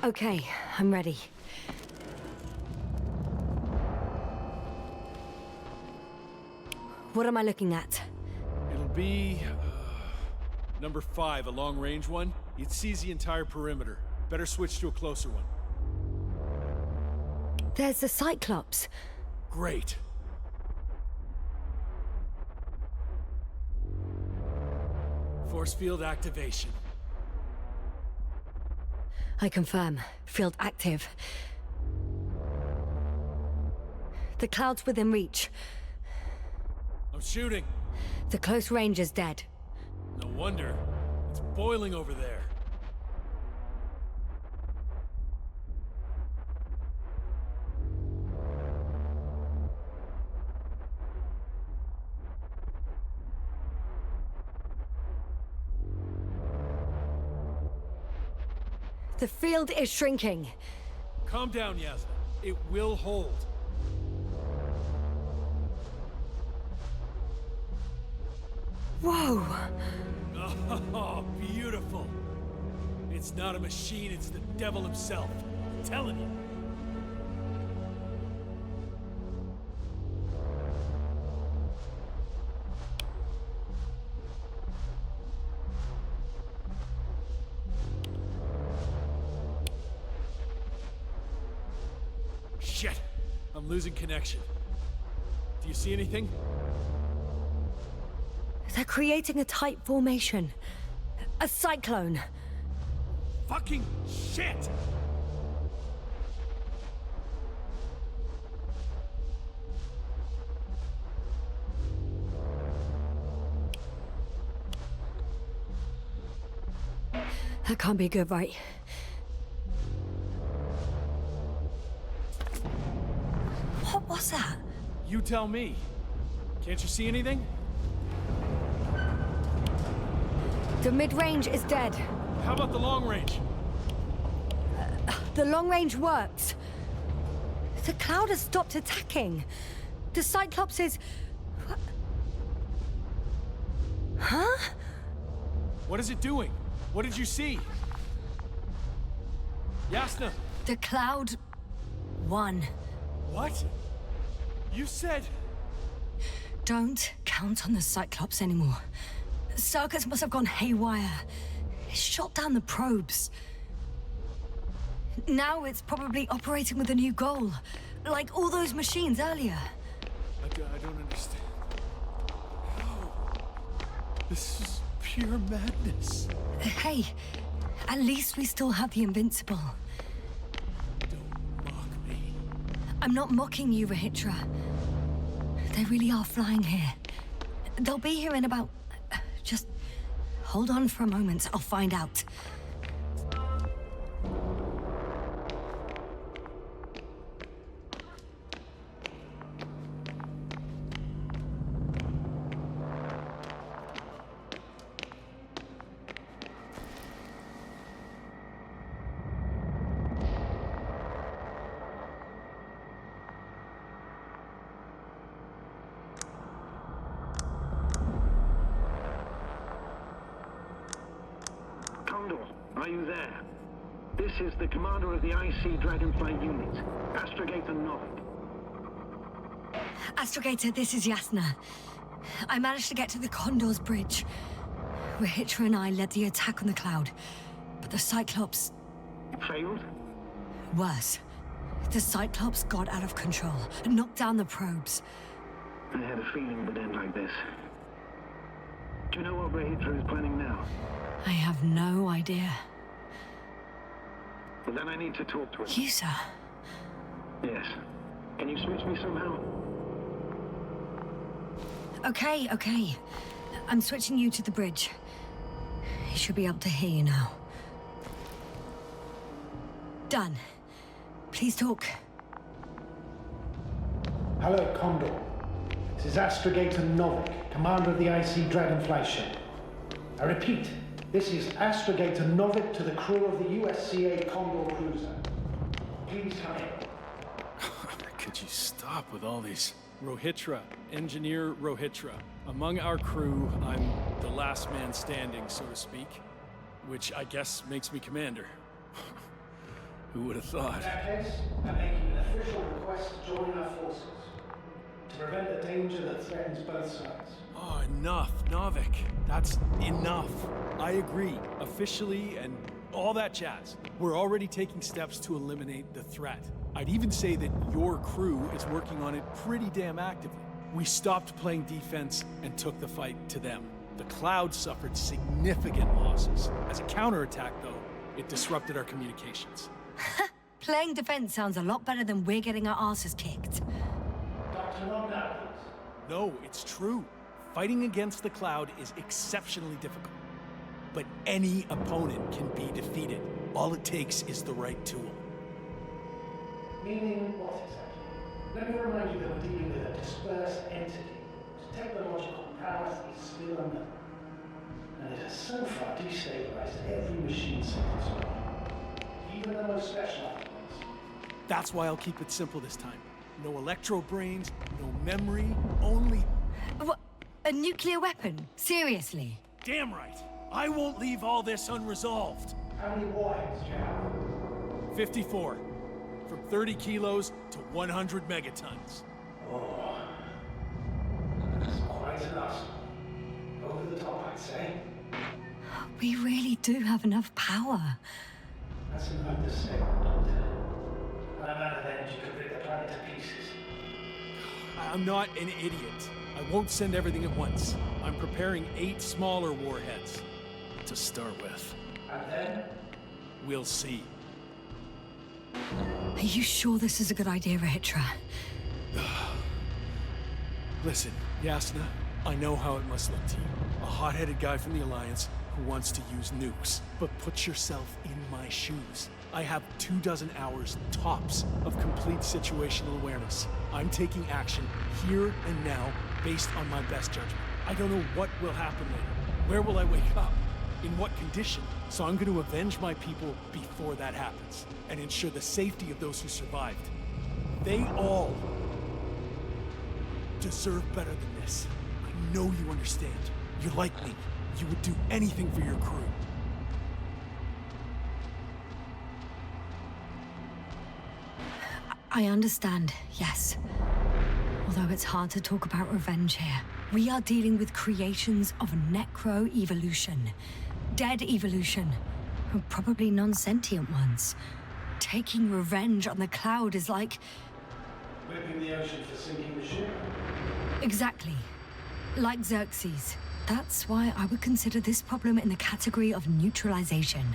Okay, I'm ready. What am I looking at? It'll be... number 5, a long-range one. It sees the entire perimeter. Better switch to a closer one. There's the Cyclops. Great. Force field activation. I confirm. Field active. The cloud's within reach. I'm shooting. The close range is dead. No wonder. It's boiling over there. The field is shrinking. Calm down, Yasna. It will hold. Whoa! Oh, beautiful. It's not a machine, it's the devil himself. I'm telling you. Shit! I'm losing connection. Do you see anything? They're creating a tight formation. A cyclone. Fucking shit! That can't be good, right? What was that? You tell me. Can't you see anything? The mid-range is dead. How about the long range? The long range works. The cloud has stopped attacking. The Cyclops is... Huh? What is it doing? What did you see? Yasna! The cloud won. What? You said... Don't count on the Cyclops anymore. Circuits must have gone haywire. It shot down the probes. Now it's probably operating with a new goal. Like all those machines earlier. I don't understand. How? This is pure madness. Hey, at least we still have the Invincible. Don't mock me. I'm not mocking you, Rahitra. They really are flying here. They'll be here in about... Just hold on for a moment. I'll find out. is the commander of the IC Dragonfly unit, Astrogator Novik. Astrogator, this is Yasna. I managed to get to the Condor's bridge. Regis and I led the attack on the cloud, but the Cyclops... Failed? Worse. The Cyclops got out of control and knocked down the probes. I had a feeling it would end like this. Do you know what Regis is planning now? I have no idea. Well, then I need to talk to him. You, sir? Yes. Can you switch me somehow? Okay. I'm switching you to the bridge. He should be able to hear you now. Done. Please talk. Hello, Condor. This is Astrogator Novik, commander of the IC Dragonfly ship. I repeat, this is Astrogator Novik to the crew of the USCA Condor cruiser. Please come in. Could you stop with all these? Rohitra, Engineer Rohitra. Among our crew, I'm the last man standing, so to speak. Which I guess makes me commander. Who would have thought? In that case, I'm making an official request to join our forces. To prevent the danger that threatens both sides. Oh, enough, Novik. That's enough. I agree, officially and all that jazz. We're already taking steps to eliminate the threat. I'd even say that your crew is working on it pretty damn actively. We stopped playing defense and took the fight to them. The Cloud suffered significant losses. As a counterattack, though, it disrupted our communications. Playing defense sounds a lot better than we're getting our asses kicked. Dr. Condor. No, it's true. Fighting against the Cloud is exceptionally difficult. But any opponent can be defeated. All it takes is the right tool. Meaning what exactly? Let me remind you that we're dealing with a dispersed entity whose technological prowess is still unknown. And it has so far destabilized every machine sector's even the most specialized ones. That's why I'll keep it simple this time. No electro brains, no memory, only... What? A nuclear weapon? Seriously? Damn right. I won't leave all this unresolved. How many warheads do you have? 54. From 30 kilos to 100 megatons. Oh. That's quite an arsenal. Over the top, I'd say. We really do have enough power. That's an understatement, Doctor. An amount of energy could rip the planet to pieces. I'm not an idiot. I won't send everything at once. I'm preparing 8 smaller warheads to start with. And then? We'll see. Are you sure this is a good idea, Regis? Listen, Yasna, I know how it must look to you. A hot-headed guy from the Alliance who wants to use nukes. But put yourself in my shoes. I have 24 hours tops of complete situational awareness. I'm taking action here and now based on my best judgment. I don't know what will happen later. Where will I wake up? In what condition? So I'm going to avenge my people before that happens and ensure the safety of those who survived. They all deserve better than this. I know you understand. You're like me. You would do anything for your crew. I understand, yes. Although it's hard to talk about revenge here. We are dealing with creations of necro-evolution. Dead evolution. Probably non-sentient ones. Taking revenge on the Cloud is like... Whipping the ocean for sinking the ship? Exactly. Like Xerxes. That's why I would consider this problem in the category of neutralization.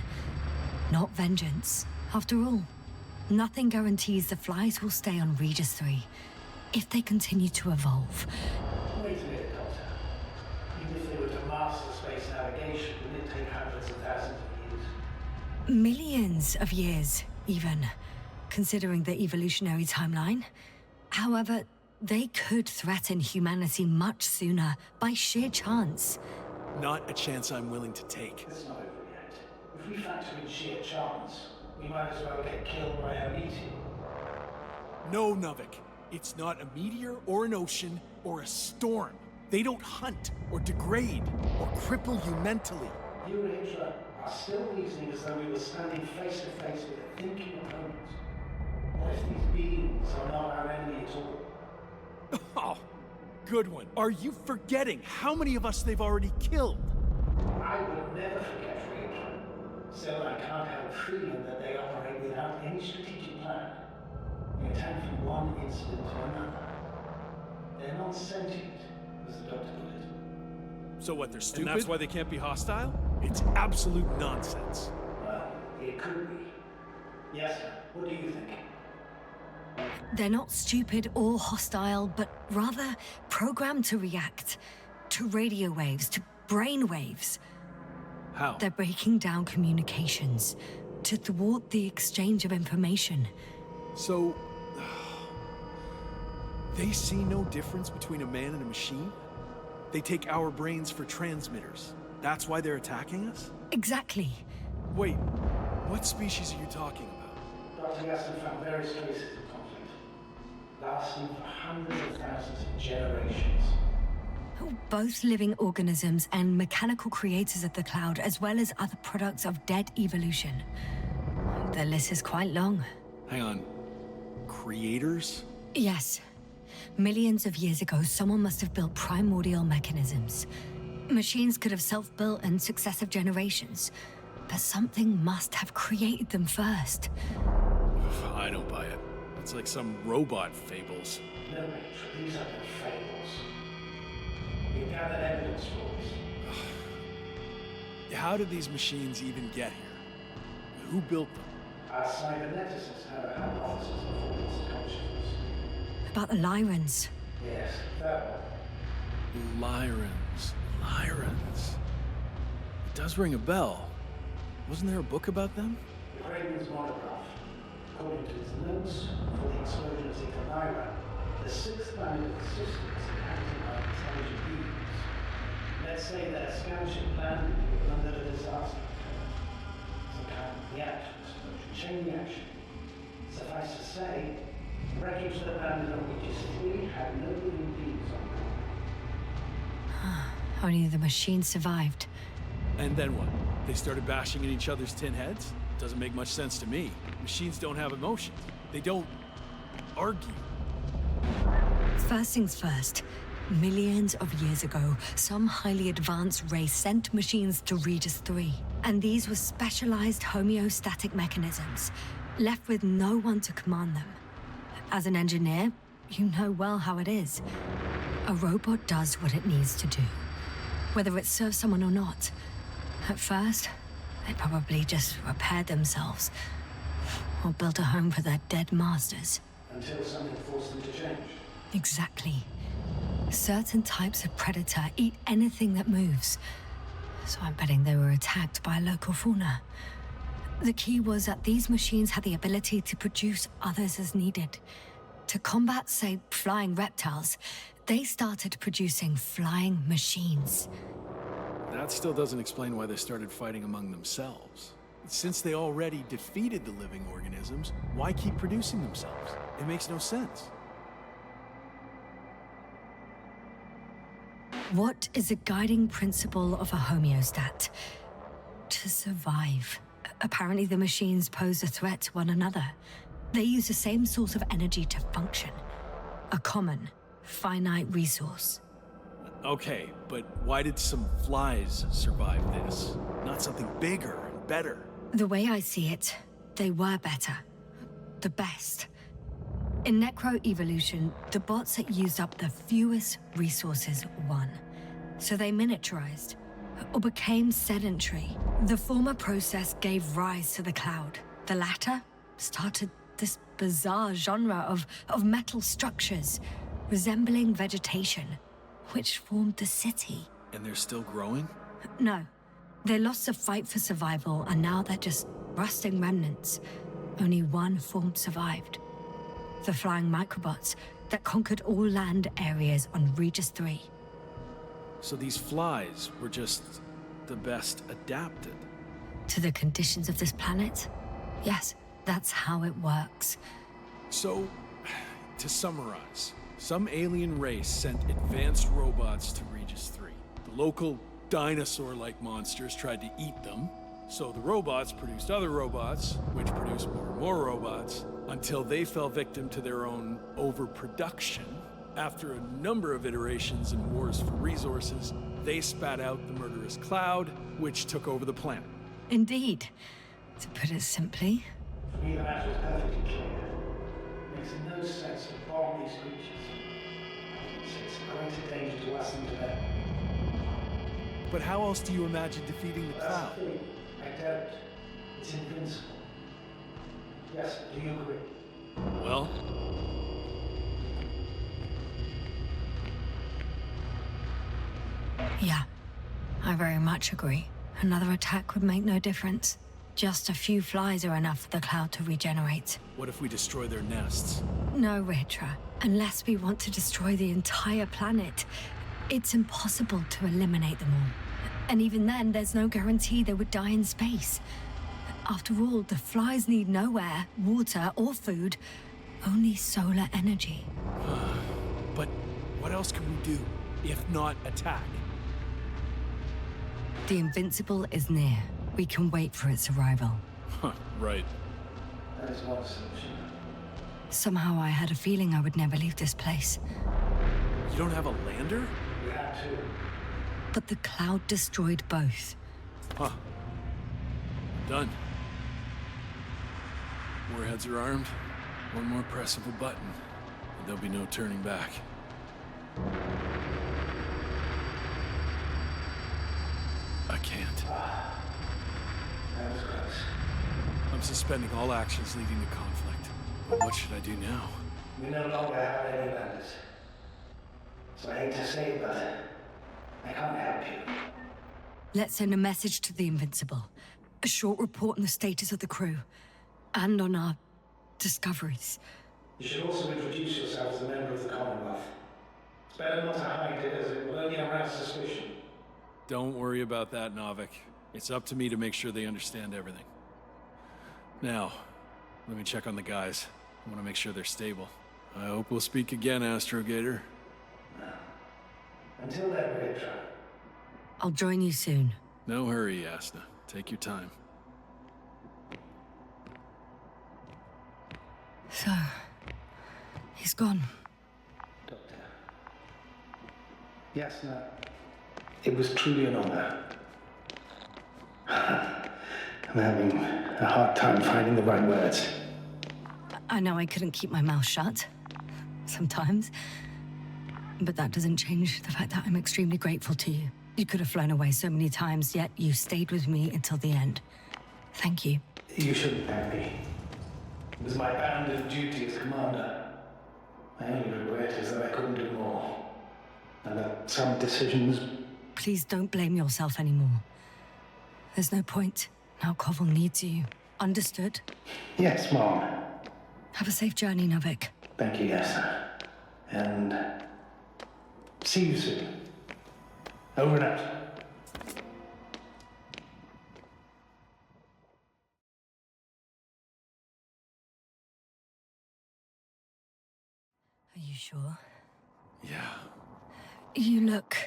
Not vengeance. After all, nothing guarantees the flies will stay on Regis III if they continue to evolve. Wait a minute, Doctor. Even if they were to master space navigation, wouldn't it take hundreds of thousands of years? Millions of years, even, considering the evolutionary timeline. However, they could threaten humanity much sooner by sheer chance. Not a chance I'm willing to take. It's not over yet. If we factor in sheer chance, we might as well get killed by a meteor. No, Novik. It's not a meteor or an ocean or a storm. They don't hunt or degrade or cripple you mentally. You, Regis, are still reasoning as though we were standing face to face with a thinking opponent. What if these beings are not our enemy at all? Oh, good one. Are you forgetting how many of us they've already killed? I would never forget, Regis. Still, I can't help feeling that they operate without any strategic plan. They attack from one incident to another. They're not sentient, as the doctor put it. So what, they're stupid? And that's why they can't be hostile? It's absolute nonsense. Well, it could be. Yasna, what do you think? They're not stupid or hostile, but rather programmed to react to radio waves, to brain waves. How? They're breaking down communications to thwart the exchange of information. So, they see no difference between a man and a machine? They take our brains for transmitters. That's why they're attacking us? Exactly. Wait, what species are you talking about? Dr. Yasna found various cases of conflict, lasting for hundreds of thousands of generations. Both living organisms and mechanical creators of the cloud, as well as other products of dead evolution. The list is quite long. Hang on. Creators? Yes. Millions of years ago, someone must have built primordial mechanisms. Machines could have self-built in successive generations, but something must have created them first. I don't buy it. It's like some robot fables. No, Rachel, these are no fables. You gathered evidence for us. How did these machines even get here? Who built them? Our cyberneticists have a hypothesis of false consciousness. About the Lyrans. Yes, that one. Lyrans. It does ring a bell. Wasn't there a book about them? The Craven's monograph. According to its notes, for the explosion of Zeta Lyra, the sixth planet of the system is inhabited by intelligent beings. Let's say their scourging plan under a disaster. Some kind of reaction, explosion, chain reaction. Suffice to say, wreckage that landed on Regis III had no living beings on board. Only the machine survived. And then what? They started bashing in each other's tin heads? Doesn't make much sense to me. Machines don't have emotions. They don't argue. First things first. Millions of years ago, some highly advanced race sent machines to Regis III. And these were specialized homeostatic mechanisms, left with no one to command them. As an engineer, you know well how it is. A robot does what it needs to do, whether it serves someone or not. At first, they probably just repaired themselves, or built a home for their dead masters. Until something forced them to change. Exactly. Certain types of predator eat anything that moves. So I'm betting they were attacked by a local fauna. The key was that these machines had the ability to produce others as needed. To combat, say, flying reptiles, they started producing flying machines. That still doesn't explain why they started fighting among themselves. Since they already defeated the living organisms, why keep producing themselves? It makes no sense. What is the guiding principle of a homeostat? To survive. Apparently the machines pose a threat to one another. They use the same source of energy to function. A common, finite resource. Okay, but why did some flies survive this? Not something bigger and better. The way I see it, they were better. The best. In necroevolution, the bots that used up the fewest resources won. So they miniaturized, or became sedentary. The former process gave rise to the cloud. The latter started this bizarre genre of metal structures, resembling vegetation, which formed the city. And they're still growing? No. They lost the fight for survival, and now they're just rusting remnants. Only one form survived. The flying microbots that conquered all land areas on Regis III. So these flies were just the best adapted? To the conditions of this planet? Yes, that's how it works. So, to summarize, some alien race sent advanced robots to Regis III. The local dinosaur-like monsters tried to eat them, So the robots produced other robots, which produced more and more robots, until they fell victim to their own overproduction. After a number of iterations and wars for resources, they spat out the murderous cloud, which took over the planet. Indeed. To put it simply. For me, the matter is perfectly clear. It makes no sense to bomb these creatures. It's a greater danger to us than to them. But how else do you imagine defeating the cloud? I don't. It's invincible. Yes, do you agree? Well... Yeah, I very much agree. Another attack would make no difference. Just a few flies are enough for the cloud to regenerate. What if we destroy their nests? No, Ritra. Unless we want to destroy the entire planet, it's impossible to eliminate them all. And even then, there's no guarantee they would die in space. After all, the flies need no air, water, or food, only solar energy. But what else can we do, if not attack? The Invincible is near. We can wait for its arrival. Right. That is one solution. Somehow I had a feeling I would never leave this place. You don't have a lander? We have to. But the cloud destroyed both. Huh. Done. Warheads are armed. One more press of a button, and there'll be no turning back. I can't. That was close. I'm suspending all actions leading to conflict. But what should I do now? We no longer have any landers. So I hate to say it, but I can't help you. Let's send a message to the Invincible. A short report on the status of the crew. And on our discoveries. You should also introduce yourself as a member of the Commonwealth. It's better not to hide it, as it will only arouse suspicion. Don't worry about that, Novik. It's up to me to make sure they understand everything. Now, let me check on the guys. I want to make sure they're stable. I hope we'll speak again, Astrogator. Until then, Ritra. I'll join you soon. No hurry, Yasna. Take your time. So... he's gone. Doctor. Yasna, it was truly an honor. I'm having a hard time finding the right words. I know I couldn't keep my mouth shut. Sometimes. But that doesn't change the fact that I'm extremely grateful to you. You could have flown away so many times, yet you stayed with me until the end. Thank you. You shouldn't thank me. It was my bounden duty as commander. My only regret is that I couldn't do more. And that some decisions... Please don't blame yourself anymore. There's no point. Now Koval needs you. Understood? Yes, Mom. Have a safe journey, Novik. Thank you, Yasna. And... see you soon. Over and out. Are you sure? Yeah. You look...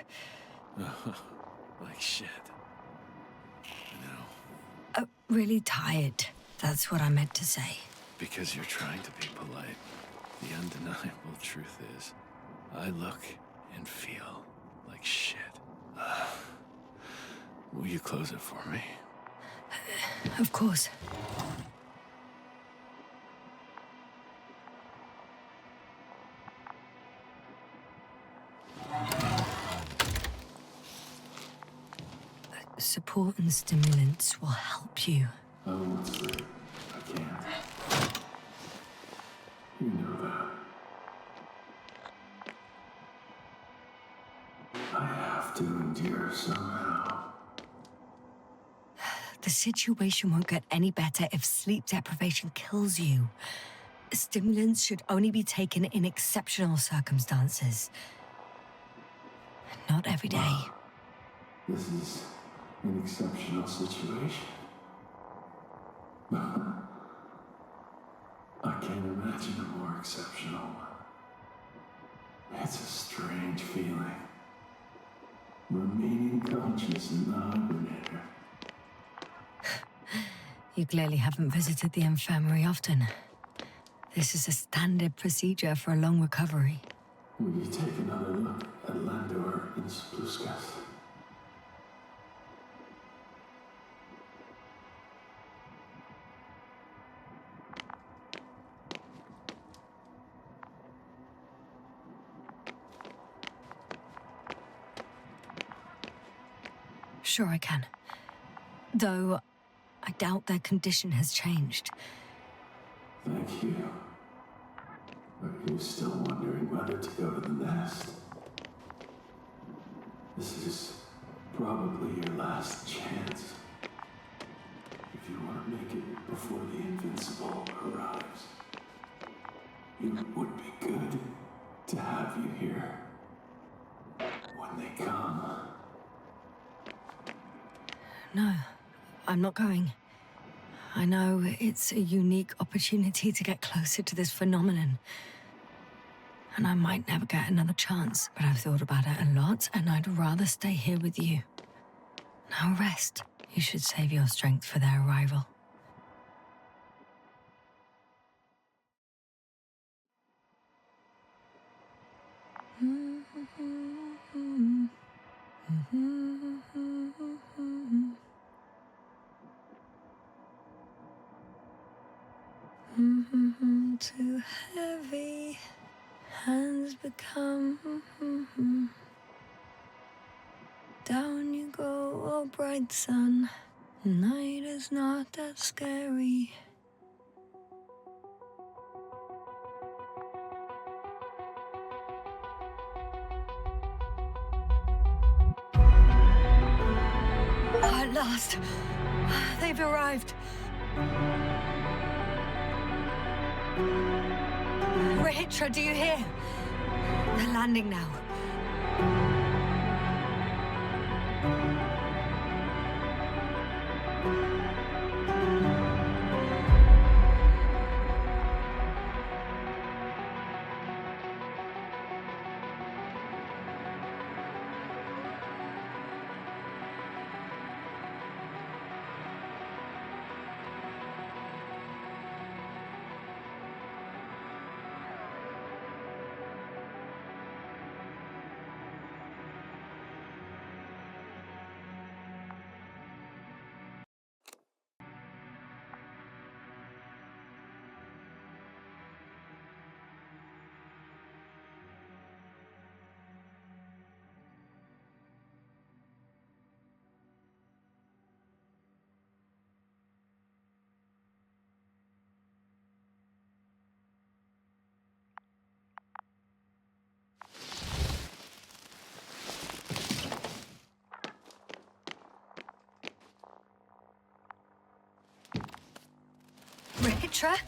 like shit. I know. Really tired. That's what I meant to say. Because you're trying to be polite. The undeniable truth is, I look and feel like shit. Will you close it for me? Of course. Support and stimulants will help you. I won't sleep. I can't. You know that. I have to endure somehow. The situation won't get any better if sleep deprivation kills you. Stimulants should only be taken in exceptional circumstances. Not every day. Wow. This is an exceptional situation. I can't imagine a more exceptional one. It's a strange feeling. Remaining conscious in the hibernator. You clearly haven't visited the infirmary often. This is a standard procedure for a long recovery. Will you take another look at Landor in Spluskas? Sure I can. Though, I doubt their condition has changed. Thank you. But you're still wondering whether to go to the nest. This is probably your last chance. If you want to make it before the Invincible arrives, it would be good to have you here when they come. No, I'm not going. I know it's a unique opportunity to get closer to this phenomenon. And I might never get another chance, but I've thought about it a lot, and I'd rather stay here with you. Now rest. You should save your strength for their arrival. Too heavy, hands become. Down you go, oh bright sun. Night is not that scary. At last, they've arrived. Regis, do you hear? They're landing now. Regis?